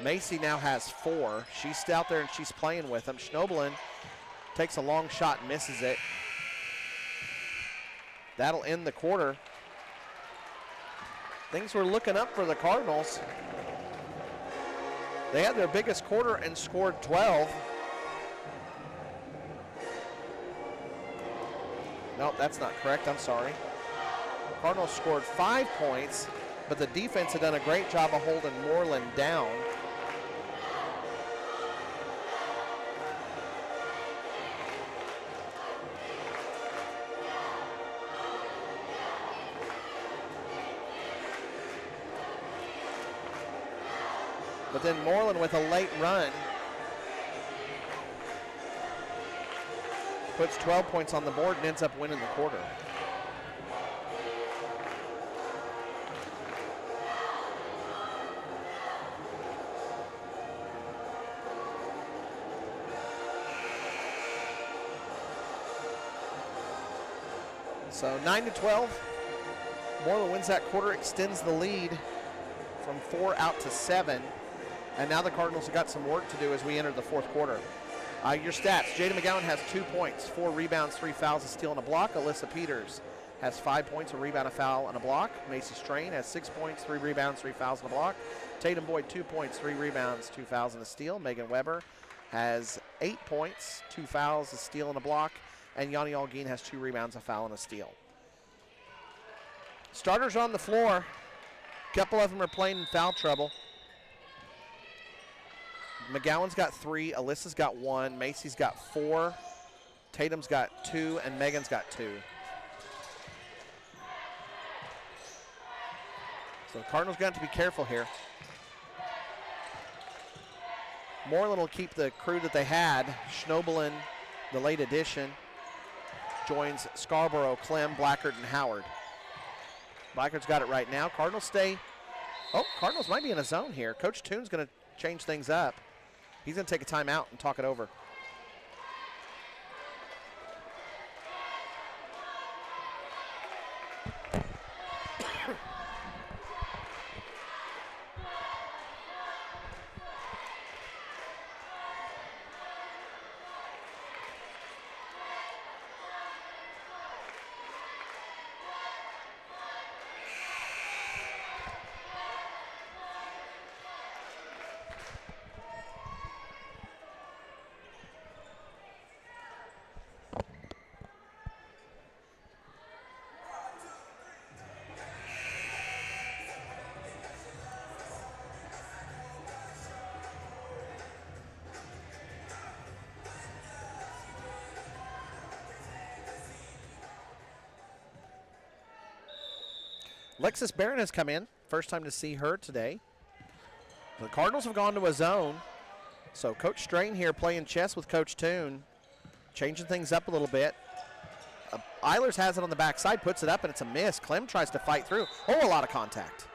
Macy now has 4. She's out there and she's playing with them. Schnobelin takes a long shot and misses it. That'll end the quarter. Things were looking up for the Cardinals. They had their biggest quarter and scored 12. No, that's not correct. I'm sorry. Cardinals scored 5 points, but the defense had done a great job of holding Mooreland down. But then Mooreland with a late run puts 12 points on the board and ends up winning the quarter. So 9-12. Mooreland wins that quarter, extends the lead from 4 out to 7. And now the Cardinals have got some work to do as we enter the fourth quarter. Your stats, Jada McGowan has 2 points, 4 rebounds, 3 fouls, a steal, and a block. Alyssa Peters has 5 points, a rebound, a foul, and a block. Macy Strain has 6 points, 3 rebounds, 3 fouls, and a block. Tatum Boyd, 2 points, 3 rebounds, 2 fouls, and a steal. Megan Weber has 8 points, 2 fouls, a steal, and a block. And Yanni Algin has 2 rebounds, a foul, and a steal. Starters on the floor. A couple of them are playing in foul trouble. McGowan's got 3, Alyssa's got 1, Macy's got 4, Tatum's got 2, and Megan's got 2. So the Cardinals got to be careful here. Mooreland will keep the crew that they had. Schnobelin, the late addition, joins Scarborough, Clem, Blackard, and Howard. Blackard's got it right now. Cardinals stay. Oh, Cardinals might be in a zone here. Coach Toon's going to change things up. He's going to take a timeout and talk it over. Lexus Barron has come in. First time to see her today. The Cardinals have gone to a zone. So Coach Strain here playing chess with Coach Toon, changing things up a little bit. Eilers has it on the backside, puts it up, and it's a miss. Clem tries to fight through. Oh, a lot of contact.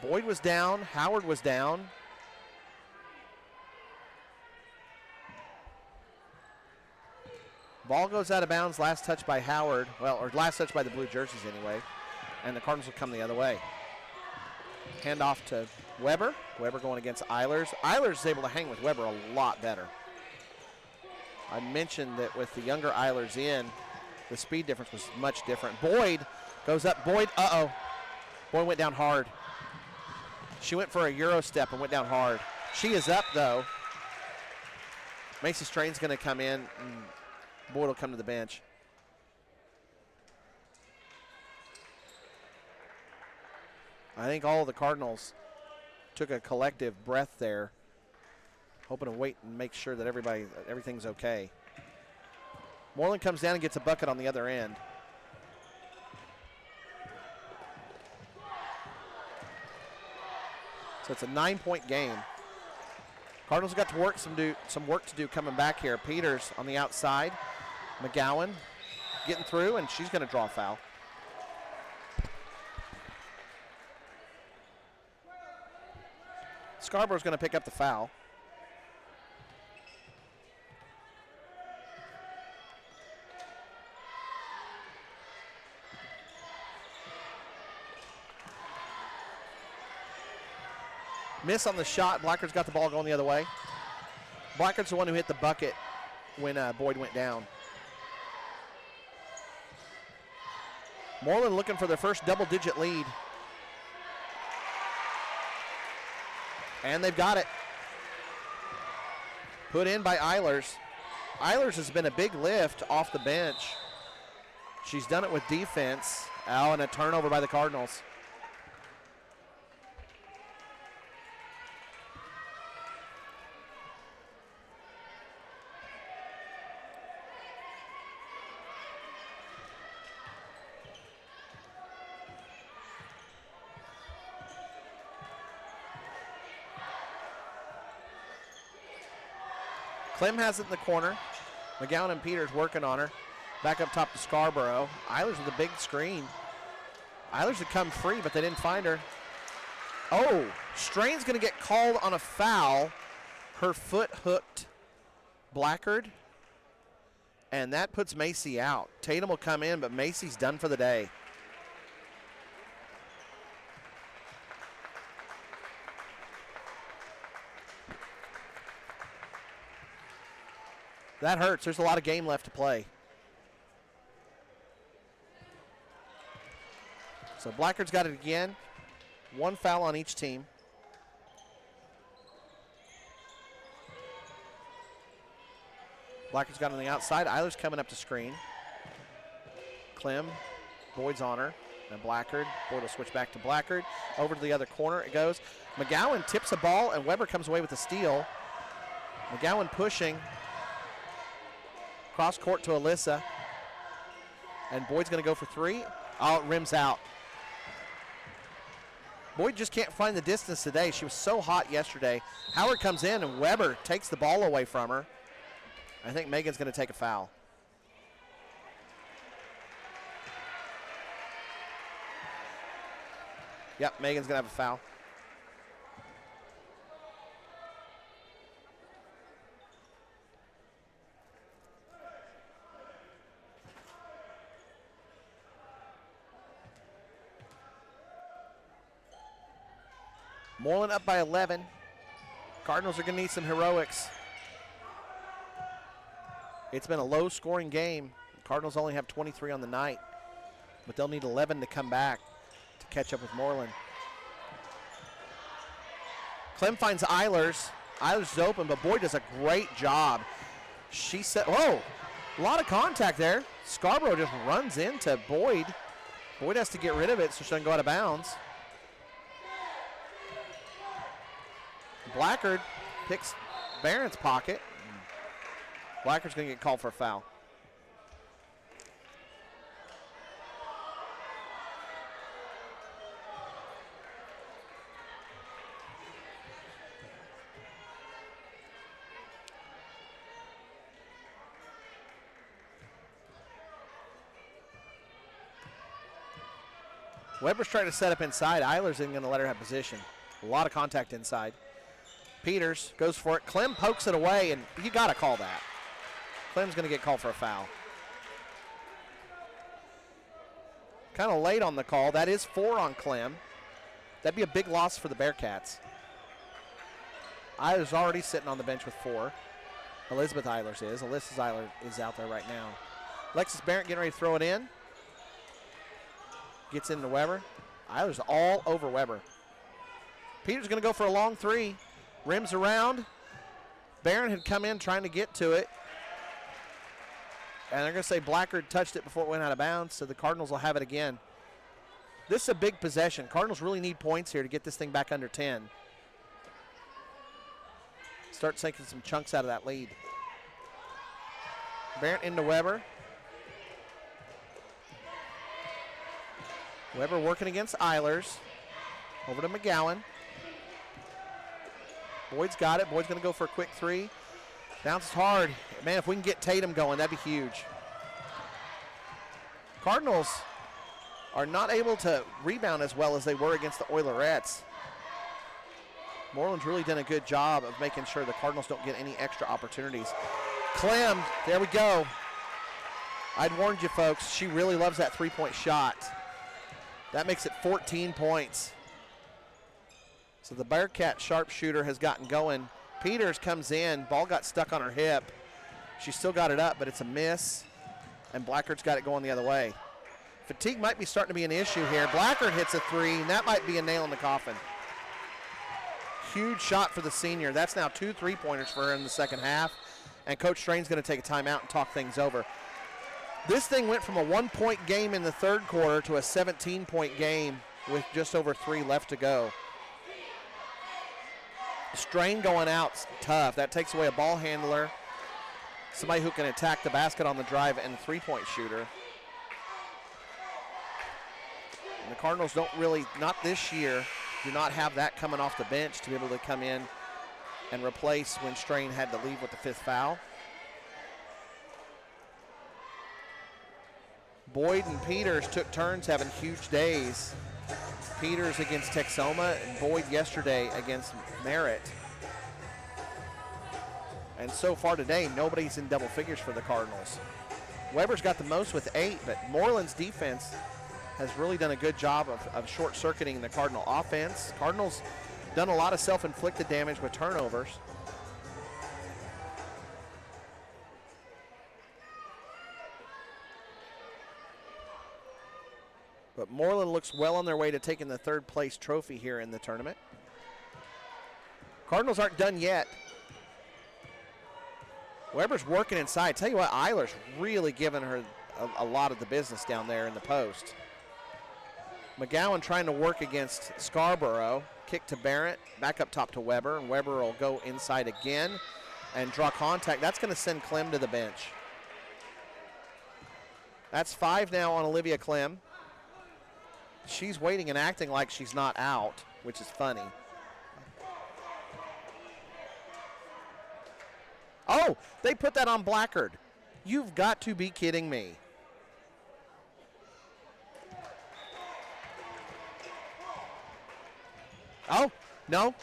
Boyd was down. Howard was down. Ball goes out of bounds, last touch by Howard. Well, or last touch by the blue jerseys anyway. And the Cardinals will come the other way. Hand off to Weber. Weber going against Eilers. Eilers is able to hang with Weber a lot better. I mentioned that with the younger Eilers in, the speed difference was much different. Boyd goes up. Boyd, uh-oh. Boyd went down hard. She went for a Euro step and went down hard. She is up, though. Macy Strain's going to come in, and Boyd will come to the bench. I think all of the Cardinals took a collective breath there, hoping to wait and make sure that everything's okay. Mooreland comes down and gets a bucket on the other end. So it's a 9-point game. Cardinals got to work some work to do coming back here. Peters on the outside. McGowan getting through, and she's going to draw a foul. Scarborough's going to pick up the foul. Miss on the shot. Blackard's got the ball going the other way. Blackard's the one who hit the bucket when Boyd went down. Mooreland looking for their first double-digit lead. And they've got it. Put in by Eilers. Eilers has been a big lift off the bench. She's done it with defense. Oh, and a turnover by the Cardinals. Clem has it in the corner. McGowan and Peters working on her. Back up top to Scarborough. Eilers with a big screen. Eilers had come free, but they didn't find her. Oh, Strain's going to get called on a foul. Her foot hooked Blackard, and that puts Macy out. Tatum will come in, but Macy's done for the day. That hurts. There's a lot of game left to play. So Blackard's got it again. One foul on each team. Blackard's got on the outside. Eilers coming up to screen. Clem, Boyd's on her. And Blackard. Boyd will switch back to Blackard. Over to the other corner it goes. McGowan tips a ball, and Weber comes away with a steal. McGowan pushing. Cross court to Alyssa. And Boyd's going to go for three. Oh, it rims out. Boyd just can't find the distance today. She was so hot yesterday. Howard comes in, and Weber takes the ball away from her. I think Megan's going to take a foul. Yep, Megan's going to have a foul. Mooreland up by 11. Cardinals are going to need some heroics. It's been a low-scoring game. The Cardinals only have 23 on the night, but they'll need 11 to come back to catch up with Mooreland. Clem finds Eilers. Eilers is open, but Boyd does a great job. She said, whoa, a lot of contact there. Scarborough just runs into Boyd. Boyd has to get rid of it so she doesn't go out of bounds. Blackard picks Barron's pocket. Blackard's going to get called for a foul. Weber's trying to set up inside. Eilers isn't going to let her have position. A lot of contact inside. Peters goes for it. Clem pokes it away, and you got to call that. Clem's going to get called for a foul. Kind of late on the call. That is 4 on Clem. That'd be a big loss for the Bearcats. Eilers already sitting on the bench with 4. Elizabeth Eilers is. Alyssa Eilers is out there right now. Alexis Barrett getting ready to throw it in. Gets into Weber. Eilers all over Weber. Peters going to go for a long 3. Rims around. Barron had come in trying to get to it. And they're going to say Blackard touched it before it went out of bounds, so the Cardinals will have it again. This is a big possession. Cardinals really need points here to get this thing back under 10. Start taking some chunks out of that lead. Barrett into Weber. Weber working against Eilers. Over to McGowan. Boyd's got it. Boyd's going to go for a quick 3. Bounces hard. Man, if we can get Tatum going, that'd be huge. Cardinals are not able to rebound as well as they were against the Oilerettes. Mooreland's really done a good job of making sure the Cardinals don't get any extra opportunities. Clem, there we go. I'd warned you folks, she really loves that 3-point shot. That makes it 14 points. So the Bearcat sharpshooter has gotten going. Peters comes in, ball got stuck on her hip. She still got it up, but it's a miss. And Blackard's got it going the other way. Fatigue might be starting to be an issue here. Blackard hits a 3, and that might be a nail in the coffin. Huge shot for the senior. That's now 2 3-pointers for her in the second half. And Coach Strain's going to take a timeout and talk things over. This thing went from a 1-point game in the third quarter to a 17-point game with just over 3 left to go. Strain going out's tough. That takes away a ball handler, somebody who can attack the basket on the drive, and a 3-point shooter. And the Cardinals don't really, not this year, do not have that coming off the bench to be able to come in and replace when Strain had to leave with the 5th foul. Boyd and Peters took turns having huge days. Peters against Texoma and Boyd yesterday against Merritt. And so far today, nobody's in double figures for the Cardinals. Weber's got the most with 8, but Mooreland's defense has really done a good job of short-circuiting the Cardinal offense. Cardinals done a lot of self-inflicted damage with turnovers. But Mooreland looks well on their way to taking the third place trophy here in the tournament. Cardinals aren't done yet. Weber's working inside. Tell you what, Eiler's really giving her a lot of the business down there in the post. McGowan trying to work against Scarborough. Kick to Barrett, back up top to Weber, and Weber will go inside again and draw contact. That's going to send Clem to the bench. That's 5 now on Olivia Clem. She's waiting and acting like she's not out, which is funny. Oh, they put that on Blackard. You've got to be kidding me. Oh, no,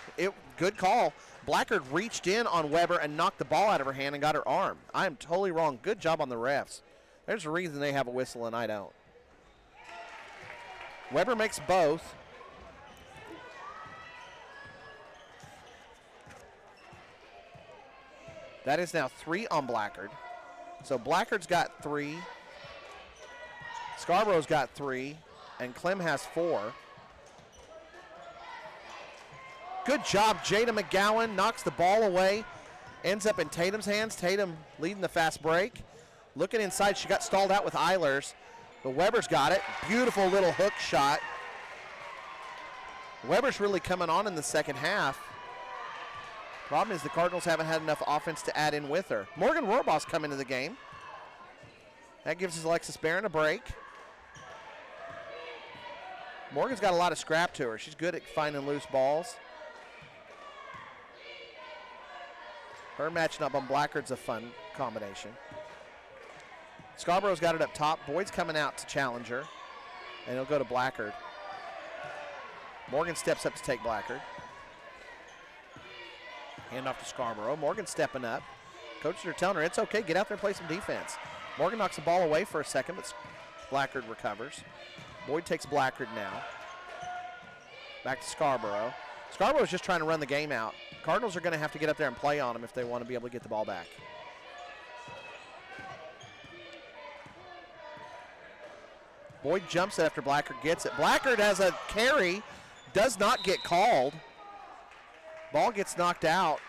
good call. Blackard reached in on Weber and knocked the ball out of her hand and got her arm. I am totally wrong. Good job on the refs. There's a reason they have a whistle and I don't. Weber makes both. That is now 3 on Blackard. So Blackard's got 3. Scarborough's got 3. And Clem has 4. Good job, Jada McGowan knocks the ball away. Ends up in Tatum's hands. Tatum leading the fast break. Looking inside, she got stalled out with Eilers. But Weber's got it. Beautiful little hook shot. Weber's really coming on in the second half. Problem is the Cardinals haven't had enough offense to add in with her. Morgan Rohrboss come into the game. That gives Alexis Barron a break. Morgan's got a lot of scrap to her. She's good at finding loose balls. Her matching up on Blackard's a fun combination. Scarborough's got it up top. Boyd's coming out to challenge her. And he'll go to Blackard. Morgan steps up to take Blackard. Hand off to Scarborough. Morgan stepping up. Coaches are telling her it's okay, get out there and play some defense. Morgan knocks the ball away for a second, but Blackard recovers. Boyd takes Blackard now. Back to Scarborough. Scarborough's just trying to run the game out. Cardinals are going to have to get up there and play on him if they want to be able to get the ball back. Boyd jumps it after Blackard gets it. Blackard has a carry, does not get called. Ball gets knocked out.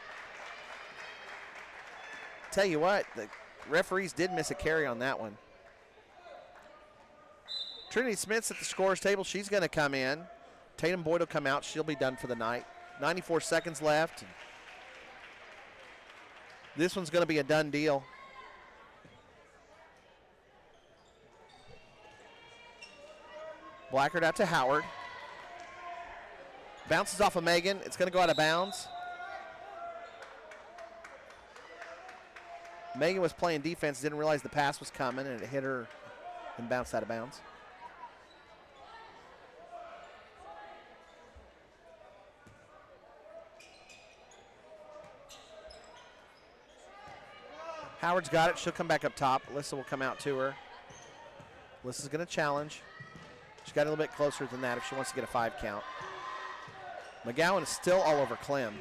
Tell you what, the referees did miss a carry on that one. Trinity Smith's at the scorer's table. She's going to come in. Tatum Boyd will come out. She'll be done for the night. 94 seconds left. This one's going to be a done deal. Blackard out to Howard. Bounces off of Megan. It's going to go out of bounds. Megan was playing defense, didn't realize the pass was coming, and it hit her and bounced out of bounds. Howard's got it. She'll come back up top. Alyssa will come out to her. Alyssa's going to challenge. She's got a little bit closer than that if she wants to get a 5 count. McGowan is still all over Clem.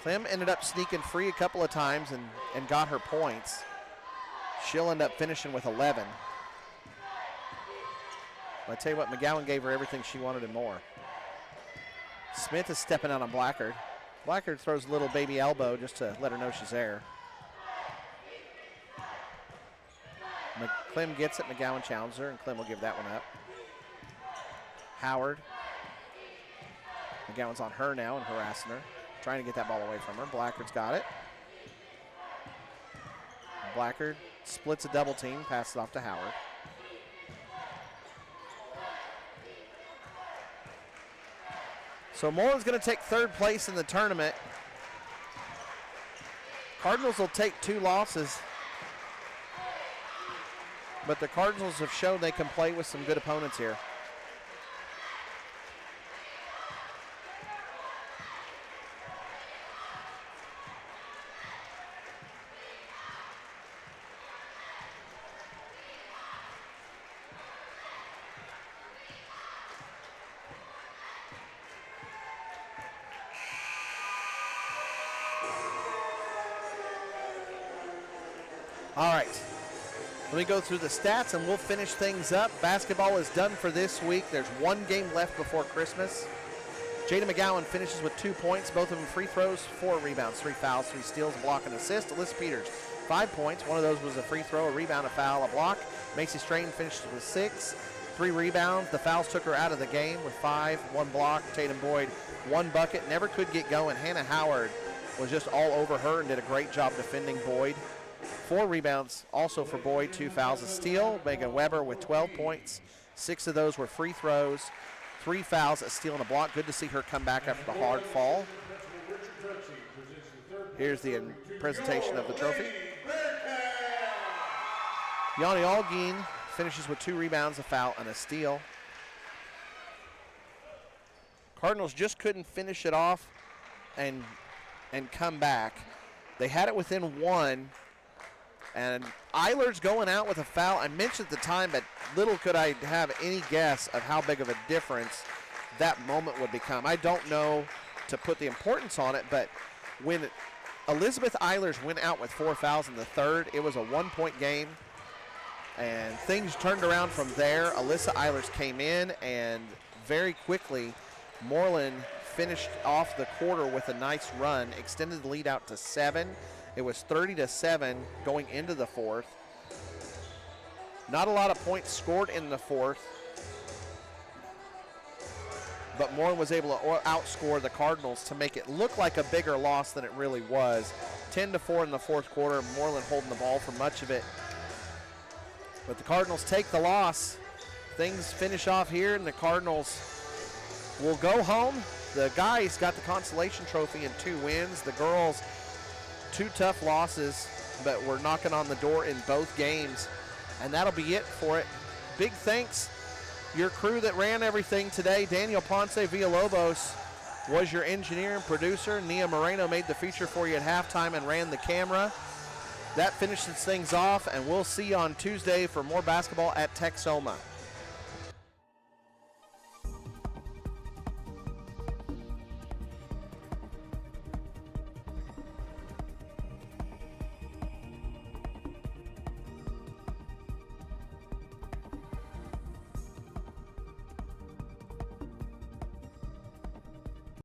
Clem ended up sneaking free a couple of times and got her points. She'll end up finishing with 11. But I tell you what, McGowan gave her everything she wanted and more. Smith is stepping out on Blackard. Blackard throws a little baby elbow just to let her know she's there. Clem gets it, McGowan challenges her, and Clem will give that one up. Howard. McGowan's on her now and harassing her, trying to get that ball away from her. Blackard's got it. Blackard splits a double team, passes it off to Howard. So Mooreland's going to take third place in the tournament. Cardinals will take 2 losses. But the Cardinals have shown they can play with some good opponents here. All right. Let me go through the stats and we'll finish things up. Basketball is done for this week. There's one game left before Christmas. Jada McGowan finishes with 2 points, both of them free throws, 4 rebounds, 3 fouls, 3 steals, a block, and assist. Alyssa Peters, 5 points. One of those was a free throw, a rebound, a foul, a block. Macy Strain finishes with 6, 3 rebounds. The fouls took her out of the game with 5, 1 block. Tatum Boyd, 1 bucket. Never could get going. Hannah Howard was just all over her and did a great job defending Boyd. 4 rebounds also for Boyd, 2 fouls, a steal. Megan Weber with 12 points. 6 of those were free throws, 3 fouls, a steal, and a block. Good to see her come back after the hard fall. Here's the presentation of the trophy. Yanni Algin finishes with 2 rebounds, a foul, and a steal. Cardinals just couldn't finish it off and come back. They had it within 1. And Eiler's going out with a foul. I mentioned at the time, but little could I have any guess of how big of a difference that moment would become. I don't know to put the importance on it, but when Elizabeth Eilers went out with 4 fouls in the third, it was a 1-point game. And things turned around from there. Alyssa Eilers came in, and very quickly, Mooreland finished off the quarter with a nice run, extended the lead out to 7. It was 30-7 going into the fourth. Not a lot of points scored in the fourth, but Mooreland was able to outscore the Cardinals to make it look like a bigger loss than it really was. 10-4 in the fourth quarter, Mooreland holding the ball for much of it. But the Cardinals take the loss. Things finish off here, and the Cardinals will go home. The guys got the consolation trophy in 2 wins. The girls, 2 tough losses, but we're knocking on the door in both games. And that'll be it for it. Big thanks. Your crew that ran everything today. Daniel Ponce Villalobos was your engineer and producer. Nia Moreno made the feature for you at halftime and ran the camera. That finishes things off, and we'll see you on Tuesday for more basketball at Texoma.